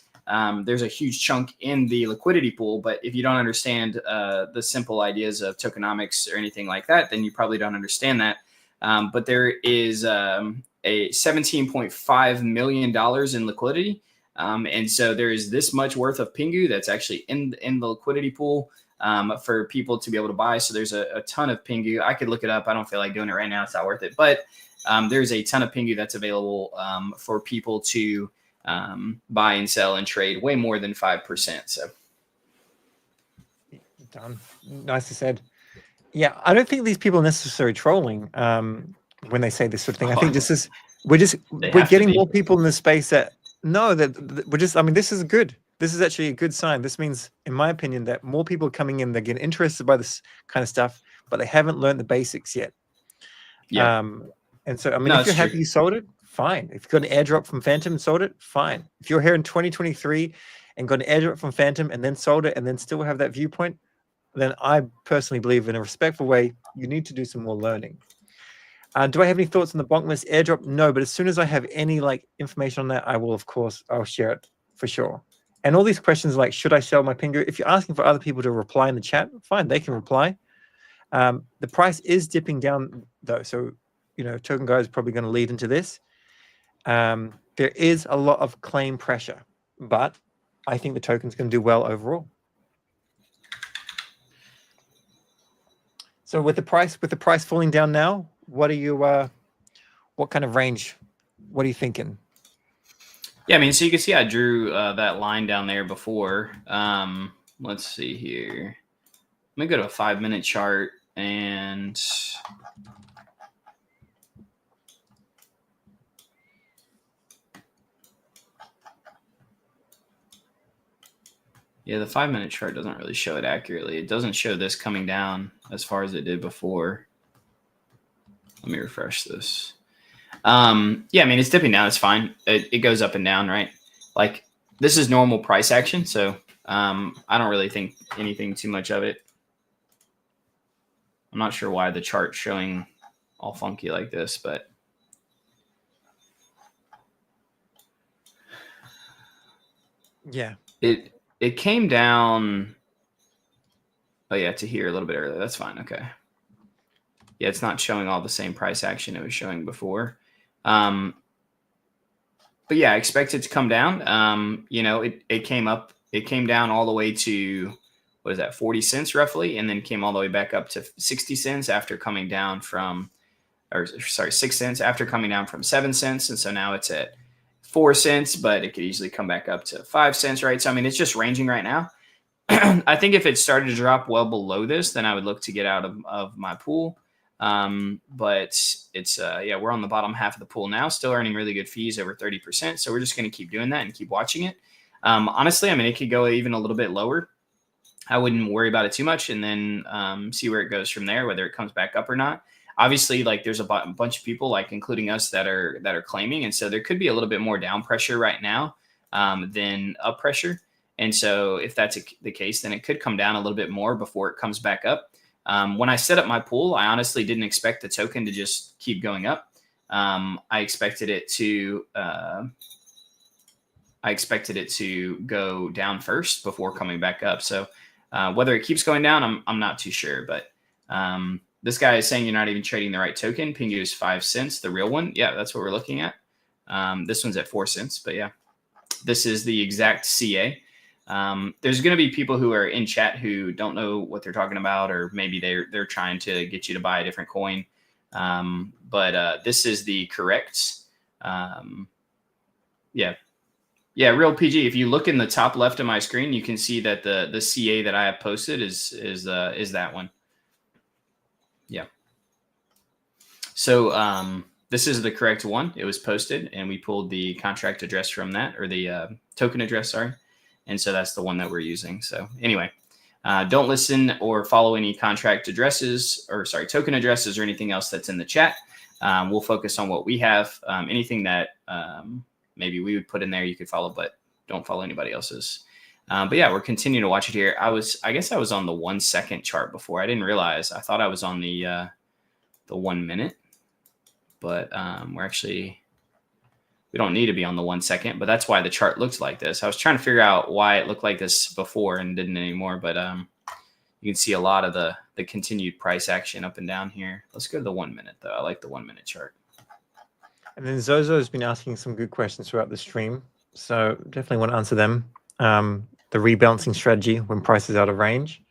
there's a huge chunk in the liquidity pool. But if you don't understand the simple ideas of tokenomics or anything like that, then you probably don't understand that. But there is a $17.5 million in liquidity. And so there is this much worth of Pengu that's actually in the liquidity pool for people to be able to buy. So there's a ton of Pengu. I could look it up. I don't feel like doing it right now. It's not worth it. But there's a ton of Pengu that's available for people to buy and sell and trade, way more than 5%. So done. Nicely said. Yeah, I don't think these people are necessarily trolling when they say this sort of thing. I think this is we're getting more people in the space that know that we're just. I mean, this is good. This is actually a good sign. This means, in my opinion, that more people are coming in. They're getting interested by this kind of stuff, but they haven't learned the basics yet. Yeah. And so, I mean, if you're happy you sold it, fine. If you got an airdrop from Phantom and sold it, fine. If you're here in 2023 and got an airdrop from Phantom and then sold it and then still have that viewpoint, then I personally believe, in a respectful way, you need to do some more learning. Do I have any thoughts on the Bonkmas airdrop? No, but as soon as I have any information on that, I will, of course, I'll share it for sure. And all these questions like, should I sell my Pengu? If you're asking for other people to reply in the chat, fine, they can reply. The price is dipping down though, so Tokenguy is probably going to lead into this. There is a lot of claim pressure, but I think the token's going to do well overall. So with the price falling down now, what are you? What kind of range? What are you thinking? Yeah, I mean, so you can see I drew that line down there before. Let's see here. Let me go to a 5-minute chart and. Yeah, the 5-minute chart doesn't really show it accurately. It doesn't show this coming down as far as it did before. Let me refresh this. Yeah, I mean, it's dipping down. It's fine. It goes up and down, right? Like, this is normal price action, so I don't really think anything too much of it. I'm not sure why the chart's showing all funky like this, but yeah, it came down. Oh yeah, to here a little bit earlier. That's fine. Okay. Yeah, it's not showing all the same price action it was showing before. but yeah, I expect it to come down. You know, it came up, it came down all the way to, what is that, 40 cents roughly, and then came all the way back up to 60 cents after coming down from, or sorry, 6 cents after coming down from 7 cents. And so now it's at 4 cents, but it could easily come back up to 5 cents, right? So, I mean, it's just ranging right now. I think if it started to drop well below this, then I would look to get out of my pool. But it's, yeah, we're on the bottom half of the pool now, still earning really good fees, over 30%. So we're just going to keep doing that and keep watching it. Honestly, I mean, it could go even a little bit lower. I wouldn't worry about it too much, and then see where it goes from there, whether it comes back up or not. Obviously, like there's a bunch of people, like including us, that are claiming, and so there could be a little bit more down pressure right now than up pressure. And so if that's the case, then it could come down a little bit more before it comes back up. When I set up my pool, I honestly didn't expect the token to just keep going up. I expected it to go down first before coming back up. So whether it keeps going down, I'm not too sure. But this guy is saying you're not even trading the right token. PENGU is 5 cents, the real one. Yeah, that's what we're looking at. This one's at 4 cents. But yeah, this is the exact CA. There's going to be people who are in chat who don't know what they're talking about, or maybe they're trying to get you to buy a different coin. But this is the correct. Yeah, real PG. If you look in the top left of my screen, you can see that the CA that I have posted is that one. Yeah. So this is the correct one. It was posted, and we pulled the contract address from that, or the token address, sorry. And so that's the one that we're using. So anyway, don't listen or follow any contract addresses, or sorry, token addresses, or anything else that's in the chat. We'll focus on what we have. Anything that maybe we would put in there, you could follow, but don't follow anybody else's. But yeah, we're continuing to watch it here. I guess I was on the 1 second chart before. I didn't realize. I thought I was on the 1 minute, but we don't need to be on the 1 second, but that's why the chart looked like this. I was trying to figure out why it looked like this before and didn't anymore, but you can see a lot of the continued price action up and down here. Let's go to the 1 minute though. I like the 1 minute chart. And then Zozo has been asking some good questions throughout the stream, so definitely want to answer them. The rebalancing strategy when price is out of range,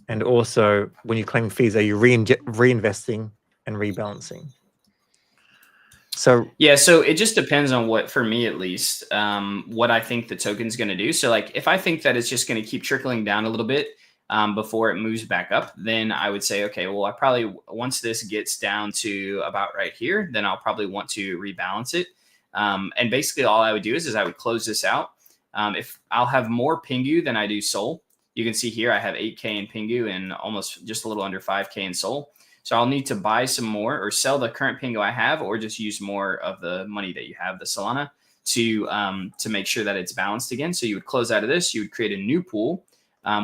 and also when you claim fees, are you reinvesting and rebalancing? So yeah, so it just depends on what, for me at least, what I think the token's going to do. So like if I think that it's just going to keep trickling down a little bit before it moves back up, then I would say, okay, well, I probably, once this gets down to about right here, then I'll probably want to rebalance it. And basically all I would do is I would close this out. If I'll have more PENGU than I do Sol. You can see here I have 8K in PENGU and almost just a little under 5K in Sol. So I'll need to buy some more, or sell the current PENGU I have, or just use more of the money that you have, the Solana, to make sure that it's balanced again. So you would close out of this. You would create a new pool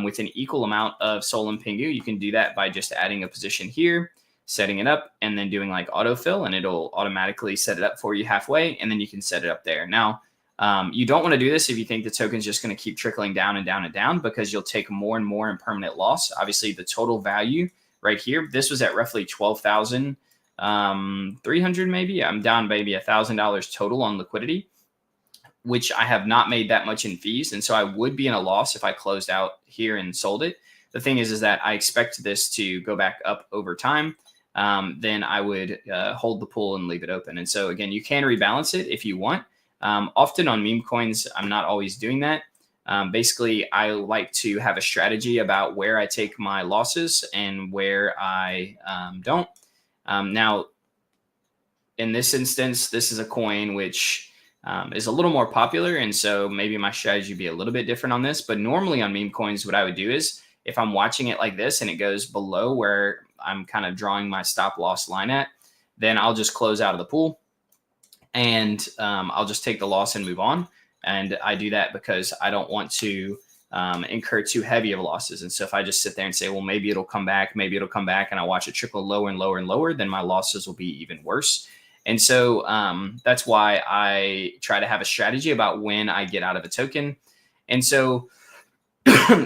with an equal amount of Sol and PENGU. You can do that by just adding a position here, setting it up, and then doing like autofill, and it'll automatically set it up for you halfway, and then you can set it up there. Now, you don't want to do this if you think the token's just going to keep trickling down and down and down, because you'll take more and more in permanent loss. Obviously, the total value right here, this was at roughly 12,300 maybe. I'm down maybe $1,000 total on liquidity, which I have not made that much in fees. And so I would be in a loss if I closed out here and sold it. The thing is that I expect this to go back up over time. Then I would hold the pool and leave it open. And so again, you can rebalance it if you want. Often on meme coins, I'm not always doing that. Basically, I like to have a strategy about where I take my losses and where I don't. Now, in this instance, this is a coin which is a little more popular, and so maybe my strategy would be a little bit different on this. But normally on meme coins, what I would do is if I'm watching it like this and it goes below where I'm kind of drawing my stop loss line at, then I'll just close out of the pool, and I'll just take the loss and move on. And I do that because I don't want to incur too heavy of losses. And so if I just sit there and say, well, maybe it'll come back, and I watch it trickle lower and lower and lower, then my losses will be even worse. And so that's why I try to have a strategy about when I get out of a token. And so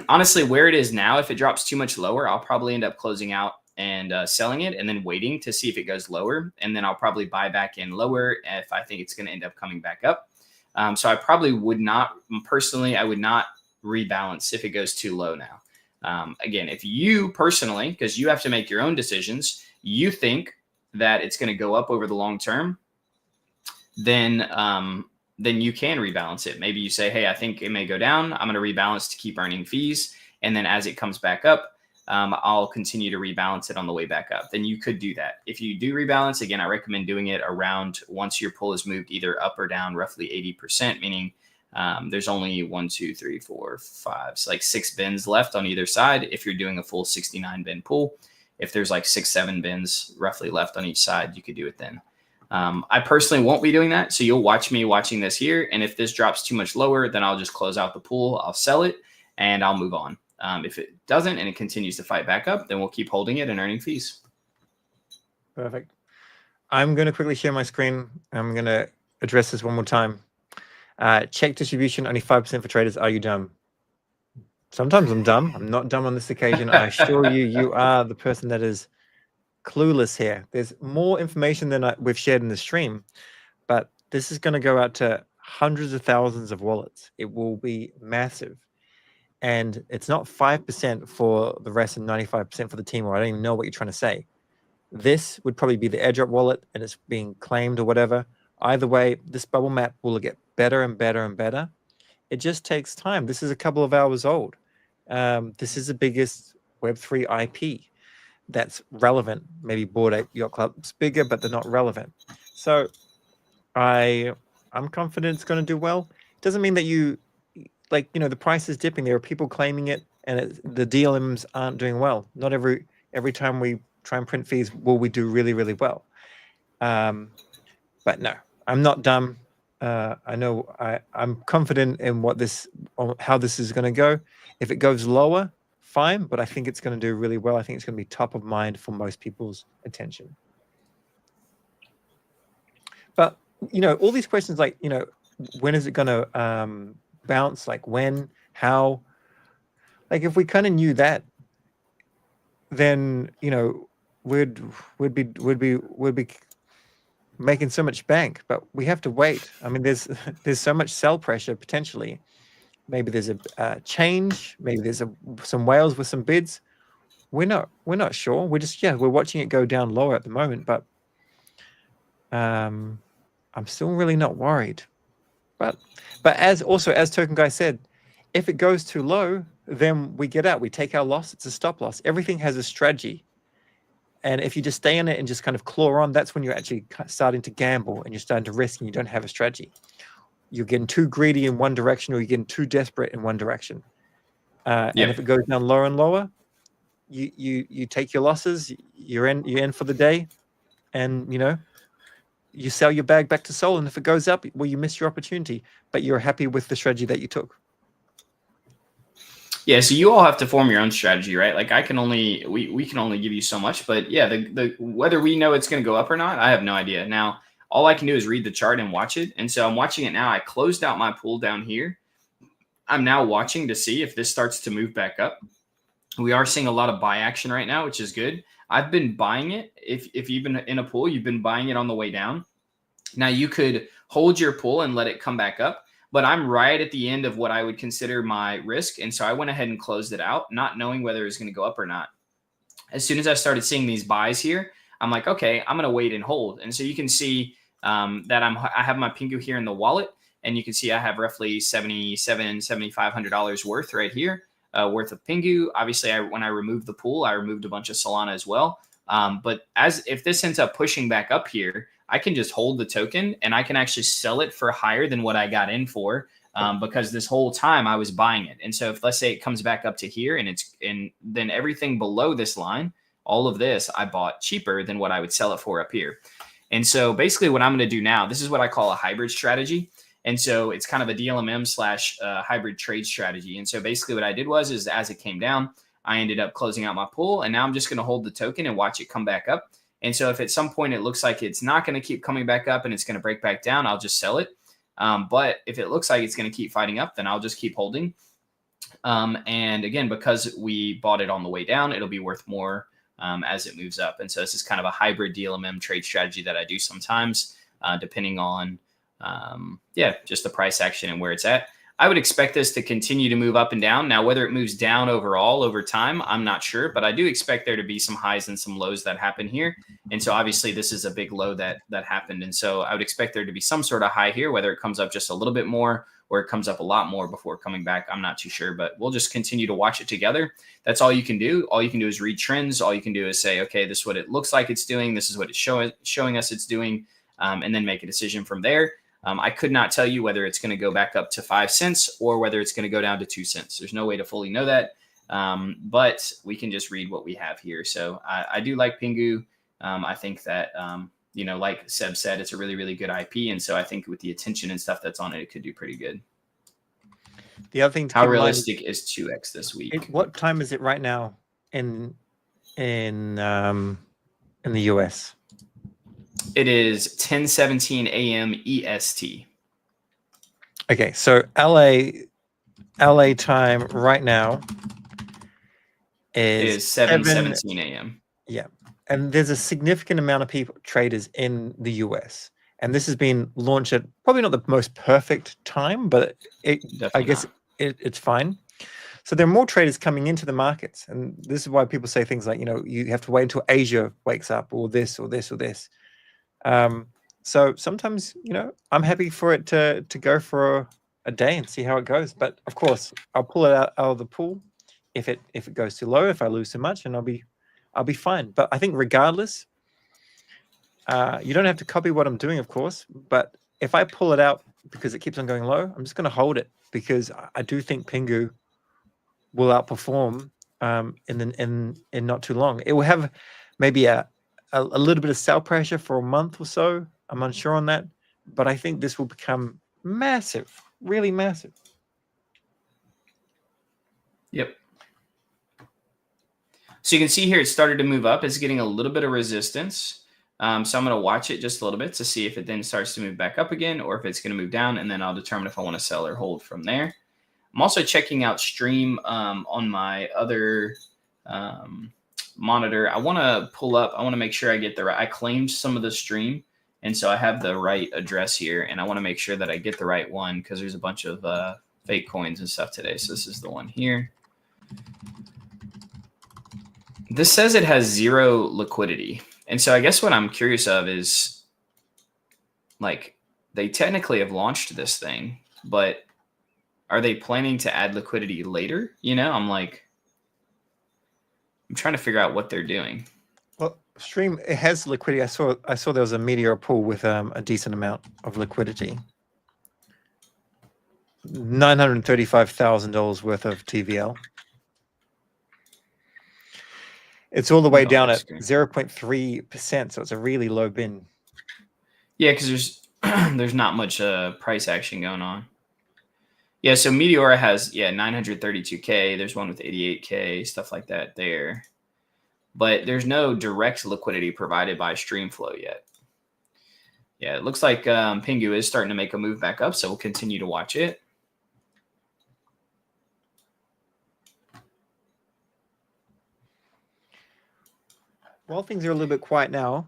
honestly, where it is now, if it drops too much lower, I'll probably end up closing out and selling it, and then waiting to see if it goes lower. And then I'll probably buy back in lower if I think it's going to end up coming back up. So I probably would not, personally, I would not rebalance if it goes too low now. Again, if you personally, because you have to make your own decisions, you think that it's going to go up over the long term, then you can rebalance it. Maybe you say, hey, I think it may go down. I'm going to rebalance to keep earning fees. And then as it comes back up, I'll continue to rebalance it on the way back up. Then you could do that. If you do rebalance, again, I recommend doing it around once your pull has moved either up or down roughly 80%, meaning there's only 1, 2, 3, 4, 5, so like 6 bins left on either side. If you're doing a full 69 bin pull, if there's like 6, 7 bins roughly left on each side, you could do it then. I personally won't be doing that. So you'll watch me watching this here. And if this drops too much lower, then I'll just close out the pool. I'll sell it and I'll move on. If it doesn't and it continues to fight back up, then we'll keep holding it and earning fees. Perfect. I'm going to quickly share my screen. I'm going to address this one more time. Check distribution, only 5% for traders. Are you dumb? Sometimes I'm dumb. I'm not dumb on this occasion. I assure you, you are the person that is clueless here. There's more information than we've shared in the stream, but this is going to go out to hundreds of thousands of wallets. It will be massive. And it's not 5% for the rest and 95% for the team, or I don't even know what you're trying to say. This would probably be the airdrop wallet and it's being claimed or whatever. Either way, this bubble map will get better and better and better. It just takes time. This is a couple of hours old. This is the biggest Web3 IP that's relevant. Maybe Bored Ape Yacht Club's bigger, but they're not relevant. So I'm confident it's going to do well. It doesn't mean that you, like, you know, the price is dipping. There are people claiming it, and the DLMs aren't doing well. Not every time we try and print fees will we do really, really well. But no, I'm not dumb. I know I'm confident in how this is going to go. If it goes lower, fine, but I think it's going to do really well. I think it's going to be top of mind for most people's attention. But, you know, all these questions like, you know, when is it going to bounce? Like when, how? Like if we kind of knew that, then, you know, we'd be making so much bank, but we have to wait. I mean, there's so much sell pressure potentially. Maybe there's a change. Maybe there's some whales with some bids. We're not sure. We're watching it go down lower at the moment, but I'm still really not worried. But as Tokenguy said, if it goes too low, then we get out. We take our loss. It's a stop loss. Everything has a strategy. And if you just stay in it and just kind of claw on, that's when you're actually starting to gamble and you're starting to risk and you don't have a strategy. You're getting too greedy in one direction or you're getting too desperate in one direction. And if it goes down lower and lower, you take your losses, you're in for the day, and you know, you sell your bag back to Sol. And if it goes up, well, you missed your opportunity, but you're happy with the strategy that you took. Yeah, so you all have to form your own strategy, right? Like we can only give you so much, but yeah, the whether we know it's going to go up or not, I have no idea. Now, all I can do is read the chart and watch it. And so I'm watching it now. I closed out my pool down here. I'm now watching to see if this starts to move back up. We are seeing a lot of buy action right now, which is good. I've been buying it. If you've been in a pool, you've been buying it on the way down. Now you could hold your pool and let it come back up, but I'm right at the end of what I would consider my risk. And so I went ahead and closed it out, not knowing whether it's going to go up or not. As soon as I started seeing these buys here, I'm like, okay, I'm going to wait and hold. And so you can see that I have my PENGU here in the wallet, and you can see I have roughly $7,500 worth right here, worth of PENGU. Obviously, when I removed the pool, I removed a bunch of Solana as well. But if this ends up pushing back up here, I can just hold the token and I can actually sell it for higher than what I got in for, because this whole time I was buying it. And so if let's say it comes back up to here and then everything below this line, all of this I bought cheaper than what I would sell it for up here. And so basically what I'm going to do now, this is what I call a hybrid strategy. And so it's kind of a DLMM / hybrid trade strategy. And so basically what I did is as it came down, I ended up closing out my pool, and now I'm just going to hold the token and watch it come back up. And so if at some point it looks like it's not going to keep coming back up and it's going to break back down, I'll just sell it. But if it looks like it's going to keep fighting up, then I'll just keep holding. And again, because we bought it on the way down, it'll be worth more as it moves up. And so this is kind of a hybrid DLMM trade strategy that I do sometimes, depending on yeah, just the price action and where it's at. I would expect this to continue to move up and down. Now, whether it moves down overall over time, I'm not sure, but I do expect there to be some highs and some lows that happen here. And so obviously this is a big low that happened. And so I would expect there to be some sort of high here, whether it comes up just a little bit more or it comes up a lot more before coming back. I'm not too sure, but we'll just continue to watch it together. That's all you can do. All you can do is read trends. All you can do is say, okay, this is what it looks like it's doing. This is what it's showing us it's doing, and then make a decision from there. I could not tell you whether it's going to go back up to 5 cents or whether it's going to go down to 2 cents. There's no way to fully know that, but we can just read what we have here. So I do like PENGU. I think that, you know, like Seb said, it's a really, really good IP. And so I think with the attention and stuff that's on it, it could do pretty good. The other thing to How realistic is 2x this week? What time is it right now in the US? It is 10:17 a.m. EST. Okay, so LA time right now is 7:17 a.m. Yeah, and there's a significant amount of traders in the US, and this has been launched at probably not the most perfect time, but I guess it's fine. So there are more traders coming into the markets, and this is why people say things like, you know, you have to wait until Asia wakes up, or this, or this, or this. So sometimes, you know, I'm happy for it to go for a day and see how it goes. But of course, I'll pull it out of the pool if it goes too low, if I lose too much, and I'll be fine. But I think regardless, you don't have to copy what I'm doing, of course. But if I pull it out because it keeps on going low, I'm just going to hold it, because I do think PENGU will outperform in not too long. It will have maybe a little bit of sell pressure for a month or so. I'm unsure on that, but I think this will become massive, really massive. Yep. So you can see here it started to move up. It's getting a little bit of resistance. So I'm going to watch it just a little bit to see if it then starts to move back up again, or if it's going to move down, and then I'll determine if I want to sell or hold from there. I'm also checking out Stream on my other monitor. I want to pull up. I want to make sure I get the right. I claimed some of the Stream, and so I have the right address here, and I want to make sure that I get the right one, because there's a bunch of fake coins and stuff today. So this is the one here. This says it has 0 liquidity, and so I guess what I'm curious of is, like, they technically have launched this thing, but are they planning to add liquidity later? You know, I'm trying to figure out what they're doing. Well, Stream, it has liquidity. I saw there was a Meteor pool with a decent amount of liquidity. $935,000 worth of TVL. It's all the way down at 0.3%, so it's a really low bin. Yeah, because there's not much price action going on. Yeah, so Meteora has 932K. There's one with 88K, stuff like that there. But there's no direct liquidity provided by Streamflow yet. Yeah, it looks like PENGU is starting to make a move back up, so we'll continue to watch it. While things are a little bit quiet now,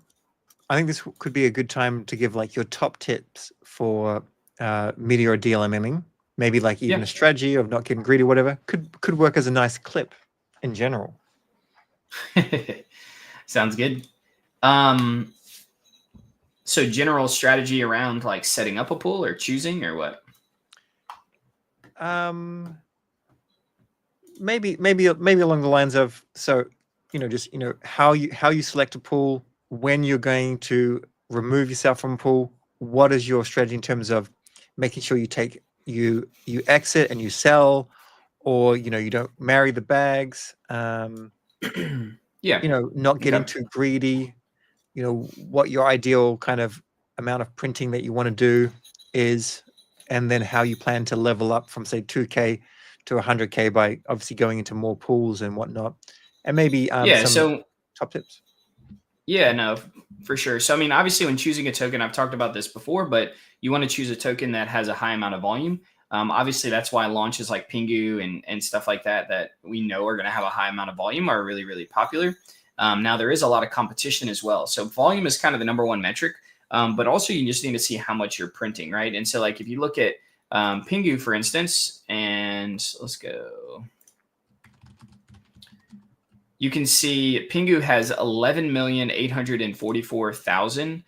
I think this could be a good time to give like your top tips for Meteor DLMMing. Maybe like even a strategy of not getting greedy or whatever could work as a nice clip in general. Sounds good. So general strategy around like setting up a pool or choosing or what? Maybe along the lines of, so, you know, just, you know, how you select a pool, when you're going to remove yourself from a pool, what is your strategy in terms of making sure you exit and you sell, or, you know, you don't marry the bags, you know, not getting too greedy, you know, what your ideal kind of amount of printing that you want to do is, and then how you plan to level up from, say, 2K to 100K by obviously going into more pools and whatnot. And maybe some top tips. Yeah, no, for sure. So, I mean, obviously when choosing a token, I've talked about this before, but you want to choose a token that has a high amount of volume. Obviously, that's why launches like PENGU and stuff like that we know are going to have a high amount of volume are really, really popular. Now, there is a lot of competition as well. So volume is kind of the #1 metric. but also you just need to see how much you're printing, right? And so like if you look at PENGU, for instance, and let's go. You can see PENGU has $11,844,000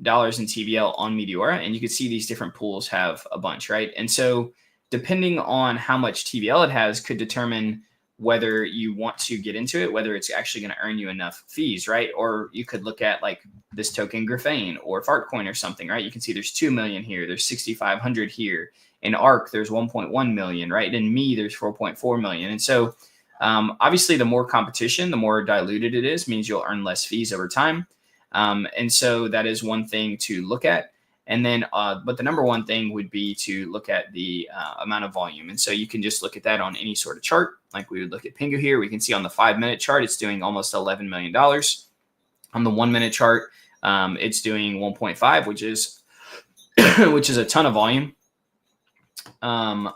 dollars in TVL on Meteora, and you can see these different pools have a bunch, right? And so depending on how much TVL it has could determine whether you want to get into it, whether it's actually going to earn you enough fees, right? Or you could look at like this token Graphane or Fartcoin or something, right? You can see there's 2 million here, there's 6,500 here. In ARC, there's 1.1 million, right? In Me, there's 4.4 million. And so obviously the more competition, the more diluted it is, means you'll earn less fees over time. And so that is one thing to look at. And then, but the number one thing would be to look at the amount of volume. And so you can just look at that on any sort of chart. Like we would look at PENGU here. We can see on the 5-minute chart, it's doing almost $11 million. On the 1-minute chart, it's doing 1.5, which is a ton of volume. I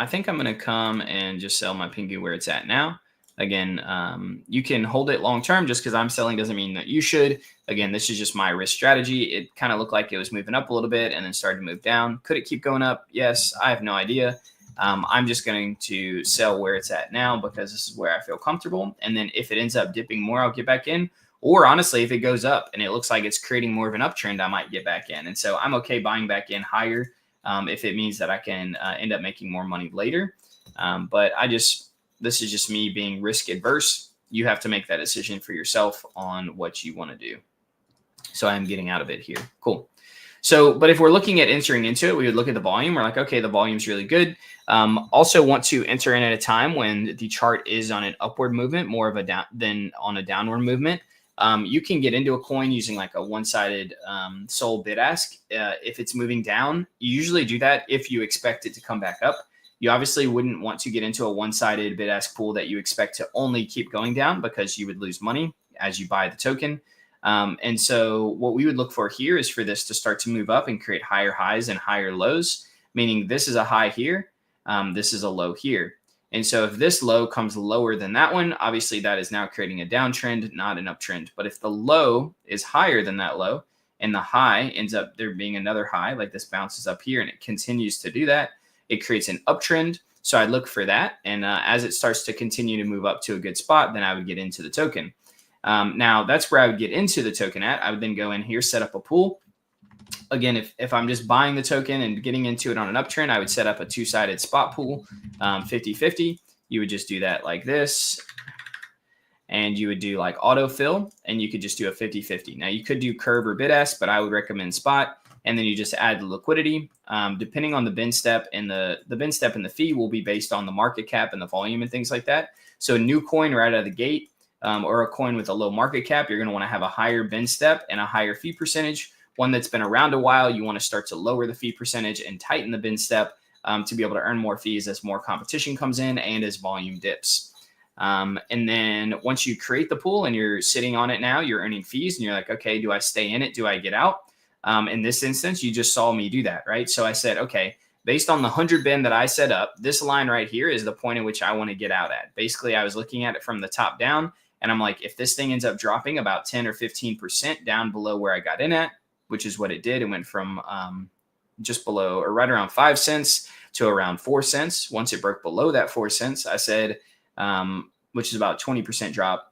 think I'm going to come and just sell my PENGU where it's at now. Again, you can hold it long term. Just because I'm selling doesn't mean that you should. Again, this is just my risk strategy. It kind of looked like it was moving up a little bit and then started to move down. Could it keep going up? Yes, I have no idea. I'm just going to sell where it's at now because this is where I feel comfortable. And then if it ends up dipping more, I'll get back in. Or honestly, if it goes up and it looks like it's creating more of an uptrend, I might get back in. And so I'm okay buying back in higher if it means that I can end up making more money later. But this is just me being risk adverse. You have to make that decision for yourself on what you want to do. So I'm getting out of it here. Cool. So, but if we're looking at entering into it, we would look at the volume. We're like, okay, the volume's really good. Also want to enter in at a time when the chart is on an upward movement, more of a down than on a downward movement. You can get into a coin using like a one-sided Sol bid ask. If it's moving down, you usually do that if you expect it to come back up. You obviously wouldn't want to get into a one-sided bid ask pool that you expect to only keep going down because you would lose money as you buy the token. And so what we would look for here is for this to start to move up and create higher highs and higher lows, meaning this is a high here, this is a low here. And so if this low comes lower than that one, obviously that is now creating a downtrend, not an uptrend. But if the low is higher than that low and the high ends up there being another high, like this bounces up here and it continues to do that, it creates an uptrend. So I'd look for that. And as it starts to continue to move up to a good spot, then I would get into the token. Now that's where I would get into the token at. I would then go in here, set up a pool. Again, if I'm just buying the token and getting into it on an uptrend, I would set up a two-sided spot pool, 50-50. You would just do that like this. And you would do like autofill, and you could just do a 50-50. Now you could do curve or bid ask, but I would recommend spot. And then you just add the liquidity. Depending on the bin step, and the bin step and the fee will be based on the market cap and the volume and things like that. So a new coin right out of the gate, or a coin with a low market cap, you're going to want to have a higher bin step and a higher fee percentage. One that's been around a while, you want to start to lower the fee percentage and tighten the bin step to be able to earn more fees as more competition comes in and as volume dips. And then once you create the pool and you're sitting on it now, you're earning fees and you're like, okay, do I stay in it? Do I get out? In this instance, you just saw me do that, right? So I said, okay, based on the 100 bin that I set up, this line right here is the point at which I want to get out at. Basically, I was looking at it from the top down, and I'm like, if this thing ends up dropping about 10 or 15% down below where I got in at, which is what it did. It went from just below or right around 5 cents to around 4 cents. Once it broke below that 4 cents, I said, which is about 20% drop.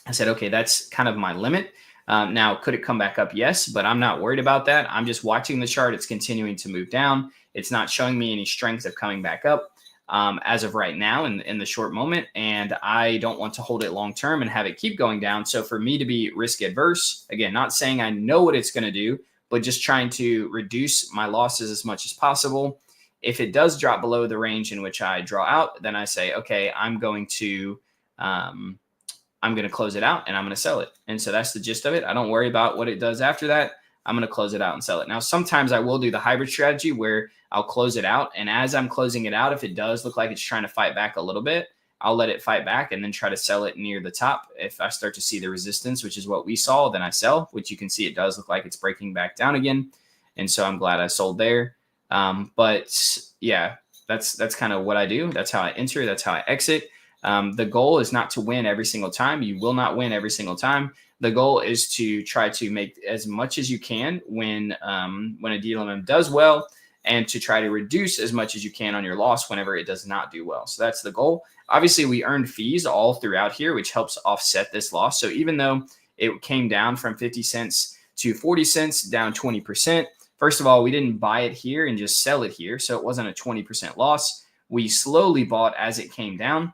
I said, okay, that's kind of my limit. Now, could it come back up? Yes, but I'm not worried about that. I'm just watching the chart. It's continuing to move down. It's not showing me any strength of coming back up as of right now in the short moment. And I don't want to hold it long term and have it keep going down. So for me to be risk adverse, again, not saying I know what it's going to do, but just trying to reduce my losses as much as possible. If it does drop below the range in which I draw out, then I say, okay, I'm going to close it out and I'm going to sell it. And so that's the gist of it. I don't worry about what it does after that. I'm going to close it out and sell it. Now, sometimes I will do the hybrid strategy where I'll close it out. And as I'm closing it out, if it does look like it's trying to fight back a little bit, I'll let it fight back and then try to sell it near the top. If I start to see the resistance, which is what we saw, then I sell, which you can see it does look like it's breaking back down again. And so I'm glad I sold there. But yeah, that's kind of what I do. That's how I enter. That's how I exit. The goal is not to win every single time. You will not win every single time. the goal is to try to make as much as you can when a DLMM does well, and to try to reduce as much as you can on your loss whenever it does not do well. So that's the goal. Obviously, we earned fees all throughout here, which helps offset this loss. So even though it came down from 50 cents to 40 cents, down 20%, first of all, we didn't buy it here and just sell it here. So it wasn't a 20% loss. We slowly bought as it came down.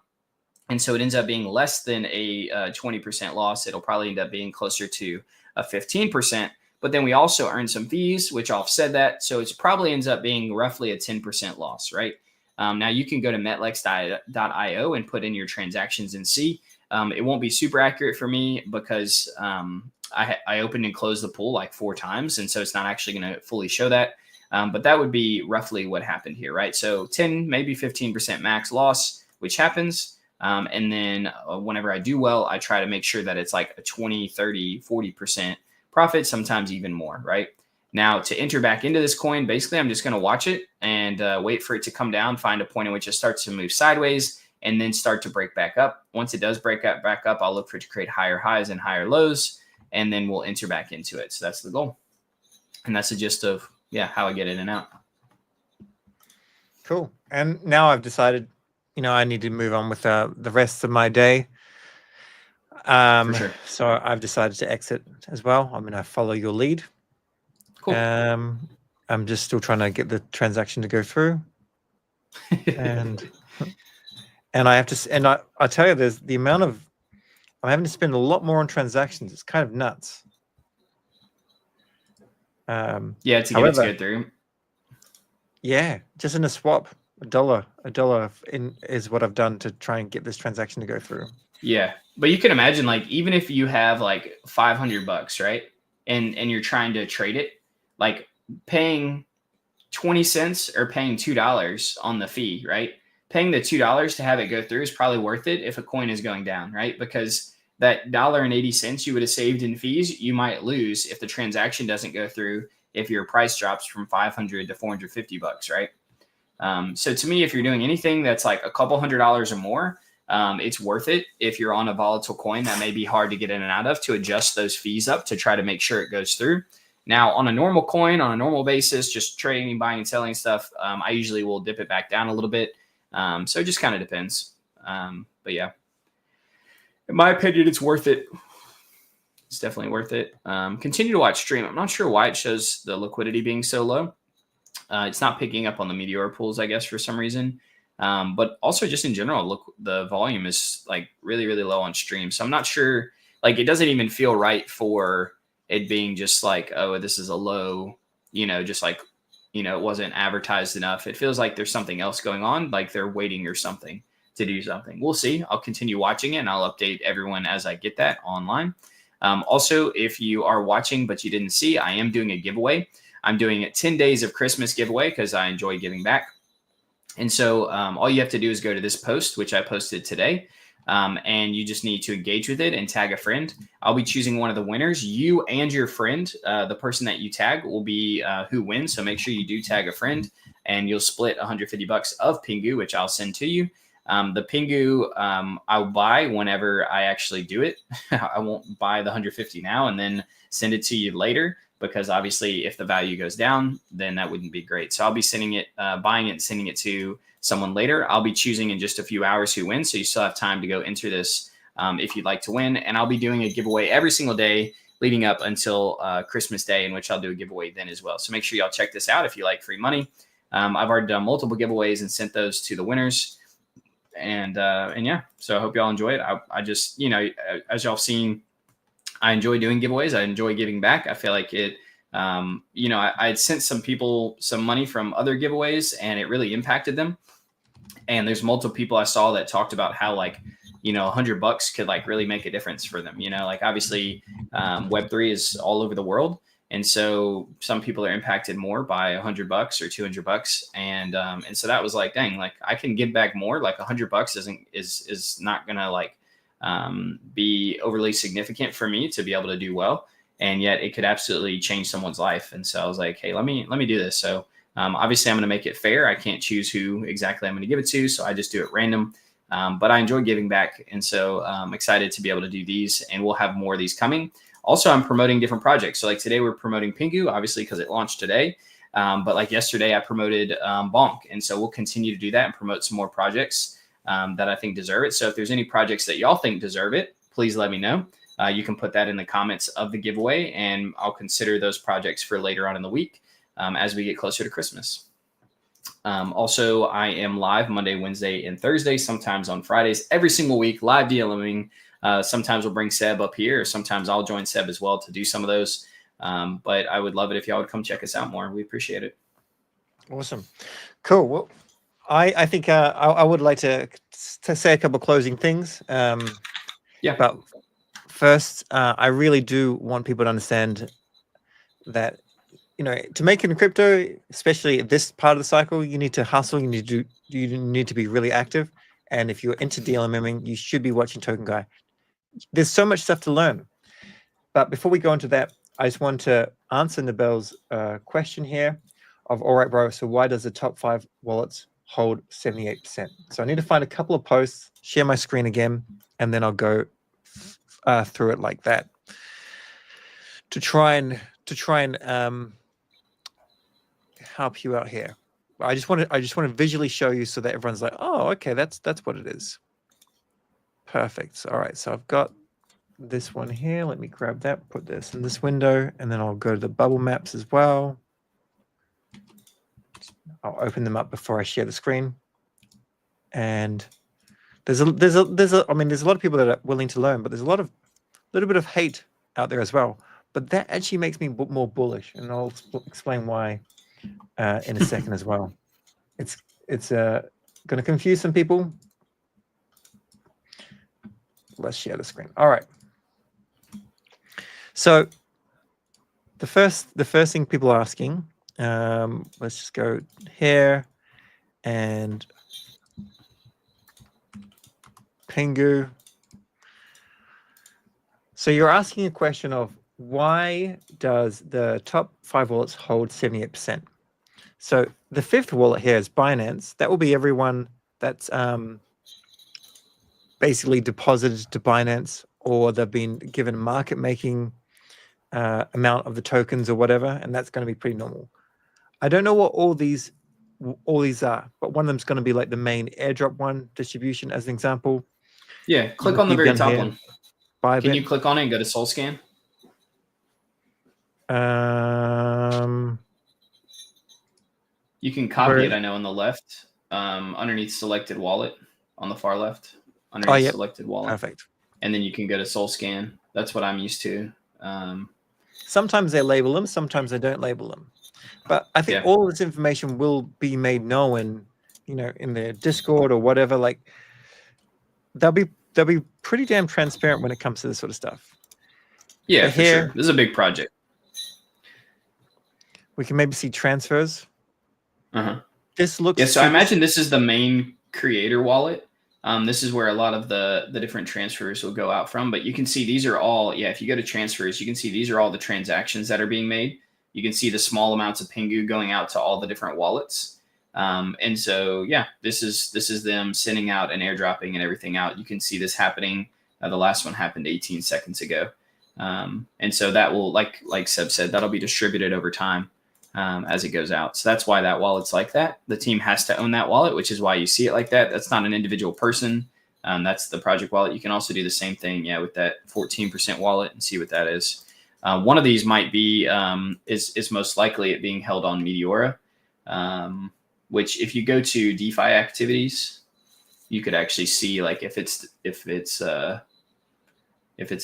And so it ends up being less than a 20% loss. It'll probably end up being closer to a 15%. But then we also earned some fees, which offset that. So it probably ends up being roughly a 10% loss, right? Now you can go to metlex.io and put in your transactions and see. It won't be super accurate for me because I opened and closed the pool like 4 times. And so it's not actually going to fully show that. But that would be roughly what happened here, right? So 10, maybe 15% max loss, which happens. And then whenever I do well, I try to make sure that it's like a 20, 30, 40% profit, sometimes even more, right? Now to enter back into this coin, basically I'm just going to watch it and wait for it to come down, find a point in which it starts to move sideways and then start to break back up. Once it does back up, I'll look for it to create higher highs and higher lows, and then we'll enter back into it. So that's the goal. And that's the gist of, how I get in and out. Cool. And now I've decided, I need to move on with the rest of my day. For sure. So I've decided to exit as well. I'm going to follow your lead. Cool. I'm just still trying to get the transaction to go through. and I have to, and I tell you, there's the amount of, I'm having to spend a lot more on transactions. It's kind of nuts. To get it to go through. Yeah, just in a swap, a dollar is what I've done to try and get this transaction to go through. Yeah, but you can imagine, like, even if you have like $500, right, and you're trying to trade it, like paying 20 cents or paying $2 on the fee, right? Paying the $2 to have it go through is probably worth it if a coin is going down, right? Because that $1.80 you would have saved in fees, you might lose if the transaction doesn't go through, if your price drops from $500 to $450, right? So to me, if you're doing anything that's like a couple $100s or more, it's worth it. If you're on a volatile coin that may be hard to get in and out of, to adjust those fees up to try to make sure it goes through. Now, on a normal coin, on a normal basis, just trading, buying and selling stuff, I usually will dip it back down a little bit. So it just kind of depends. But yeah, in my opinion, it's worth it. It's definitely worth it. Continue to watch stream. I'm not sure why it shows the liquidity being so low. It's not picking up on the Meteor pools, I guess, for some reason. But also just in general, look, the volume is like really, really low on stream. So I'm not sure, like, it doesn't even feel right for it being just like, oh, this is a low, just like, it wasn't advertised enough. It feels like there's something else going on, like they're waiting or something to do something. We'll see. I'll continue watching it and I'll update everyone as I get that online. Also, if you are watching but you didn't see, I am doing a giveaway. I'm doing a 10 days of Christmas giveaway because I enjoy giving back. And so all you have to do is go to this post, which I posted today, and you just need to engage with it and tag a friend. I'll be choosing one of the winners. You and your friend, the person that you tag, will be who wins. So make sure you do tag a friend, and you'll split $150 of PENGU, which I'll send to you. The PENGU I'll buy whenever I actually do it. I won't buy the 150 now and then send it to you later, because obviously if the value goes down, then that wouldn't be great. So I'll be sending it, buying it and sending it to someone later. I'll be choosing in just a few hours who wins. So you still have time to go enter this if you'd like to win. And I'll be doing a giveaway every single day leading up until Christmas Day, in which I'll do a giveaway then as well. So make sure y'all check this out if you like free money. I've already done multiple giveaways and sent those to the winners. And yeah, so I hope y'all enjoy it. I just, as y'all seen, I enjoy doing giveaways. I enjoy giving back. I feel like it, I had sent some people some money from other giveaways and it really impacted them. And there's multiple people I saw that talked about how, like, $100 could like really make a difference for them. Like obviously Web3 is all over the world. And so some people are impacted more by $100 or $200. And so that was like, dang, like I can give back more. Like $100 is not going to like be overly significant for me to be able to do well. And yet it could absolutely change someone's life. And so I was like, hey, let me do this. So obviously I'm going to make it fair. I can't choose who exactly I'm going to give it to. So I just do it random. But I enjoy giving back. And so I'm excited to be able to do these, and we'll have more of these coming. Also, I'm promoting different projects. So like today we're promoting PENGU, obviously, because it launched today. But like yesterday, I promoted Bonk. And so we'll continue to do that and promote some more projects that I think deserve it. So if there's any projects that y'all think deserve it, please let me know. You can put that in the comments of the giveaway, and I'll consider those projects for later on in the week as we get closer to Christmas. Also, I am live Monday, Wednesday, and Thursday, sometimes on Fridays, every single week, live DLMing. Sometimes we'll bring Seb up here, or sometimes I'll join Seb as well to do some of those. But I would love it if y'all would come check us out more. We appreciate it. Awesome. Cool. Well, I think I would like to say a couple of closing things. Yeah. But first, I really do want people to understand that, you know, to make it in crypto, especially at this part of the cycle, you need to hustle. You need to be really active. And if you're into DLMMing, you should be watching Tokenguy. There's so much stuff to learn. But before we go into that, I just want to answer Nabel's question here of, all right, bro, so why does the top 5 wallets hold 78%? So I need to find a couple of posts, share my screen again, and then I'll go through it like that to try and help you out here. I just want to visually show you so that everyone's like, oh, okay, that's what it is. Perfect. All right, so I've got this one here. Let me grab that, put this in this window, and then I'll go to the bubble maps as well. I'll open them up before I share the screen. And there's a I mean, there's a lot of people that are willing to learn, but there's a little bit of hate out there as well. But that actually makes me more bullish, and I'll explain why in a second as well. It's going to confuse some people. Let's share the screen. All right. So the first thing people are asking, let's just go here and PENGU. So you're asking a question of, why does the top 5 wallets hold 78%? So the 5th wallet here is Binance. That will be everyone that's basically deposited to Binance, or they've been given market making amount of the tokens or whatever, and that's going to be pretty normal. I don't know what all these are, but one of them is going to be like the main airdrop one distribution, as an example. Yeah, click on the very top one. Can you click on it and go to SolScan? You can copy it, I know, on the left, underneath selected wallet on the far left, underneath selected wallet. Perfect. And then you can go to SolScan. That's what I'm used to. Sometimes they label them, sometimes they don't label them. But I think all of this information will be made known, you know, in their Discord or whatever. Like, they'll be pretty damn transparent when it comes to this sort of stuff. Yeah, for sure. This is a big project. We can maybe see transfers. This looks. Yeah, so I imagine this is the main creator wallet. This is where a lot of the different transfers will go out from. But you can see these are all, if you go to transfers, you can see these are all the transactions that are being made. You can see the small amounts of PENGU going out to all the different wallets. And so, this is them sending out and airdropping and everything out. You can see this happening. The last one happened 18 seconds ago. And so that will, like Seb said, that'll be distributed over time as it goes out. So that's why that wallet's like that. The team has to own that wallet, which is why you see it like that. That's not an individual person. That's the project wallet. You can also do the same thing, with that 14% wallet and see what that is. One of these might be is most likely it being held on Meteora, which if you go to DeFi activities, you could actually see, like, if it's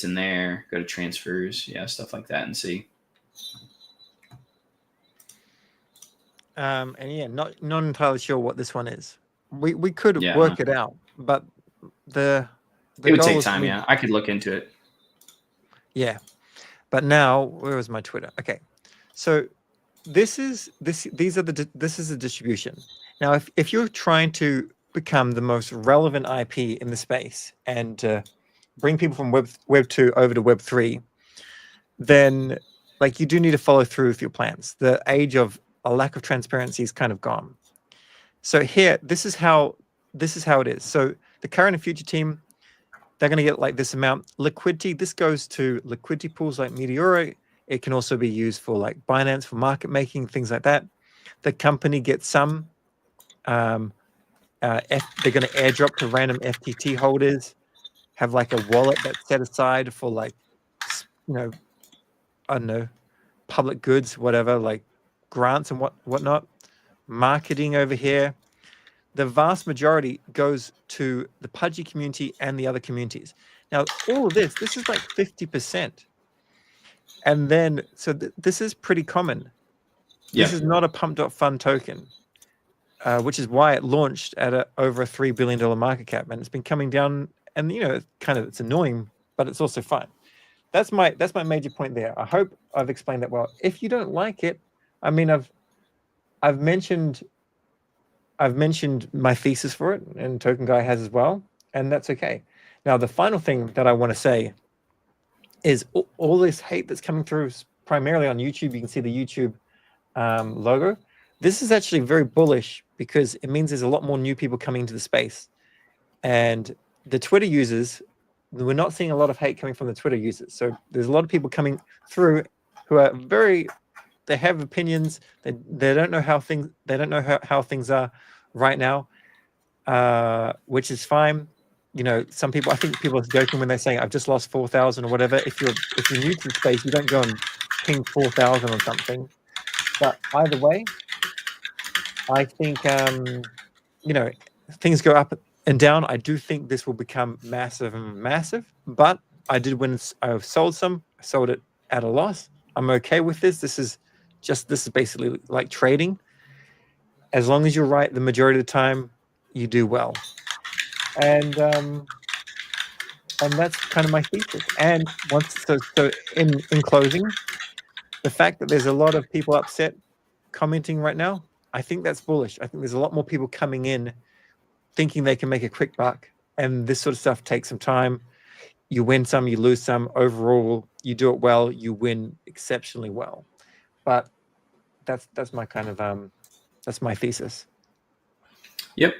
in there, go to transfers, stuff like that, and see. And not entirely sure what this one is. We could work it out, but it would take time. I could look into it. Yeah, but now, where was my Twitter? Okay, so this is the distribution. Now, if you're trying to become the most relevant IP in the space and bring people from Web 2 over to Web 3, then, like, you do need to follow through with your plans. The age of a lack of transparency is kind of gone. So here, this is how it is. So the current and future team, they're going to get like this amount. Liquidity, this goes to liquidity pools like Meteora. It can also be used for like Binance, for market making, things like that. The company gets some. They're going to airdrop to random FTT holders, have like a wallet that's set aside for like, you know, I don't know, public goods, whatever, like grants and whatnot. Marketing over here. The vast majority goes to the Pudgy community and the other communities. Now, all of this is like 50%. And then, so this is pretty common. This is not a pump.fun token, which is why it launched at over a $3 billion market cap. And it's been coming down, and, you know, it's annoying, but it's also fine. That's my major point there. I hope I've explained that well. If you don't like it, I mean, I've mentioned my thesis for it, and Tokenguy has as well, and that's okay. Now, the final thing that I want to say is all this hate that's coming through primarily on YouTube. You can see the YouTube logo. This is actually very bullish because it means there's a lot more new people coming into the space. And the Twitter users, we're not seeing a lot of hate coming from the Twitter users. So there's a lot of people coming through who are they have opinions. They don't know how things are right now, which is fine. You know, some people, I think people are joking when they're saying I've just lost 4,000 or whatever. If you're new to the space, you don't go and ping 4,000 or something. But either way, I think you know, things go up and down. I do think this will become massive and massive. But I did win. I sold some. I sold it at a loss. I'm okay with this. This is basically like trading. As long as you're right the majority of the time, you do well. And that's kind of my thesis. And so in closing, the fact that there's a lot of people upset commenting right now, I think that's bullish. I think there's a lot more people coming in thinking they can make a quick buck, and this sort of stuff takes some time. You win some, you lose some. Overall, you do it well, you win exceptionally well. But that's my kind of that's my thesis. Yep,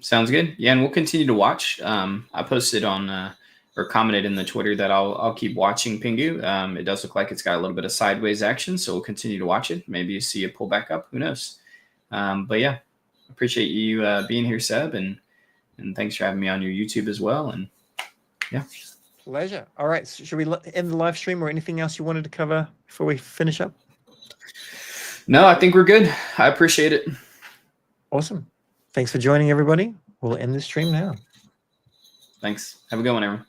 sounds good. Yeah, and we'll continue to watch. I posted on or commented in the Twitter that I'll keep watching PENGU. It does look like it's got a little bit of sideways action, so we'll continue to watch it. Maybe you see it pull back up. Who knows? But yeah, appreciate you being here, Seb, and thanks for having me on your YouTube as well. And yeah. Pleasure. All right. So should we end the live stream, or anything else you wanted to cover before we finish up? No, I think we're good. I appreciate it. Awesome. Thanks for joining, everybody. We'll end the stream now. Thanks. Have a good one, everyone.